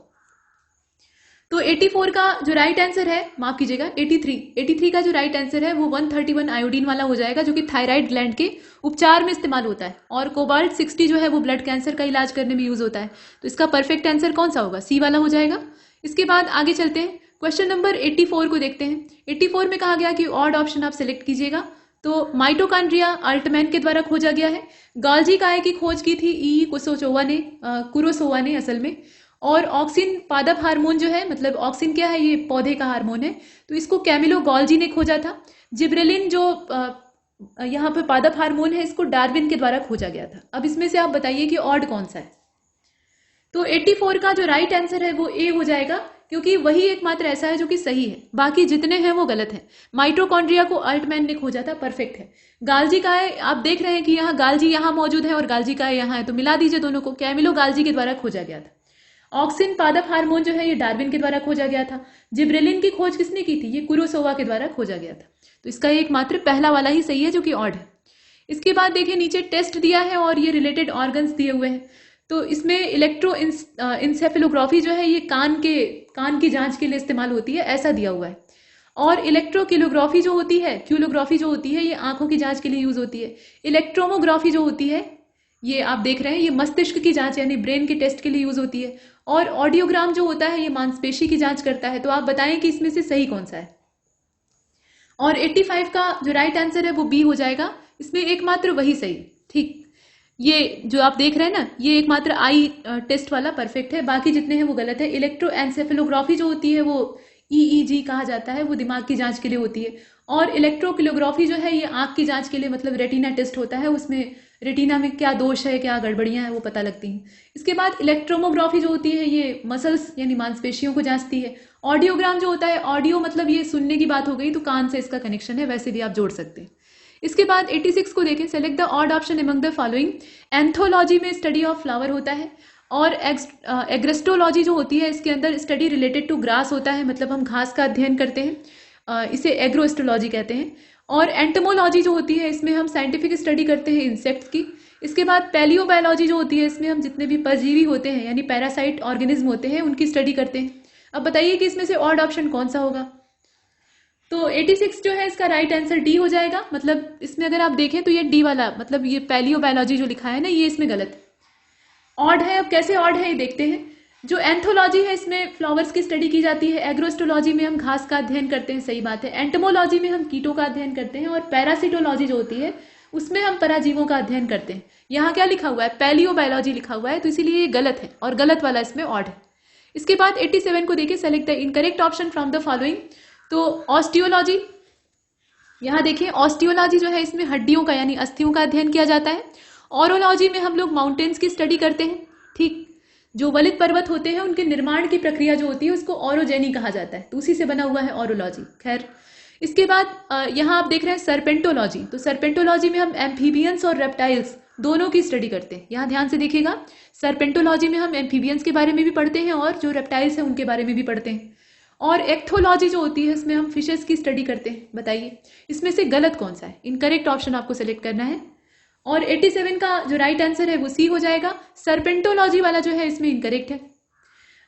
तो 84 का जो राइट आंसर है, माफ कीजिएगा 83 का जो राइट आंसर है वो 131 आयोडीन वाला हो जाएगा, जो कि थायराइड ग्लैंड के उपचार में इस्तेमाल होता है। और कोबाल्ट 60 जो है वो ब्लड कैंसर का इलाज करने में यूज होता है। तो इसका परफेक्ट आंसर कौन सा होगा? सी वाला हो जाएगा। इसके बाद आगे चलते हैं, क्वेश्चन नंबर 84 को देखते हैं। 84 में कहा गया कि ऑड ऑप्शन आप सिलेक्ट कीजिएगा। तो माइटोकॉन्ड्रिया अल्टमैन के द्वारा खोजा गया है। गाल्जी काय की खोज की थी ई कुरोसोवा ने असल में। और ऑक्सिन पादप हार्मोन जो है, मतलब ऑक्सिन क्या है, ये पौधे का हार्मोन है, तो इसको कैमिलो गॉल्जी ने खोजा था। जिब्रेलिन जो यहाँ पे पादप हार्मोन है, इसको डार्विन के द्वारा खोजा गया था। अब इसमें से आप बताइए कि ऑड कौन सा है। तो 84 का जो राइट आंसर है वो ए हो जाएगा, क्योंकि वही एकमात्र ऐसा है जो कि सही है, बाकी जितने हैं वो गलत हैं। माइटोकॉन्ड्रिया को अल्टमैन ने खोजा था, परफेक्ट है। गाल्जी का है, आप देख रहे हैं कि यहाँ गाल्जी यहाँ मौजूद है और गाल्जी का यहाँ है, तो मिला दीजिए दोनों को। कैमिलो गाल्जी के द्वारा खोजा गया था। ऑक्सिन पादप हार्मोन जो है ये डार्विन के द्वारा खोजा गया था। जिब्रेलिन की खोज किसने की थी? ये कुरोसोवा के द्वारा खोजा गया था। तो इसका एकमात्र पहला वाला ही सही है, जो कि ऑड है। इसके बाद देखिए नीचे टेस्ट दिया है और ये रिलेटेड ऑर्गन्स दिए हुए हैं। तो इसमें इलेक्ट्रो इंसेफेलोग्राफी जो है ये कान की जांच के लिए इस्तेमाल होती है, ऐसा दिया हुआ है। और इलेक्ट्रोकिलोग्राफी जो होती है, क्यूलोग्राफी जो होती है, ये आंखों की जांच के लिए यूज होती है। इलेक्ट्रोमोग्राफी जो होती है, ये आप देख रहे हैं, ये मस्तिष्क की जांच यानी ब्रेन के टेस्ट के लिए यूज होती है। और ऑडियोग्राम जो होता है ये मांसपेशी की जांच करता है। तो आप बताएं कि इसमें से सही कौन सा है। और 85 का जो राइट आंसर है वो बी हो जाएगा, इसमें एकमात्र वही सही। ठीक, ये जो आप देख रहे हैं ना, ये एकमात्र आई टेस्ट वाला परफेक्ट है, बाकी जितने हैं वो गलत है। इलेक्ट्रोएन्सेफेलोग्राफी जो होती है वो EEG कहा जाता है, वो दिमाग की जांच के लिए होती है। और इलेक्ट्रोकिलोग्राफी जो है ये आंख की जांच के लिए, मतलब रेटिना टेस्ट होता है, उसमें रेटिना में क्या दोष है, क्या गड़बड़ियां हैं, वो पता लगती हैं। इसके बाद इलेक्ट्रोमोग्राफी जो होती है ये मसल्स यानी मांसपेशियों को जांचती है। ऑडियोग्राम जो होता है, ऑडियो मतलब ये सुनने की बात हो गई, तो कान से इसका कनेक्शन है, वैसे भी आप जोड़ सकते हैं। इसके बाद 86 को देखें, select the odd option among the following. Anthology में स्टडी ऑफ फ्लावर होता है। और एग्रेस्टोलॉजी जो होती है, इसके अंदर स्टडी रिलेटेड टू ग्रास होता है, मतलब हम घास का अध्ययन करते हैं, इसे एग्रोएस्ट्रोलॉजी कहते हैं। और एंटमोलॉजी जो होती है, इसमें हम साइंटिफिक स्टडी करते हैं इंसेक्ट्स की। इसके बाद पैलियोबायोलॉजी जो होती है, इसमें हम जितने भी परजीवी होते हैं यानी पैरासाइट ऑर्गेनिज्म होते हैं, उनकी स्टडी करते हैं। अब बताइए कि इसमें से ऑड ऑप्शन कौन सा होगा। तो 86 जो है इसका राइट आंसर डी हो जाएगा। मतलब इसमें अगर आप देखें तो ये डी वाला, मतलब ये पैलियोबायोलॉजी जो लिखा है ना, ये इसमें गलत है, ऑड है। अब कैसे ऑड है ये देखते हैं। जो एंथोलॉजी है इसमें फ्लावर्स की स्टडी की जाती है। एग्रोएस्ट्रोलॉजी में हम घास का अध्ययन करते हैं, सही बात है। एंटमोलॉजी में हम कीटों का अध्ययन करते हैं। और पैरासिटोलॉजी जो होती है उसमें हम पराजीवों का अध्ययन करते हैं। यहाँ क्या लिखा हुआ है? पैलियोबायोलॉजी लिखा हुआ है, तो इसीलिए ये गलत है और गलत वाला इसमें ऑड है। इसके बाद 87 को देखिए, select the incorrect option from the following. तो ऑस्टियोलॉजी, यहाँ देखिए ऑस्टियोलॉजी जो है इसमें हड्डियों का यानी अस्थियों का अध्ययन किया जाता है। ऑरोलॉजी में हम लोग माउंटेन्स की स्टडी करते हैं। ठीक, जो वलित पर्वत होते हैं उनके निर्माण की प्रक्रिया जो होती है उसको ऑरोजेनी कहा जाता है, तो उसी से बना हुआ है ऑरोलॉजी। खैर, इसके बाद यहाँ आप देख रहे हैं सर्पेंटोलॉजी। तो सर्पेंटोलॉजी में हम एम्फीबियंस और रेप्टाइल्स दोनों की स्टडी करते हैं। यहाँ ध्यान से देखिएगा, सर्पेंटोलॉजी में हम एम्फीबियंस के बारे में भी पढ़ते हैं और जो रेप्टाइल्स हैं उनके बारे में भी पढ़ते हैं। और एक्थोलॉजी जो होती है इसमें हम फिशेस की स्टडी करते हैं। बताइए इसमें से गलत कौन सा है। इनकरेक्ट ऑप्शन आपको सेलेक्ट करना है। और 87 का जो राइट आंसर है वो सी हो जाएगा। सर्पेंटोलॉजी वाला जो है इसमें इनकरेक्ट है।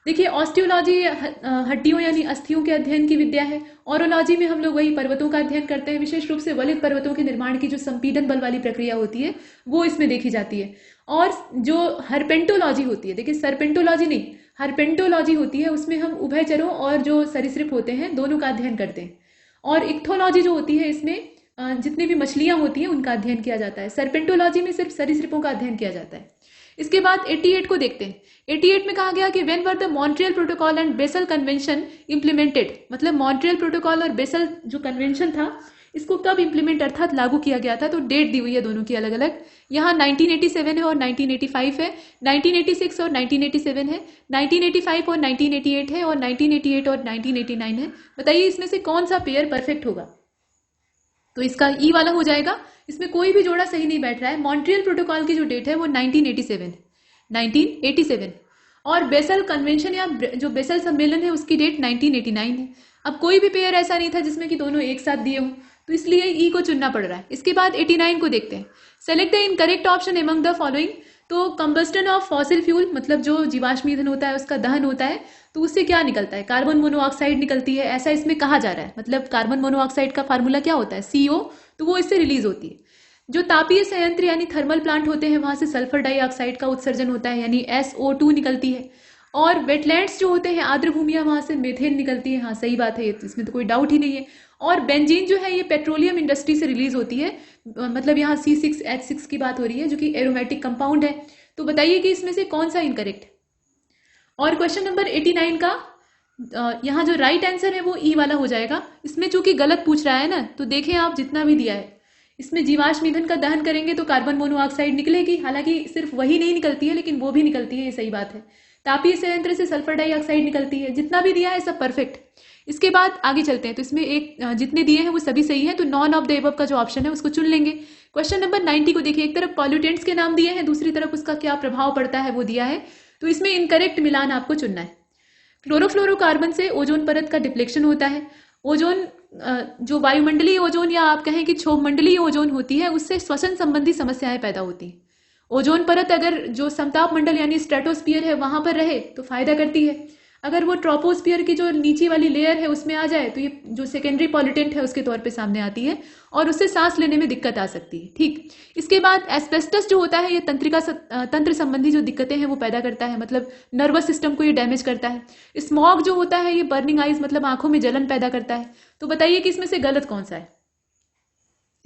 देखिए ऑस्टियोलॉजी हड्डियों यानी अस्थियों के अध्ययन की विद्या है। ऑरोलॉजी में हम लोग वही पर्वतों का अध्ययन करते हैं, विशेष रूप से वलित पर्वतों के निर्माण की जो संपीडन बल वाली प्रक्रिया होती है वो इसमें देखी जाती है। और जो हर्पेंटोलॉजी होती है, देखिए सर्पेंटोलॉजी नहीं, हर्पेंटोलॉजी होती है, उसमें हम उभयचरों और जो सरीसृप होते हैं दोनों का अध्ययन करते हैं। और इक्थोलॉजी जो होती है इसमें जितनी भी मछलियां होती हैं उनका अध्ययन किया जाता है। सर्पेंटोलॉजी में सिर्फ सरीसृपों का अध्ययन किया जाता है। इसके बाद 88 को देखते हैं। 88 में कहा गया कि when were the Montreal protocol and basal convention implemented, मतलब मॉन्ट्रियल प्रोटोकॉल और बेसल जो कन्वेंशन था इसको कब इंप्लीमेंट अर्थात लागू किया गया था। तो डेट दी हुई है दोनों की अलग अलग, यहाँ 1987 है और 1985 है, 1986 और 1987 है, 1985 और 1988 है, और 1988 और 1989 है। बताइए इसमें से कौन सा पेयर परफेक्ट होगा। तो इसका ई वाला हो जाएगा, इसमें कोई भी जोड़ा सही नहीं बैठ रहा है। मॉन्ट्रियल प्रोटोकॉल की जो डेट है वो 1987 और बेसल कन्वेंशन या जो बेसल सम्मेलन है उसकी डेट 1989 है। अब कोई भी पेयर ऐसा नहीं था जिसमें कि दोनों एक साथ दिए हों, तो इसलिए ई को चुनना पड़ रहा है। इसके बाद 89 को देखते हैं। Select the incorrect option among the following. तो तो कंबस्टन ऑफ फॉसिल फ्यूल मतलब जो जीवाश्म ईंधन होता है उसका दहन होता है, तो उससे क्या निकलता है, कार्बन मोनोऑक्साइड निकलती है, ऐसा इसमें कहा जा रहा है। मतलब कार्बन मोनोऑक्साइड का फार्मूला क्या होता है, CO, तो वो इससे रिलीज होती है। जो तापीय संयंत्र यानी थर्मल प्लांट होते हैं वहां से सल्फर डाइऑक्साइड का उत्सर्जन होता है यानी SO2 निकलती है। और वेटलैंड्स जो होते हैं आर्द्र भूमियां, वहां से मीथेन निकलती है। हाँ सही बात है, इसमें तो कोई डाउट ही नहीं है। और बेंजीन जो है ये पेट्रोलियम इंडस्ट्री से रिलीज होती है, मतलब यहाँ C6H6 की बात हो रही है जो कि एरोमेटिक कंपाउंड है। तो बताइए कि इसमें से कौन सा इनकरेक्ट। और क्वेश्चन नंबर 89 का यहाँ जो राइट आंसर है वो ई वाला हो जाएगा। इसमें चूंकि गलत पूछ रहा है ना, तो देखें आप जितना भी दिया है इसमें जीवाश्म ईंधन का दहन करेंगे तो कार्बन मोनोऑक्साइड निकलेगी, हालांकि सिर्फ वही नहीं निकलती है लेकिन वो भी निकलती है, ये सही बात है। तापीय संयंत्र से सल्फर डाइऑक्साइड निकलती है, जितना भी दिया है सब परफेक्ट। इसके बाद आगे चलते हैं, तो इसमें एक जितने दिए हैं वो सभी सही है, तो नॉन ऑफ द एबव का जो ऑप्शन है उसको चुन लेंगे। क्वेश्चन नंबर 90 को देखिए, एक तरफ पॉल्यूटेंट्स के नाम दिए हैं, दूसरी तरफ उसका क्या प्रभाव पड़ता है वो दिया है, तो इसमें इनकरेक्ट मिलान आपको चुनना है। क्लोरोफ्लोरोकार्बन से ओजोन परत का डिप्लेक्शन होता है। ओजोन जो वायुमंडलीय ओजोन या आप कहें कि क्षोभमंडलीय ओजोन होती है उससे श्वसन संबंधी समस्याएं पैदा होती हैं। ओजोन परत अगर जो समताप मंडल यानी स्ट्रेटोस्फीयर है वहां पर रहे तो फायदा करती है, अगर वो ट्रोपोस्फीयर की जो नीचे वाली लेयर है उसमें आ जाए तो ये जो सेकेंडरी पॉल्यूटेंट है उसके तौर पे सामने आती है और उससे सांस लेने में दिक्कत आ सकती है। ठीक, इसके बाद एस्बेस्टस जो होता है ये तंत्र संबंधी जो दिक्कतें हैं वो पैदा करता है, मतलब नर्वस सिस्टम को ये डैमेज करता है। स्मॉग जो होता है ये बर्निंग आइज मतलब आंखों में जलन पैदा करता है। तो बताइए कि इसमें से गलत कौन सा है।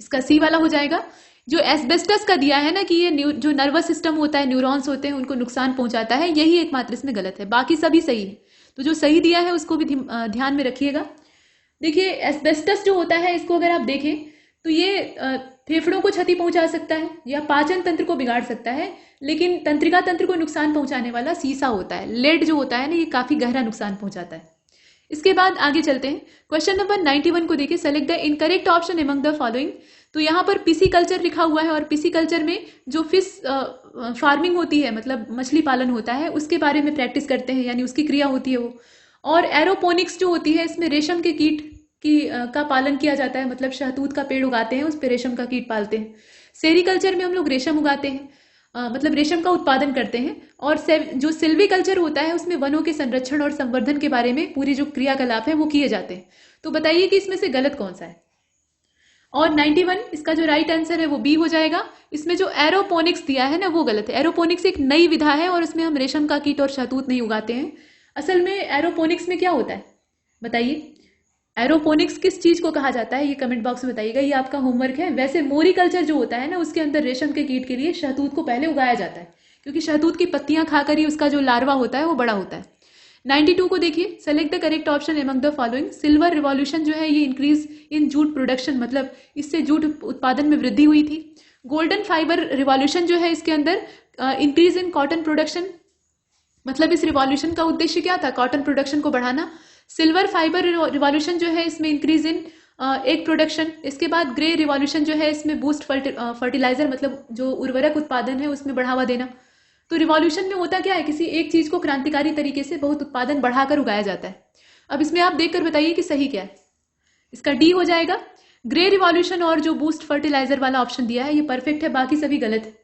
इसका सी वाला हो जाएगा। जो एस्बेस्टस का दिया है ना कि ये जो नर्वस सिस्टम होता है, न्यूरॉन्स होते हैं, उनको नुकसान पहुंचाता है, यही एकमात्र इसमें गलत है, बाकी सभी सही है। तो जो सही दिया है उसको भी ध्यान में रखिएगा। देखिए एस्बेस्टस जो होता है इसको अगर आप देखें तो ये फेफड़ों को क्षति पहुंचा सकता है या पाचन तंत्र को बिगाड़ सकता है, लेकिन तंत्रिका तंत्र को नुकसान पहुंचाने वाला सीसा होता है, लेड जो होता है ना, ये काफी गहरा नुकसान पहुंचाता है। इसके बाद आगे चलते हैं। क्वेश्चन नंबर 91 को देखिए, select the incorrect option among the following. तो यहाँ पर पिसीकल्चर लिखा हुआ है और पिसीकल्चर में जो फिश फार्मिंग होती है मतलब मछली पालन होता है उसके बारे में प्रैक्टिस करते हैं, यानी उसकी क्रिया होती है वो। और एरोपोनिक्स जो होती है इसमें रेशम के कीट का पालन किया जाता है, मतलब शहतूत का पेड़ उगाते हैं, उस पर रेशम का कीट पालते हैं। सेरीकल्चर में हम लोग रेशम उगाते हैं, मतलब रेशम का उत्पादन करते हैं। और जो सिल्वीकल्चर होता है उसमें वनों के संरक्षण और संवर्धन के बारे में पूरी जो क्रियाकलाप है वो किए जाते हैं। तो बताइए कि इसमें से गलत कौन सा है। और 91 इसका जो राइट आंसर है वो बी हो जाएगा। इसमें जो एरोपोनिक्स दिया है ना वो गलत है। एरोपोनिक्स एक नई विधा है और इसमें हम रेशम का कीट और शहतूत नहीं उगाते हैं। असल में एरोपोनिक्स में क्या होता है बताइए, एरोपोनिक्स किस चीज को कहा जाता है ये कमेंट बॉक्स में बताइएगा, ये आपका होमवर्क है। वैसे मोरिकल्चर जो होता है ना उसके अंदर रेशम के कीट के लिए शहतूत को पहले उगाया जाता है, क्योंकि शहतूत की पत्तियां खाकर ही उसका जो लार्वा होता है वो बड़ा होता है। 92 को देखिए, select the correct option among the following. Silver revolution जो है ये इंक्रीज इन जूट प्रोडक्शन, मतलब इससे जूट उत्पादन में वृद्धि हुई थी। गोल्डन फाइबर रिवॉल्यूशन जो है इसके अंदर इंक्रीज इन कॉटन प्रोडक्शन, मतलब इस रिवॉल्यूशन का उद्देश्य क्या था, कॉटन प्रोडक्शन को बढ़ाना। सिल्वर फाइबर रिवॉल्यूशन जो है इसमें इंक्रीज इन एग प्रोडक्शन। इसके बाद ग्रे रिवॉल्यूशन जो है इसमें बूस्ट फर्टिलाइजर, मतलब जो उर्वरक उत्पादन है उसमें बढ़ावा देना। तो रिवॉल्यूशन में होता क्या है, किसी एक चीज को क्रांतिकारी तरीके से बहुत उत्पादन बढ़ाकर उगाया जाता है। अब इसमें आप देखकर बताइए कि सही क्या है। इसका डी हो जाएगा। ग्रे रिवॉल्यूशन और जो बूस्ट फर्टिलाइजर वाला ऑप्शन दिया है ये परफेक्ट है, बाकी सभी गलत है।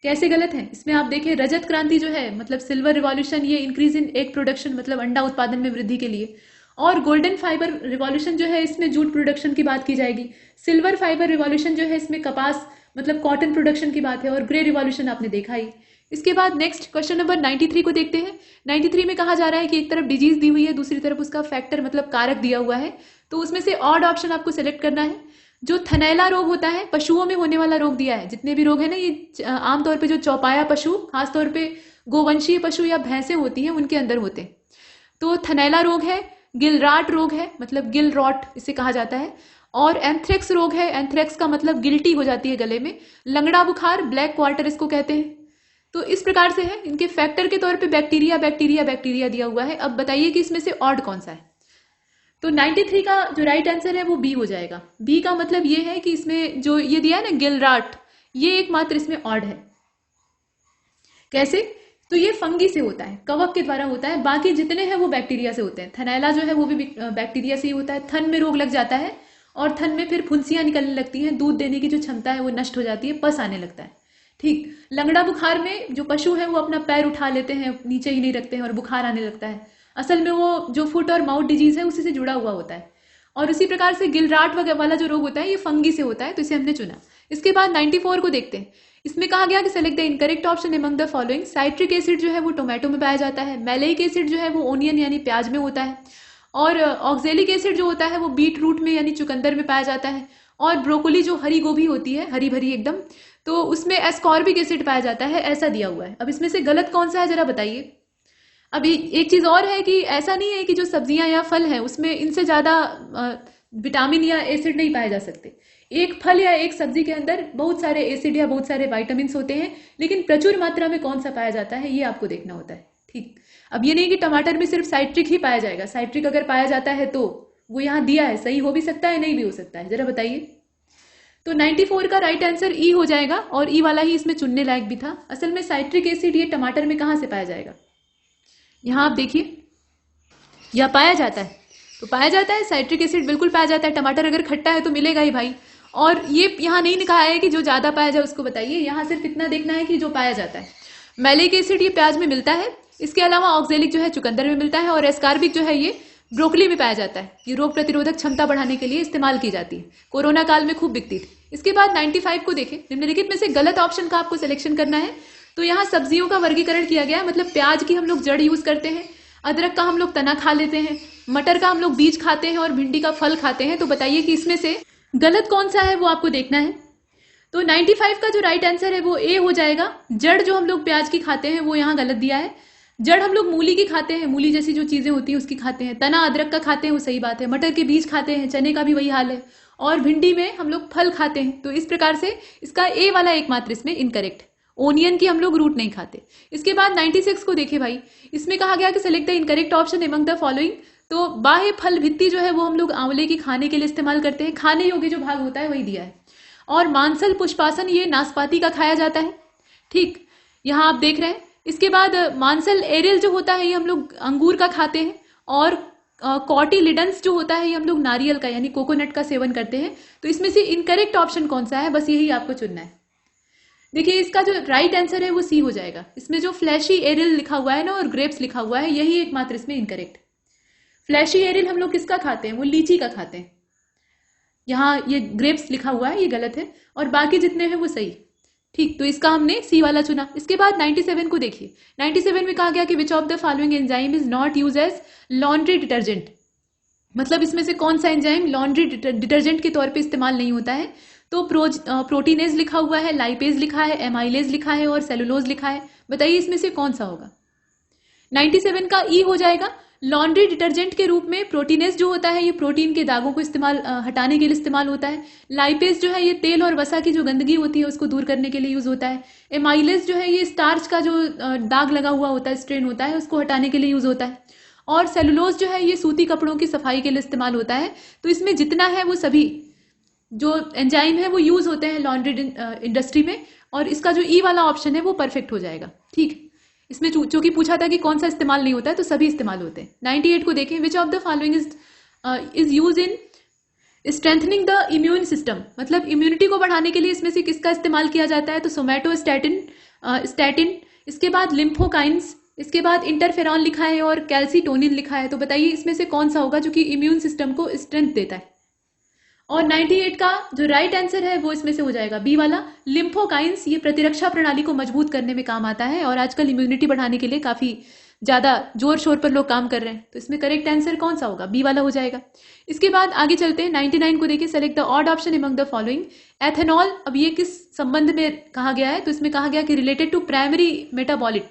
कैसे गलत है, इसमें आप देखिए रजत क्रांति जो है मतलब सिल्वर रिवॉल्यूशन ये इंक्रीज इन एग प्रोडक्शन, मतलब अंडा उत्पादन में वृद्धि के लिए। और गोल्डन फाइबर रिवॉल्यूशन जो है इसमें जूट प्रोडक्शन की बात की जाएगी। सिल्वर फाइबर रिवॉल्यूशन जो है इसमें कपास मतलब कॉटन प्रोडक्शन की बात है। और ग्रे रिवॉल्यूशन आपने देखा ही। इसके बाद नेक्स्ट क्वेश्चन नंबर 93 को देखते हैं। 93 में कहा जा रहा है कि एक तरफ डिजीज दी हुई है, दूसरी तरफ उसका फैक्टर मतलब कारक दिया हुआ है, तो उसमें से ऑड ऑप्शन आपको सेलेक्ट करना है। जो थनैला रोग होता है पशुओं में होने वाला रोग दिया है, जितने भी रोग है ना ये आमतौर पे जो चौपाया पशु, खासतौर पे गोवंशीय पशु या भैंसें होती हैं उनके अंदर होते हैं। तो थनैला रोग है, गिलराट रोग है मतलब गिल रॉट इसे कहा जाता है, और एंथ्रेक्स रोग है, एंथ्रेक्स का मतलब गिल्टी हो जाती है गले में। लंगड़ा बुखार, ब्लैक क्वार्टर इसको कहते हैं। तो इस प्रकार से है। इनके फैक्टर के तौर पे बैक्टीरिया बैक्टीरिया बैक्टीरिया दिया हुआ है। अब बताइए कि इसमें से ऑड कौन सा है। तो 93 का जो राइट आंसर है वो बी हो जाएगा। बी का मतलब ये है कि इसमें जो ये दिया है ना गिलराट, ये एकमात्र इसमें ऑड है। कैसे, तो ये फंगी से होता है, कवक के द्वारा होता है, बाकी जितने हैं वो बैक्टीरिया से होते हैं। थनैला जो है वो भी बैक्टीरिया से ही होता है। थन में रोग लग जाता है और थन में फिर फुंसियां निकलने लगती हैं, दूध देने की जो क्षमता है वो नष्ट हो जाती है, पस आने लगता है। ठीक, लंगड़ा बुखार में जो पशु है वो अपना पैर उठा लेते हैं, नीचे ही नहीं रखते हैं और बुखार आने लगता है। असल में वो जो फुट और माउथ डिजीज है उसी से जुड़ा हुआ होता है। और उसी प्रकार से गिलराट वाला जो रोग होता है ये फंगी से होता है, तो इसे हमने चुना। इसके बाद 94 को देखते हैं। इसमें कहा गया कि select the incorrect option among the following. Citric acid जो है वो टोमेटो में पाया जाता है, मैलेइक एसिड जो है वो ओनियन यानी प्याज में होता है, और ऑक्जेलिक एसिड जो होता है वो बीट रूट में यानी चुकंदर में पाया जाता है, और ब्रोकोली जो हरी गोभी होती है, हरी भरी एकदम, तो उसमें एस्कॉर्बिक एसिड पाया जाता है, ऐसा दिया हुआ है। अब इसमें से गलत कौन सा है जरा बताइए। अभी एक चीज और है कि ऐसा नहीं है कि जो सब्जियां या फल हैं उसमें इनसे ज्यादा विटामिन या एसिड नहीं पाए जा सकते। एक फल या एक सब्जी के अंदर बहुत सारे एसिड या बहुत सारे विटामिन होते हैं, लेकिन प्रचुर मात्रा में कौन सा पाया जाता है ये आपको देखना होता है। ठीक, अब ये नहीं कि टमाटर में सिर्फ साइट्रिक ही पाया जाएगा। साइट्रिक अगर पाया जाता है तो वो यहाँ दिया है, सही हो भी सकता है नहीं भी हो सकता है, जरा बताइए। तो 94 का राइट आंसर ई हो जाएगा, और ई वाला ही इसमें चुनने लायक भी था। असल में साइट्रिक एसिड ये टमाटर में कहाँ से पाया जाएगा, यहाँ आप देखिए, यह पाया जाता है, तो पाया जाता है साइट्रिक एसिड बिल्कुल पाया जाता है। टमाटर अगर खट्टा है तो मिलेगा ही भाई। और ये यहाँ नहीं लिखा है कि जो ज्यादा पाया जाए उसको बताइए, यहाँ सिर्फ इतना देखना है कि जो पाया जाता है। मैलेइक एसिड ये प्याज में मिलता है, इसके अलावा ऑक्जेलिक जो है चुकंदर में मिलता है, और एस्कार्बिक जो है ये ब्रोकली में पाया जाता है। ये रोग प्रतिरोधक क्षमता बढ़ाने के लिए इस्तेमाल की जाती है, कोरोना काल में खूब बिकती थी। इसके बाद 95 को देखें। निम्नलिखित में से गलत ऑप्शन का आपको सिलेक्शन करना है। तो यहाँ सब्जियों का वर्गीकरण किया गया है, मतलब प्याज की हम लोग जड़ यूज करते हैं, अदरक का हम लोग तना खा लेते हैं, मटर का हम लोग बीज खाते हैं, और भिंडी का फल खाते हैं। तो बताइए कि इसमें से गलत कौन सा है वो आपको देखना है। तो 95 का जो राइट आंसर है वो ए हो जाएगा। जड़ जो हम लोग प्याज की खाते हैं वो यहाँ गलत दिया है। जड़ हम लोग मूली की खाते हैं, मूली जैसी जो चीजें होती हैं उसकी खाते हैं। तना अदरक का खाते हैं, वो सही बात है। मटर के बीज खाते हैं, चने का भी वही हाल है, और भिंडी में हम लोग फल खाते हैं। तो इस प्रकार से इसका ए वाला एकमात्र इसमें इनकरेक्ट। ओनियन की हम लोग रूट नहीं खाते। इसके बाद 96 को देखे भाई। इसमें कहा गया कि select the incorrect option among the following. तो बाह्य फल भित्ति जो है वो हम लोग आंवले की खाने के लिए इस्तेमाल करते हैं, खाने योग्य जो भाग होता है वही दिया है। और मांसल पुष्पासन ये नाशपाती का खाया जाता है। ठीक, यहाँ आप देख रहे हैं। इसके बाद मांसल एरियल जो होता है ये हम लोग अंगूर का खाते हैं, और कॉटिलिडन्स जो होता है ये हम लोग नारियल का यानी कोकोनट का सेवन करते हैं। तो इसमें से इनकरेक्ट ऑप्शन कौन सा है, बस यही आपको चुनना है। देखिए इसका जो राइट आंसर है वो सी हो जाएगा। इसमें जो फ्लैशी एरियल लिखा हुआ है ना और ग्रेप्स लिखा हुआ है, यही एकमात्र इसमें इनकरेक्ट। फ्लैशी एरियल हम लोग किसका खाते हैं, वो लीची का खाते हैं। यहाँ ये ग्रेप्स लिखा हुआ है ये गलत है, और बाकी जितने हैं वो सही। ठीक, तो इसका हमने सी वाला चुना। इसके बाद 97 को देखिए। 97 में कहा गया कि which of the following enzyme is not use as laundry detergent. मतलब इसमें से कौन सा एंजाइम लॉन्ड्री डिटर्जेंट के तौर पे इस्तेमाल नहीं होता है। तो प्रोटीनेज लिखा हुआ है, लाइपेज लिखा है, एमाइलेज लिखा है, और सेलुलोज लिखा है। बताइए इसमें से कौन सा होगा। 97 का ई हो जाएगा। लॉन्ड्री डिटर्जेंट के रूप में प्रोटीनेज जो होता है ये प्रोटीन के दागों को हटाने के लिए इस्तेमाल होता है। लाइपेज जो है ये तेल और वसा की जो गंदगी होती है उसको दूर करने के लिए यूज होता है। एमाइलेज जो है ये स्टार्च का जो दाग लगा हुआ होता है, स्ट्रेन होता है, उसको हटाने के लिए यूज होता है। और सेलुलोज जो है ये सूती कपड़ों की सफाई के लिए इस्तेमाल होता है। तो इसमें जितना है वो सभी जो एंजाइम है वो यूज होते हैं लॉन्ड्री इंडस्ट्री में, और इसका जो ई वाला ऑप्शन है वो परफेक्ट हो जाएगा। ठीक, इसमें चूंकि पूछा था कि कौन सा इस्तेमाल नहीं होता है तो सभी इस्तेमाल होते हैं। 98 को देखें। Which of the following is use in strengthening the immune system. मतलब इम्यूनिटी को बढ़ाने के लिए इसमें से किसका इस्तेमाल किया जाता है। तो सोमैटोस्टैटिन, इसके बाद लिम्फोकाइंस, इसके बाद इंटरफेरॉन लिखा है, और कैल्सीटोनिन लिखा है। तो बताइए इसमें से कौन सा होगा जो कि इम्यून सिस्टम को स्ट्रेंथ देता है। और 98 का जो राइट आंसर है वो इसमें से हो जाएगा बी वाला। लिम्फोकाइंस ये प्रतिरक्षा प्रणाली को मजबूत करने में काम आता है, और आजकल इम्यूनिटी बढ़ाने के लिए काफी ज्यादा जोर शोर पर लोग काम कर रहे हैं। तो इसमें करेक्ट आंसर कौन सा होगा, बी वाला हो जाएगा। इसके बाद आगे चलते हैं। 99 को देखिए। Select the odd option among the following. Ethanol, अब ये किस संबंध में कहा गया है। तो इसमें कहा गया कि रिलेटेड टू प्राइमरी मेटाबॉलिट,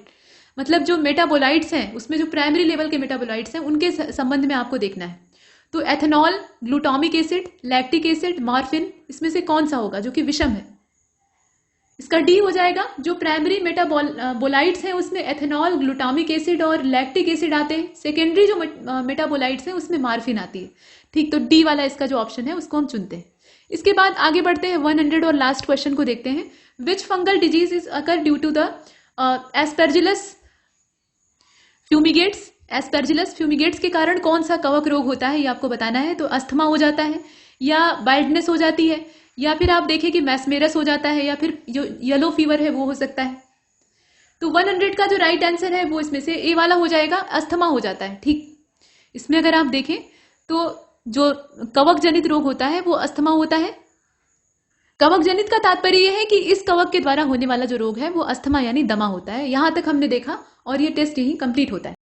मतलब जो मेटाबोलाइट्स हैं उसमें जो प्राइमरी लेवल के मेटाबोलाइट्स हैं उनके संबंध में आपको देखना है। तो ethanol, glutamic acid, lactic acid, morphine, इसमें से कौन सा होगा जो कि विषम है। इसका डी हो जाएगा। जो प्राइमरी मेटाबोलाइट्स हैं उसमें एथेनॉल, ग्लूटामिक एसिड और लैक्टिक एसिड आते हैं। सेकेंडरी जो मेटाबोलाइट्स हैं उसमें मॉर्फिन आती है। ठीक, तो डी वाला इसका जो ऑप्शन है उसको हम चुनते हैं। इसके बाद आगे बढ़ते हैं। 100 और लास्ट क्वेश्चन को देखते हैं। Which fungal disease is occur due to the Aspergillus fumigatus. Aspergillus fumigatus के कारण कौन सा कवक रोग होता है ये आपको बताना है। तो अस्थमा हो जाता है, या बाइल्डनेस हो जाती है, या फिर आप देखें कि मैस्मेरस हो जाता है, या फिर जो येलो फीवर है वो हो सकता है। तो 100 का जो राइट आंसर है वो इसमें से ए वाला हो जाएगा, अस्थमा हो जाता है। ठीक, इसमें अगर आप देखें तो जो कवक जनित रोग होता है वो अस्थमा होता है। कवक जनित का तात्पर्य यह है कि इस कवक के द्वारा होने वाला जो रोग है वो अस्थमा यानी दमा होता है। यहां तक हमने देखा और ये टेस्ट यही कंप्लीट होता है।